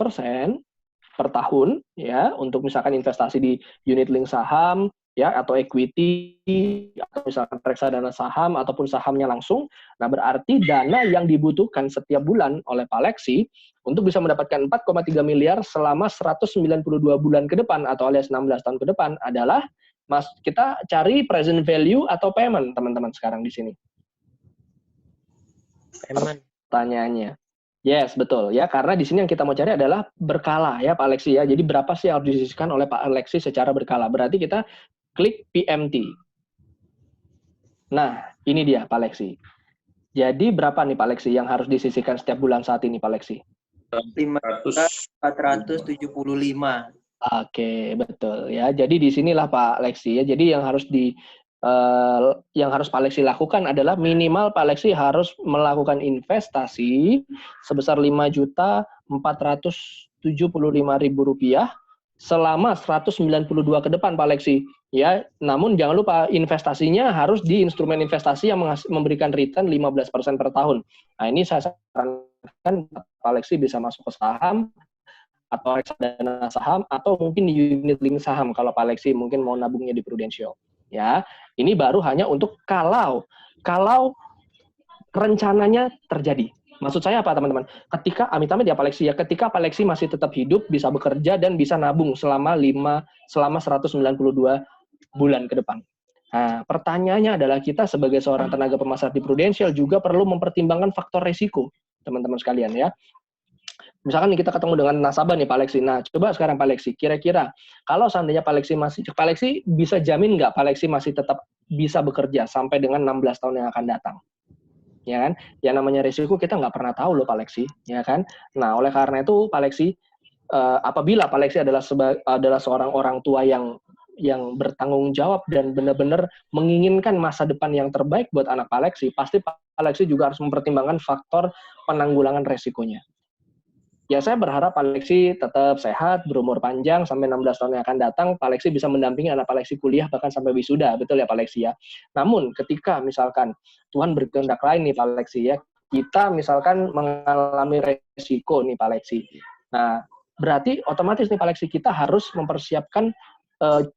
per tahun ya, untuk misalkan investasi di unit link saham ya, atau equity, atau misalkan reksadana saham, ataupun sahamnya langsung. Nah, berarti dana yang dibutuhkan setiap bulan oleh Pak Leksi untuk bisa mendapatkan 4,3 miliar selama 192 bulan ke depan, atau alias 16 tahun ke depan adalah, kita cari present value atau payment, teman-teman, sekarang di sini. Payment. Pertanyaannya. Yes, betul. Ya, karena di sini yang kita mau cari adalah berkala ya, Pak Leksi ya. Jadi berapa sih yang harus disisihkan oleh Pak Leksi secara berkala. Berarti kita klik PMT. Nah, ini dia Pak Leksi. Jadi berapa nih Pak Leksi yang harus disisihkan setiap bulan saat ini Pak Leksi? 5.475. Oke, betul ya. Jadi di sinilah Pak Leksi ya. Jadi yang harus yang harus Pak Lexi lakukan adalah minimal Pak Lexi harus melakukan investasi sebesar Rp5.475.000 selama 192 ke depan Pak Lexi. Ya, namun jangan lupa investasinya harus di instrumen investasi yang memberikan return 15% per tahun. Nah, ini saya sarankan Pak Lexi bisa masuk ke saham atau reksadana saham atau mungkin unit link saham kalau Pak Lexi mungkin mau nabungnya di Prudential. Ya, ini baru hanya untuk kalau rencananya terjadi. Maksud saya apa teman-teman? Ketika amit-amit ya Pak Lexi ya, ketika Pak Lexi masih tetap hidup, bisa bekerja dan bisa nabung selama 192 bulan ke depan. Nah, pertanyaannya adalah kita sebagai seorang tenaga pemasar di Prudential juga perlu mempertimbangkan faktor resiko, teman-teman sekalian ya. Misalkan kita ketemu dengan nasabah nih Pak Lexi. Nah, coba sekarang Pak Lexi, kira-kira kalau seandainya Pak Lexi bisa jamin nggak Pak Lexi masih tetap bisa bekerja sampai dengan 16 tahun yang akan datang? Ya kan? Yang namanya resiko kita nggak pernah tahu loh Pak Lexi, ya kan? Nah, oleh karena itu Pak Lexi, apabila Pak Lexi adalah seorang orang tua yang bertanggung jawab dan benar-benar menginginkan masa depan yang terbaik buat anak Pak Lexi, pasti Pak Lexi juga harus mempertimbangkan faktor penanggulangan resikonya. Ya, saya berharap Pak Lexi tetap sehat, berumur panjang, sampai 16 tahun yang akan datang, Pak Lexi bisa mendampingi anak Pak Lexi kuliah, bahkan sampai wisuda, betul ya Pak Lexi ya. Namun, ketika misalkan Tuhan berkehendak lain nih Pak Lexi ya, kita misalkan mengalami resiko nih Pak Lexi. Nah, berarti otomatis nih Pak Lexi, kita harus mempersiapkan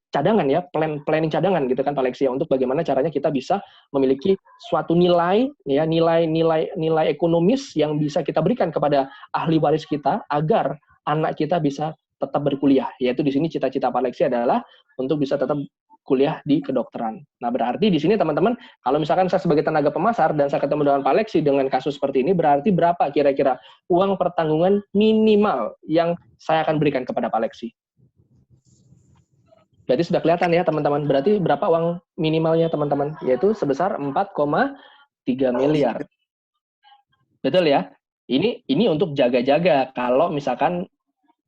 cadangan ya, planning cadangan gitu kan Pak Lexi ya, untuk bagaimana caranya kita bisa memiliki suatu nilai ekonomis yang bisa kita berikan kepada ahli waris kita agar anak kita bisa tetap berkuliah. Yaitu di sini cita-cita Pak Lexi adalah untuk bisa tetap kuliah di kedokteran. Nah, berarti di sini teman-teman, kalau misalkan saya sebagai tenaga pemasar dan saya ketemu dengan Pak Lexi dengan kasus seperti ini, berarti berapa kira-kira uang pertanggungan minimal yang saya akan berikan kepada Pak Lexi? Berarti sudah kelihatan ya teman-teman, berarti berapa uang minimalnya teman-teman? Yaitu sebesar 4,3 miliar. Betul ya? Ini untuk jaga-jaga kalau misalkan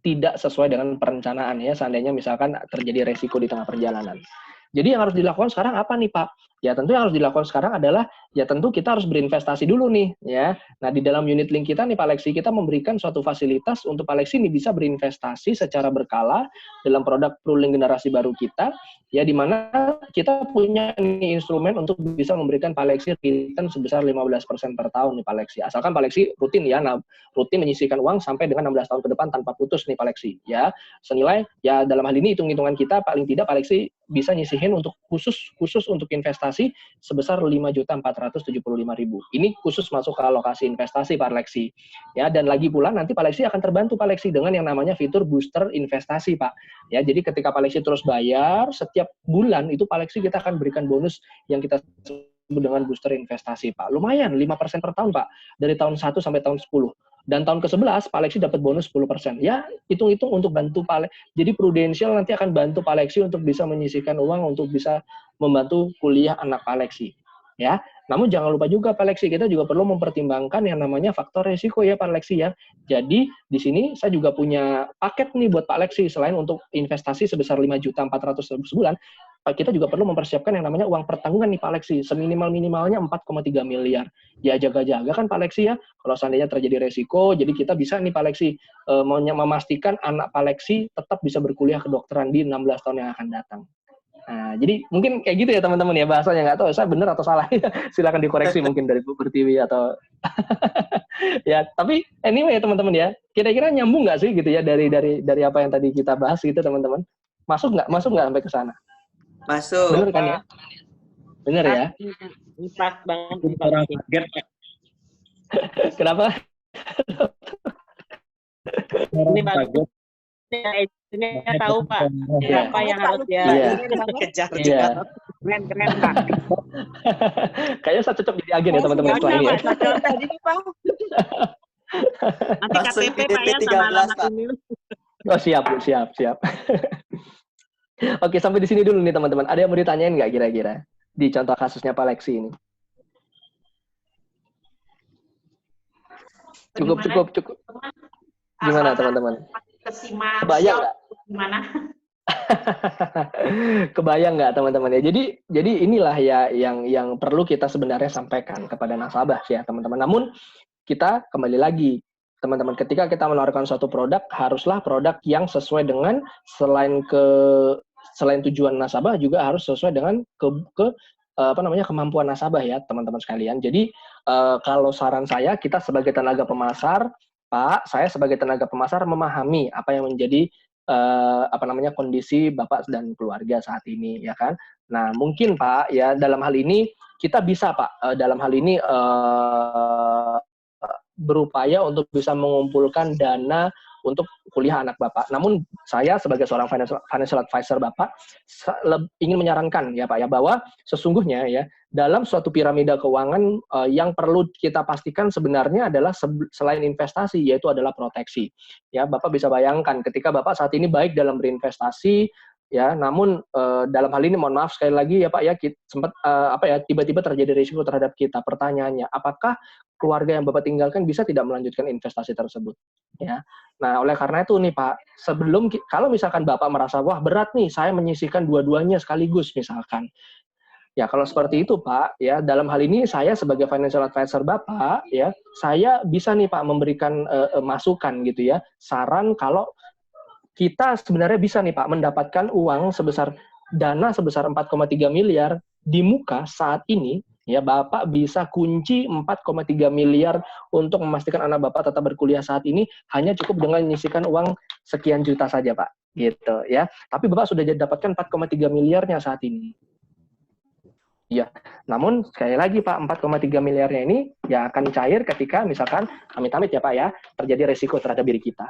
tidak sesuai dengan perencanaan ya, seandainya misalkan terjadi resiko di tengah perjalanan. Jadi yang harus dilakukan sekarang apa nih Pak? Ya tentu yang harus dilakukan sekarang adalah ya tentu kita harus berinvestasi dulu nih ya. Nah di dalam unit link kita nih Pak Lexi, kita memberikan suatu fasilitas untuk Pak Lexi ini bisa berinvestasi secara berkala dalam produk Prulink generasi baru kita ya, di mana kita punya nih instrumen untuk bisa memberikan Pak Lexi return sebesar 15% per tahun nih Pak Lexi. Asalkan Pak Lexi rutin ya, rutin menyisihkan uang sampai dengan 16 tahun ke depan tanpa putus nih Pak Lexi ya. Senilai ya dalam hal ini hitung-hitungan kita paling tidak Pak Lexi bisa nyisihin untuk khusus untuk investasi sebesar 5.475.000. Ini khusus masuk ke alokasi investasi Pak Lexi. Ya, dan lagi pula nanti Pak Lexi akan terbantu Pak Lexi dengan yang namanya fitur booster investasi, Pak. Ya, jadi ketika Pak Lexi terus bayar setiap bulan itu Pak Lexi kita akan berikan bonus yang kita sebut dengan booster investasi, Pak. Lumayan 5% per tahun, Pak. Dari tahun 1 sampai tahun 10. Dan tahun ke-11 Pak Lexi dapat bonus 10%. Ya, hitung-hitung untuk bantu Pak Lexi. Jadi Prudential nanti akan bantu Pak Lexi untuk bisa menyisihkan uang untuk bisa membantu kuliah anak Pak Lexi. Ya, namun jangan lupa juga Pak Lexi, kita juga perlu mempertimbangkan yang namanya faktor resiko ya Pak Lexi ya. Jadi di sini saya juga punya paket nih buat Pak Lexi, selain untuk investasi sebesar 5.400.000 sebulan, kita juga perlu mempersiapkan yang namanya uang pertanggungan nih Pak Lexi, seminimal-minimalnya 4,3 miliar. Ya jaga-jaga kan Pak Lexi ya, kalau seandainya terjadi resiko, jadi kita bisa nih Pak Lexi memastikan anak Pak Lexi tetap bisa berkuliah kedokteran di 16 tahun yang akan datang. Nah, jadi mungkin kayak gitu ya teman-teman ya bahasanya, nggak tahu saya benar atau salah. Silakan dikoreksi mungkin dari Bu Pertiwi atau ya. Tapi anyway ya teman-teman ya, kira-kira nyambung nggak sih gitu ya dari apa yang tadi kita bahas gitu teman-teman? Masuk nggak sampai ke sana? Masuk. Bener kan ya? Bener ya? Pas banget. Orang kaget. Kenapa? Ini bagus. Ini tahu Pak apa yang harus dia kejar. Iya. Keren Pak. Kayaknya saya cocok jadi agen ya teman-teman setelah ini. Nanti KTP Pak ya sama alamat ini. Oh siap. Oke, sampai di sini dulu nih teman-teman. Ada yang mau ditanyain nggak kira-kira di contoh kasusnya Pak Lexi ini? Cukup. Gimana teman-teman? Kesimak. Kebayang nggak? Gimana? Kebayang nggak teman-teman ya? Jadi inilah ya yang perlu kita sebenarnya sampaikan kepada nasabah ya teman-teman. Namun kita kembali lagi teman-teman, ketika kita menawarkan suatu produk, haruslah produk yang sesuai dengan selain tujuan nasabah juga harus sesuai dengan kemampuan nasabah ya teman-teman sekalian. Jadi kalau saran saya, kita sebagai tenaga pemasar, Pak, saya sebagai tenaga pemasar memahami apa yang menjadi kondisi Bapak dan keluarga saat ini ya kan. Nah, mungkin Pak ya dalam hal ini kita bisa Pak dalam hal ini berupaya untuk bisa mengumpulkan dana untuk kuliah anak Bapak. Namun saya sebagai seorang financial advisor Bapak ingin menyarankan ya Pak ya bahwa sesungguhnya ya dalam suatu piramida keuangan yang perlu kita pastikan sebenarnya adalah selain investasi yaitu adalah proteksi. Ya, Bapak bisa bayangkan ketika Bapak saat ini baik dalam berinvestasi ya, namun dalam hal ini mohon maaf sekali lagi ya Pak ya, sempat tiba-tiba terjadi risiko terhadap kita. Pertanyaannya, apakah keluarga yang Bapak tinggalkan bisa tidak melanjutkan investasi tersebut? Ya. Nah, oleh karena itu nih Pak, kalau misalkan Bapak merasa wah berat nih saya menyisihkan dua-duanya sekaligus misalkan. Ya, kalau seperti itu Pak, ya dalam hal ini saya sebagai financial advisor Bapak, ya saya bisa nih Pak memberikan masukan gitu ya, saran kalau kita sebenarnya bisa nih Pak mendapatkan uang dana sebesar 4,3 miliar di muka saat ini, ya Bapak bisa kunci 4,3 miliar untuk memastikan anak Bapak tetap berkuliah saat ini hanya cukup dengan menyisihkan uang sekian juta saja Pak, gitu ya. Tapi Bapak sudah dapatkan 4,3 miliarnya saat ini. Ya, namun sekali lagi Pak, 4,3 miliarnya ini ya akan cair ketika misalkan amit-amit ya Pak ya, terjadi resiko terhadap diri kita.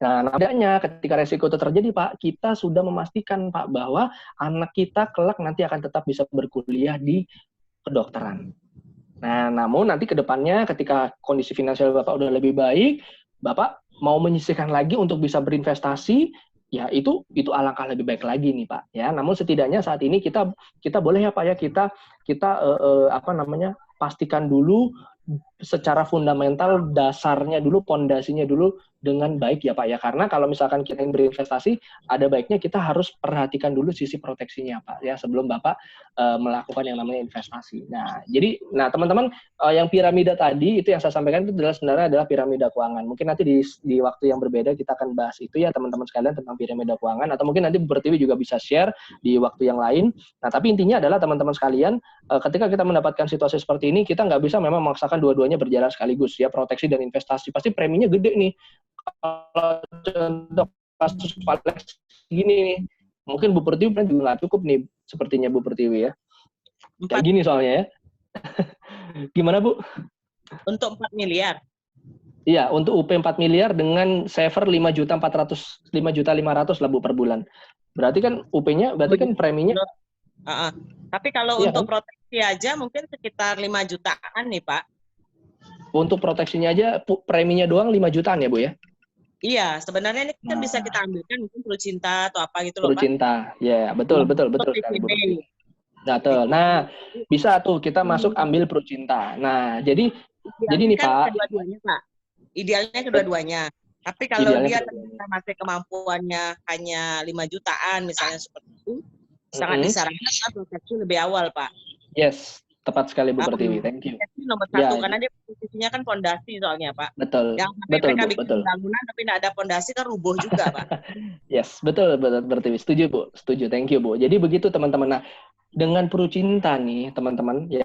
Nah, nampaknya ketika resiko itu terjadi Pak, kita sudah memastikan Pak bahwa anak kita kelak nanti akan tetap bisa berkuliah di kedokteran. Nah, namun nanti ke depannya ketika kondisi finansial Bapak udah lebih baik, Bapak mau menyisihkan lagi untuk bisa berinvestasi, ya itu alangkah lebih baik lagi nih Pak ya. Namun setidaknya saat ini kita boleh ya Pak ya kita pastikan dulu secara fundamental dasarnya dulu, pondasinya dulu dengan baik ya Pak ya. Karena kalau misalkan kita ingin berinvestasi, ada baiknya kita harus perhatikan dulu sisi proteksinya Pak ya sebelum Bapak melakukan yang namanya investasi. Nah, jadi teman-teman yang piramida tadi itu yang saya sampaikan itu sebenarnya adalah piramida keuangan. Mungkin nanti di waktu yang berbeda kita akan bahas itu ya teman-teman sekalian tentang piramida keuangan, atau mungkin nanti Bu Pertiwi juga bisa share di waktu yang lain. Nah, tapi intinya adalah teman-teman sekalian ketika kita mendapatkan situasi seperti ini, kita nggak bisa memang memaksakan dua-duanya berjalan sekaligus ya, proteksi dan investasi. Pasti preminya gede nih. Kalau contoh kasus Palex gini nih, mungkin Bu Pertiwi juga nggak cukup nih, sepertinya Bu Pertiwi ya. Kayak gini soalnya ya. Gimana Bu? Untuk 4 miliar. Iya, untuk UP 4 miliar dengan saver 5.500.000 lah Bu per bulan. Berarti kan UP-nya, berarti kan preminya. Tapi kalau iya, untuk kan? proteksi aja mungkin sekitar 5 jutaan nih Pak. Untuk proteksinya aja preminya doang 5 jutaan ya Bu ya? Iya, sebenarnya ini kan bisa kita ambilkan mungkin Prucinta atau apa gitu loh Pak. Prucinta, ya betul sekali Bu. Betul. Nah, bisa tuh kita masuk ambil Prucinta. Nah, jadi nih kan Pak. Kedua-duanya Pak. Idealnya kedua-duanya. Tapi kalau dia ternyata masih kemampuannya hanya 5 jutaan misalnya seperti itu, sangat disarankan proteksi lebih awal Pak. Yes, tepat sekali Bu Pertiwi. Thank you. Nomor satu karena dia posisinya kan fondasi soalnya Pak. Betul. Yang betul. Bikin bangunan tapi tidak ada fondasi kan rubuh juga Pak. Yes, betul Pertiwi. Setuju Bu. Setuju. Thank you Bu. Jadi begitu teman-teman. Nah, dengan Prucinta nih teman-teman ya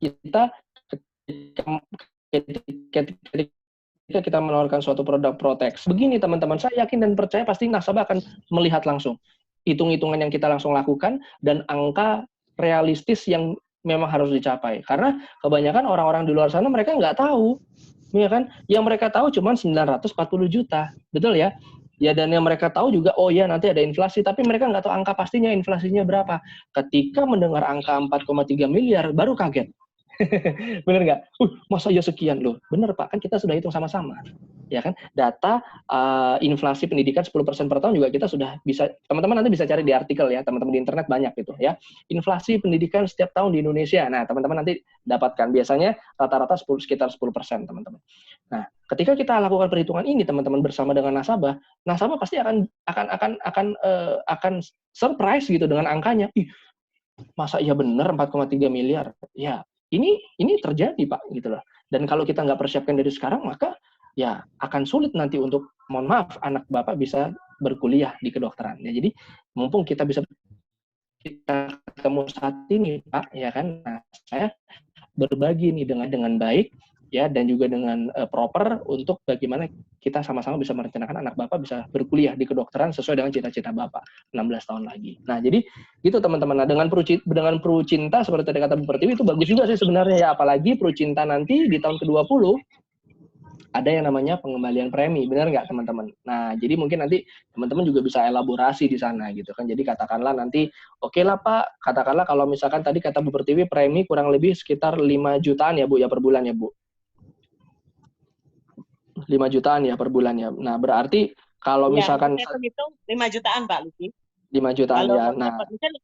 kita ketika kita menawarkan suatu produk proteksi. Begini teman-teman, saya yakin dan percaya pasti nasabah akan melihat langsung hitung-hitungan yang kita langsung lakukan dan angka realistis yang memang harus dicapai. Karena kebanyakan orang-orang di luar sana mereka nggak tahu, ya kan? Yang mereka tahu cuma 940 juta, betul ya? Ya, dan yang mereka tahu juga, oh ya nanti ada inflasi, tapi mereka nggak tahu angka pastinya inflasinya berapa. Ketika mendengar angka 4,3 miliar, baru kaget. Bener nggak? Masa ya sekian loh? Bener Pak, kan kita sudah hitung sama-sama. Ya kan? Data inflasi pendidikan 10% per tahun juga kita sudah bisa, teman-teman nanti bisa cari di artikel ya, teman-teman di internet banyak gitu ya. Inflasi pendidikan setiap tahun di Indonesia. Nah, teman-teman nanti dapatkan. Biasanya rata-rata sekitar 10% teman-teman. Nah, ketika kita lakukan perhitungan ini teman-teman bersama dengan nasabah pasti akan surprise gitu dengan angkanya. Ih, masa iya benar 4,3 miliar? Ya, ini terjadi Pak gitu loh. Dan kalau kita nggak persiapkan dari sekarang, maka ya akan sulit nanti untuk, mohon maaf, anak Bapak bisa berkuliah di kedokteran. Ya, jadi mumpung kita ketemu saat ini Pak, ya kan, nah, saya berbagi nih dengan baik ya, dan juga dengan proper untuk bagaimana kita sama-sama bisa merencanakan anak Bapak bisa berkuliah di kedokteran sesuai dengan cita-cita Bapak 16 tahun lagi. Nah, jadi gitu teman-teman. Nah, dengan Pru Cinta seperti tadi kata Bu Pertiwi itu bagus juga sih sebenarnya ya, apalagi Pru Cinta nanti di tahun ke-20 ada yang namanya pengembalian premi, benar nggak teman-teman? Nah, jadi mungkin nanti teman-teman juga bisa elaborasi di sana gitu kan. Jadi katakanlah nanti, oke lah Pak, katakanlah kalau misalkan tadi kata Bu Pertiwi premi kurang lebih sekitar 5 jutaan ya Bu ya per bulan ya Bu. 5 jutaan ya per bulan ya. Nah, berarti kalau ya, misalkan saya hitung 5 jutaan Pak Luki. 5 jutaan kalau ya. Nah,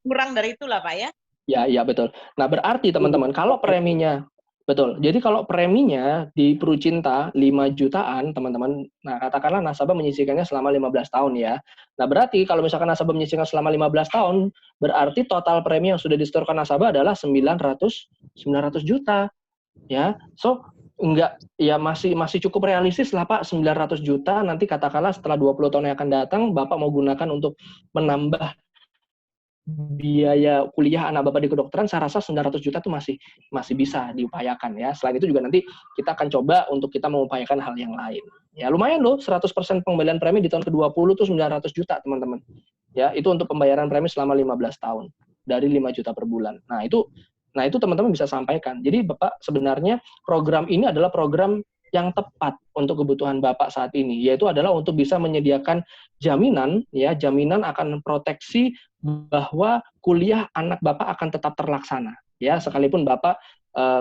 kurang dari itulah Pak ya. Ya betul. Nah, berarti teman-teman kalau preminya betul. Jadi kalau preminya di Pru Cinta 5 jutaan, teman-teman. Nah, katakanlah nasabah menyisihkannya selama 15 tahun ya. Nah, berarti kalau misalkan nasabah menyisihkan selama 15 tahun, berarti total premi yang sudah disetorkan nasabah adalah 900 juta. Ya. So, enggak ya masih cukup realistis lah Pak, 900 juta nanti katakanlah setelah 20 tahun yang akan datang Bapak mau gunakan untuk menambah biaya kuliah anak Bapak di kedokteran, saya rasa 900 juta itu masih bisa diupayakan ya. Selain itu juga nanti kita akan coba untuk kita mengupayakan hal yang lain. Ya lumayan loh, 100% pengembalian premi di tahun ke-20 itu 900 juta teman-teman. Ya, itu untuk pembayaran premi selama 15 tahun dari 5 juta per bulan. Nah, itu teman-teman bisa sampaikan. Jadi Bapak sebenarnya program ini adalah program yang tepat untuk kebutuhan Bapak saat ini, yaitu adalah untuk bisa menyediakan jaminan akan proteksi bahwa kuliah anak Bapak akan tetap terlaksana ya, sekalipun Bapak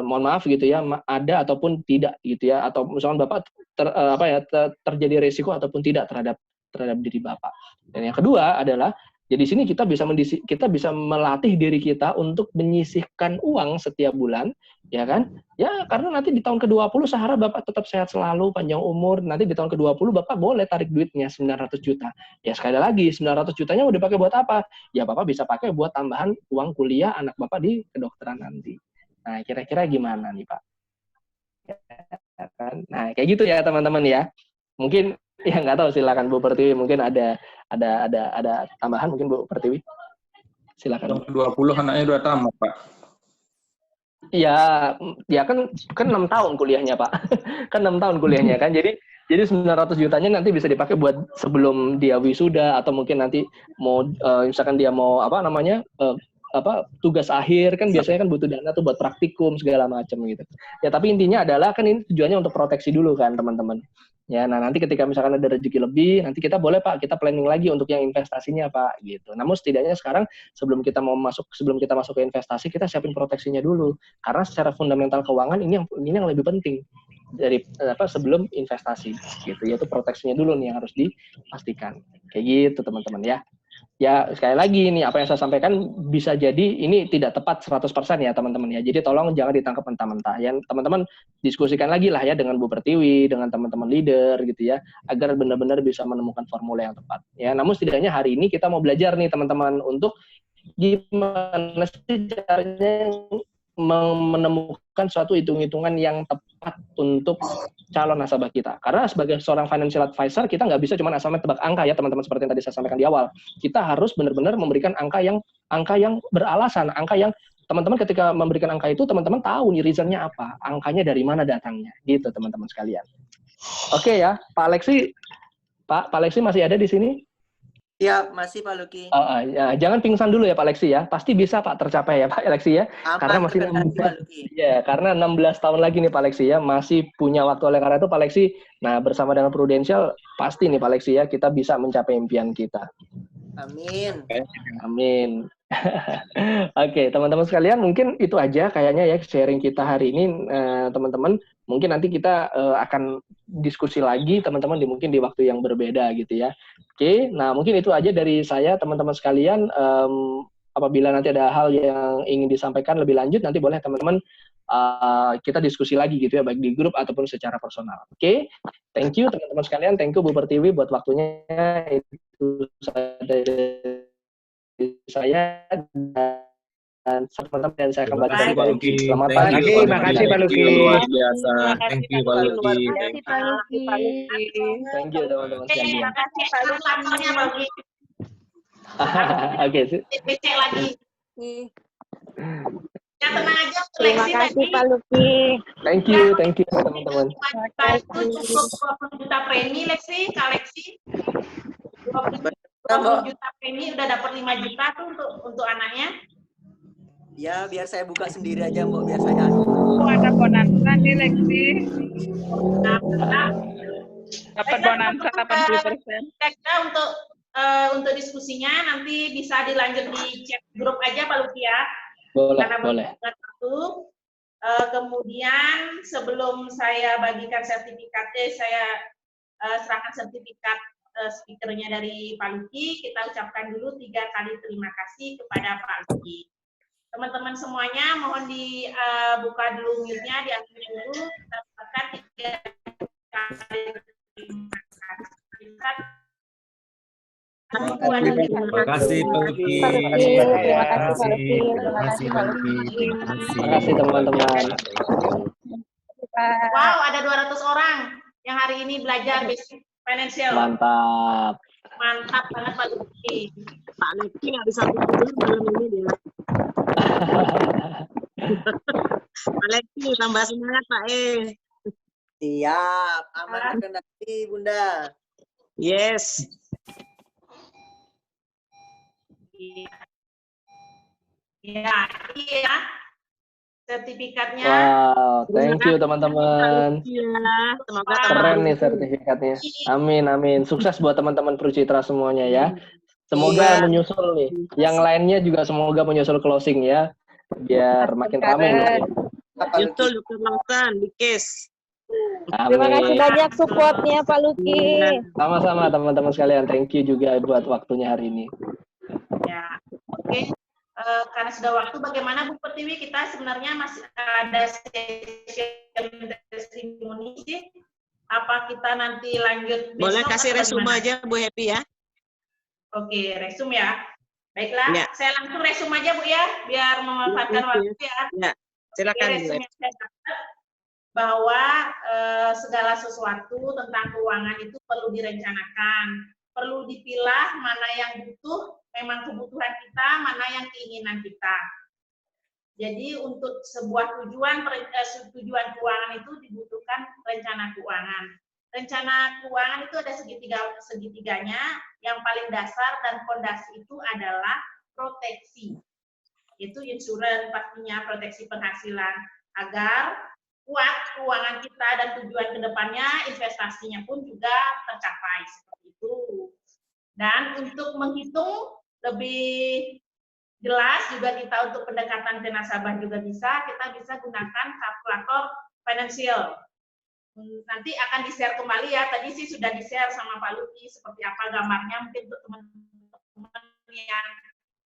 mohon maaf gitu ya ada ataupun tidak gitu ya, atau misalnya Bapak terjadi resiko ataupun tidak terhadap diri Bapak. Dan yang kedua adalah jadi di sini kita bisa melatih diri kita untuk menyisihkan uang setiap bulan, ya kan? Ya, karena nanti di tahun ke-20 saya harap Bapak tetap sehat selalu, panjang umur. Nanti di tahun ke-20 Bapak boleh tarik duitnya 900 juta. Ya, sekali lagi 900 jutanya mau dipakai buat apa? Ya, Bapak bisa pakai buat tambahan uang kuliah anak Bapak di kedokteran nanti. Nah, kira-kira gimana nih, Pak? Nah, kayak gitu ya, teman-teman ya. Mungkin ya nggak tahu, silakan Bu Pertiwi, mungkin ada tambahan mungkin Bu Pertiwi. Silakan. 20 anaknya udah tamat, Pak. Iya, ya kan 6 tahun kuliahnya, Pak. Kan 6 tahun kuliahnya kan. Jadi 900 jutanya nanti bisa dipakai buat sebelum dia wisuda, atau mungkin nanti mau misalkan dia mau tugas akhir kan biasanya kan butuh dana tuh buat praktikum segala macam gitu. Ya, tapi intinya adalah kan ini tujuannya untuk proteksi dulu kan, teman-teman. Ya, nah nanti ketika misalkan ada rezeki lebih, nanti kita boleh Pak, kita planning lagi untuk yang investasinya Pak, gitu. Namun setidaknya sekarang sebelum kita masuk ke investasi, kita siapin proteksinya dulu. Karena secara fundamental keuangan ini yang lebih penting dari sebelum investasi, gitu. Yaitu proteksinya dulu nih yang harus dipastikan. Kayak gitu teman-teman ya. Ya, sekali lagi nih apa yang saya sampaikan bisa jadi ini tidak tepat 100% ya teman-teman ya. Jadi tolong jangan ditangkap mentah-mentah. Ya, teman-teman diskusikan lagi lah ya dengan Bu Pertiwi, dengan teman-teman leader gitu ya, agar benar-benar bisa menemukan formula yang tepat. Ya, namun setidaknya hari ini kita mau belajar nih teman-teman untuk gimana sih caranya menemukan suatu hitung-hitungan yang tepat untuk calon nasabah kita. Karena sebagai seorang financial advisor, kita nggak bisa cuma asal tebak angka ya teman-teman, seperti yang tadi saya sampaikan di awal. Kita harus benar-benar memberikan angka yang beralasan, angka yang teman-teman ketika memberikan angka itu, teman-teman tahu nih reasonnya apa, angkanya dari mana datangnya, gitu teman-teman sekalian. Oke ya, Pak Alexi masih ada di sini? Ya, masih Pak Luki. Ya, jangan pingsan dulu ya Pak Alexi ya. Pasti bisa Pak tercapai ya Pak Alexi ya. karena masih karena 16 tahun lagi nih Pak Alexi ya, masih punya waktu. Oleh karena itu Pak Alexi, nah bersama dengan Prudential pasti nih Pak Alexi ya, kita bisa mencapai impian kita. Amin. Amin. Oke, teman-teman sekalian, mungkin itu aja kayaknya ya sharing kita hari ini, teman-teman. Mungkin nanti kita akan diskusi lagi teman-teman mungkin di waktu yang berbeda gitu ya. Oke, nah mungkin itu aja dari saya teman-teman sekalian. Apabila nanti ada hal yang ingin disampaikan lebih lanjut, nanti boleh teman-teman kita diskusi lagi gitu ya, baik di grup ataupun secara personal. Oke, thank you teman-teman sekalian, thank you Bu Pertiwi buat waktunya. Itu saya dan teman-teman, dan saya kembali Terima kasih, Pak Luki. Selamat Thank pagi. you, Pak Makasih Pak Luki. Luar biasa. Thank you, Pak Luki. Terima kasih Pak Luki. Thank you teman-teman sekalian. Terima kasih Pak Luki. Oke, Cek lagi. Ya tenang aja, Terima seleksi kasih tadi. Pak Luki. thank you teman-teman. 5 juta itu cukup 20 juta premi, Leksi, Kak Leksi. 20 juta premi udah dapat 5 juta tuh untuk anaknya. Ya, biar saya buka sendiri aja, Mbak, biar saya. Ada bonansa nih Leksi. Nah, Dapat bonansa 80%. Kira-kira untuk diskusinya nanti bisa dilanjut di chat grup aja Pak Luki ya. Boleh. Satu. Kemudian sebelum saya bagikan sertifikatnya, saya serahkan sertifikat speakernya dari Pak Luki. Kita ucapkan dulu 3 kali terima kasih kepada Pak Luki. Teman-teman semuanya mohon dibuka dulu mute-nya, diaktifkan dulu. Kita ucapkan 3 kali terima kasih. Terima kasih, Pak Luki. Terima kasih Pak Luki. Terima kasih, Pak Luki. Terima kasih. Terima kasih teman-teman. Wow, ada 200 orang yang hari ini belajar basic financial. Mantap. Mantap banget Pak Luki. Pak Luki nggak bisa tidur malam ini dia. Pak Luki tambah semangat Pak Siap, aman terkendali, Bunda. Yes. Iya. Sertifikatnya. Wow, thank you teman-teman. Semoga Keren nih sertifikatnya. Amin. Sukses buat teman-teman Prucitra semuanya ya. Semoga menyusul nih. Yang lainnya juga semoga menyusul closing ya. Biar makin ramai nih. Betul, langsung di case. Terima kasih banyak supportnya Pak Luki. Sama-sama teman-teman sekalian. Thank you juga buat waktunya hari ini. Ya, oke. Karena sudah waktu, bagaimana Bu Pertiwi, kita sebenarnya masih ada sesi testimoni sih. Apa kita nanti lanjut besok? Boleh kasih resume aja Bu Happy ya. Oke, resume ya. Baiklah, Ya. saya langsung resume aja Bu ya, biar memanfaatkan waktu ya. Ya, silakan. Oke, resume saya dapat bahwa segala sesuatu tentang keuangan itu perlu direncanakan, perlu dipilah mana yang butuh, memang kebutuhan kita, mana yang keinginan kita. Jadi untuk sebuah tujuan keuangan itu dibutuhkan rencana keuangan. Rencana keuangan itu ada segitiganya, yang paling dasar dan fondasi itu adalah proteksi. Itu insurans pastinya, proteksi penghasilan, agar kuat keuangan kita dan tujuan kedepannya, investasinya pun juga tercapai seperti itu. Dan untuk menghitung lebih jelas juga kita untuk pendekatan ke nasabah juga kita bisa gunakan kalkulator financial. Nanti akan di-share kembali ya, tadi sih sudah di-share sama Pak Luki seperti apa gambarnya, mungkin untuk teman-teman yang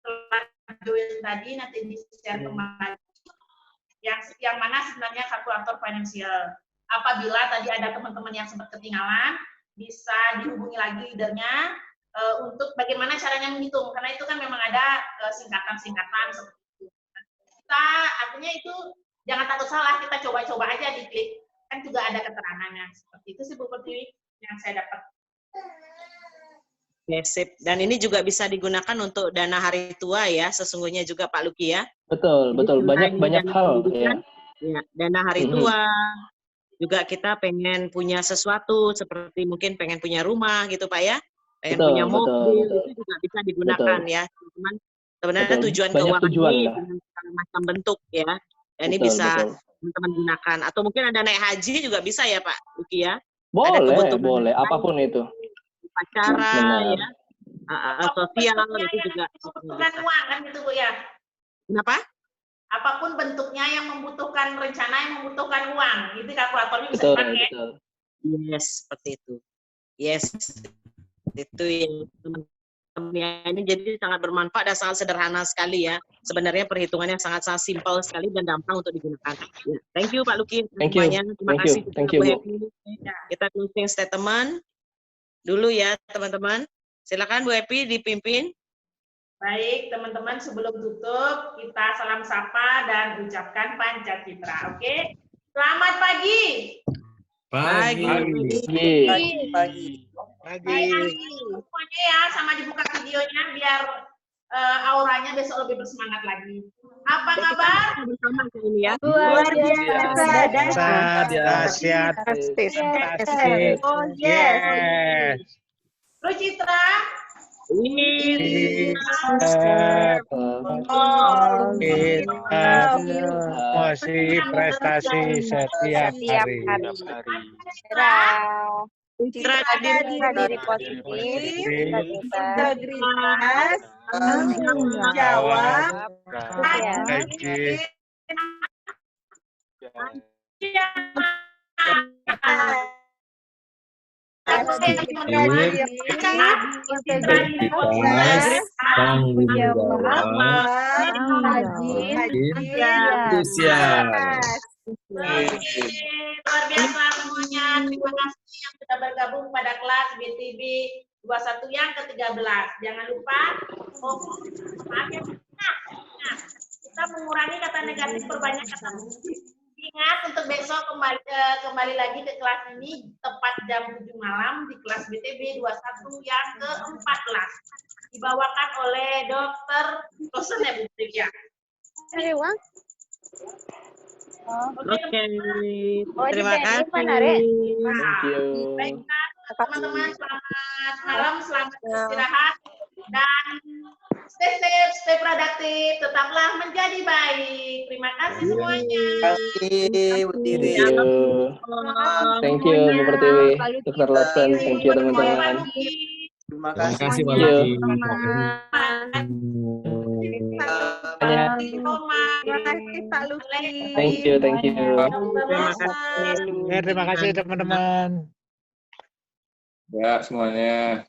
telah join tadi nanti di-share kembali. Yang mana sebenarnya kalkulator financial. Apabila tadi ada teman-teman yang sempat ketinggalan, bisa dihubungi lagi leadernya untuk bagaimana caranya menghitung, karena itu kan memang ada singkatan-singkatan seperti itu. Kita artinya itu jangan takut salah, kita coba-coba aja diklik, kan juga ada keterangannya. Seperti itu sih Bu Pertiwi yang saya dapat. Sip. Dan ini juga bisa digunakan untuk dana hari tua ya, sesungguhnya juga Pak Luki ya. Betul. Banyak hal ya. Ya, dana hari tua. Juga kita pengen punya sesuatu seperti mungkin pengen punya rumah gitu Pak ya. Pengen punya mobil itu juga bisa digunakan ya. Teman-teman. Sebenarnya tujuan keuangan ini dengan segala macam bentuk ya. Dan ini bisa teman-teman gunakan. Atau mungkin ada naik haji juga bisa ya Pak Luki ya. Boleh. Apapun itu. Upacara ya. Sosial itu juga. Membutuhkan uang kan gitu Bu ya. Kenapa? Apapun bentuknya yang membutuhkan rencana, yang membutuhkan uang, itu kalkulatornya bisa dipakai. Betul. Yes, seperti itu. Yes, itu yang ya. Ini jadi sangat bermanfaat dan sangat sederhana sekali ya. Sebenarnya perhitungannya sangat-sangat simpel sekali dan gampang untuk digunakan. Ya. Thank you Pak Luki semuanya. Terima kasih Bu Happy. Kita closing statement dulu ya teman-teman. Silakan Bu Happy dipimpin. Baik, teman-teman, sebelum tutup, kita salam sapa dan ucapkan Pancasila. Oke? Selamat pagi. Pagi. Semuanya ya, sama dibuka videonya biar auranya besok lebih bersemangat lagi. Apa kabar? Bersama ini ya. Luar biasa. Dahsyat. Oh yes. Terus Citra? Masih prestasi setiap hari. Citra diri positif, integritas, tanggung jawab, Luar biasa semuanya. Terima kasih yang sudah bergabung pada kelas BTB 21 yang ke-13. Jangan lupa kita mengurangi kata negatif, perbanyak kata positif. Ingat untuk besok kembali lagi ke kelas ini tepat jam 7 malam di kelas BTB 21 yang ke-14. Dibawakan oleh Dr. Kosen ya Bu Trivia. Oke. Terima kasih. Baiklah teman-teman, selamat malam, selamat istirahat dan stay safe, stay produktif, tetaplah menjadi baik. Terima kasih semuanya. Thank you Bu Pertiwi, Dr. Lawson, thank you teman-teman. Terima kasih Pak Luki. Thank you. Terima kasih teman-teman. Ya semuanya.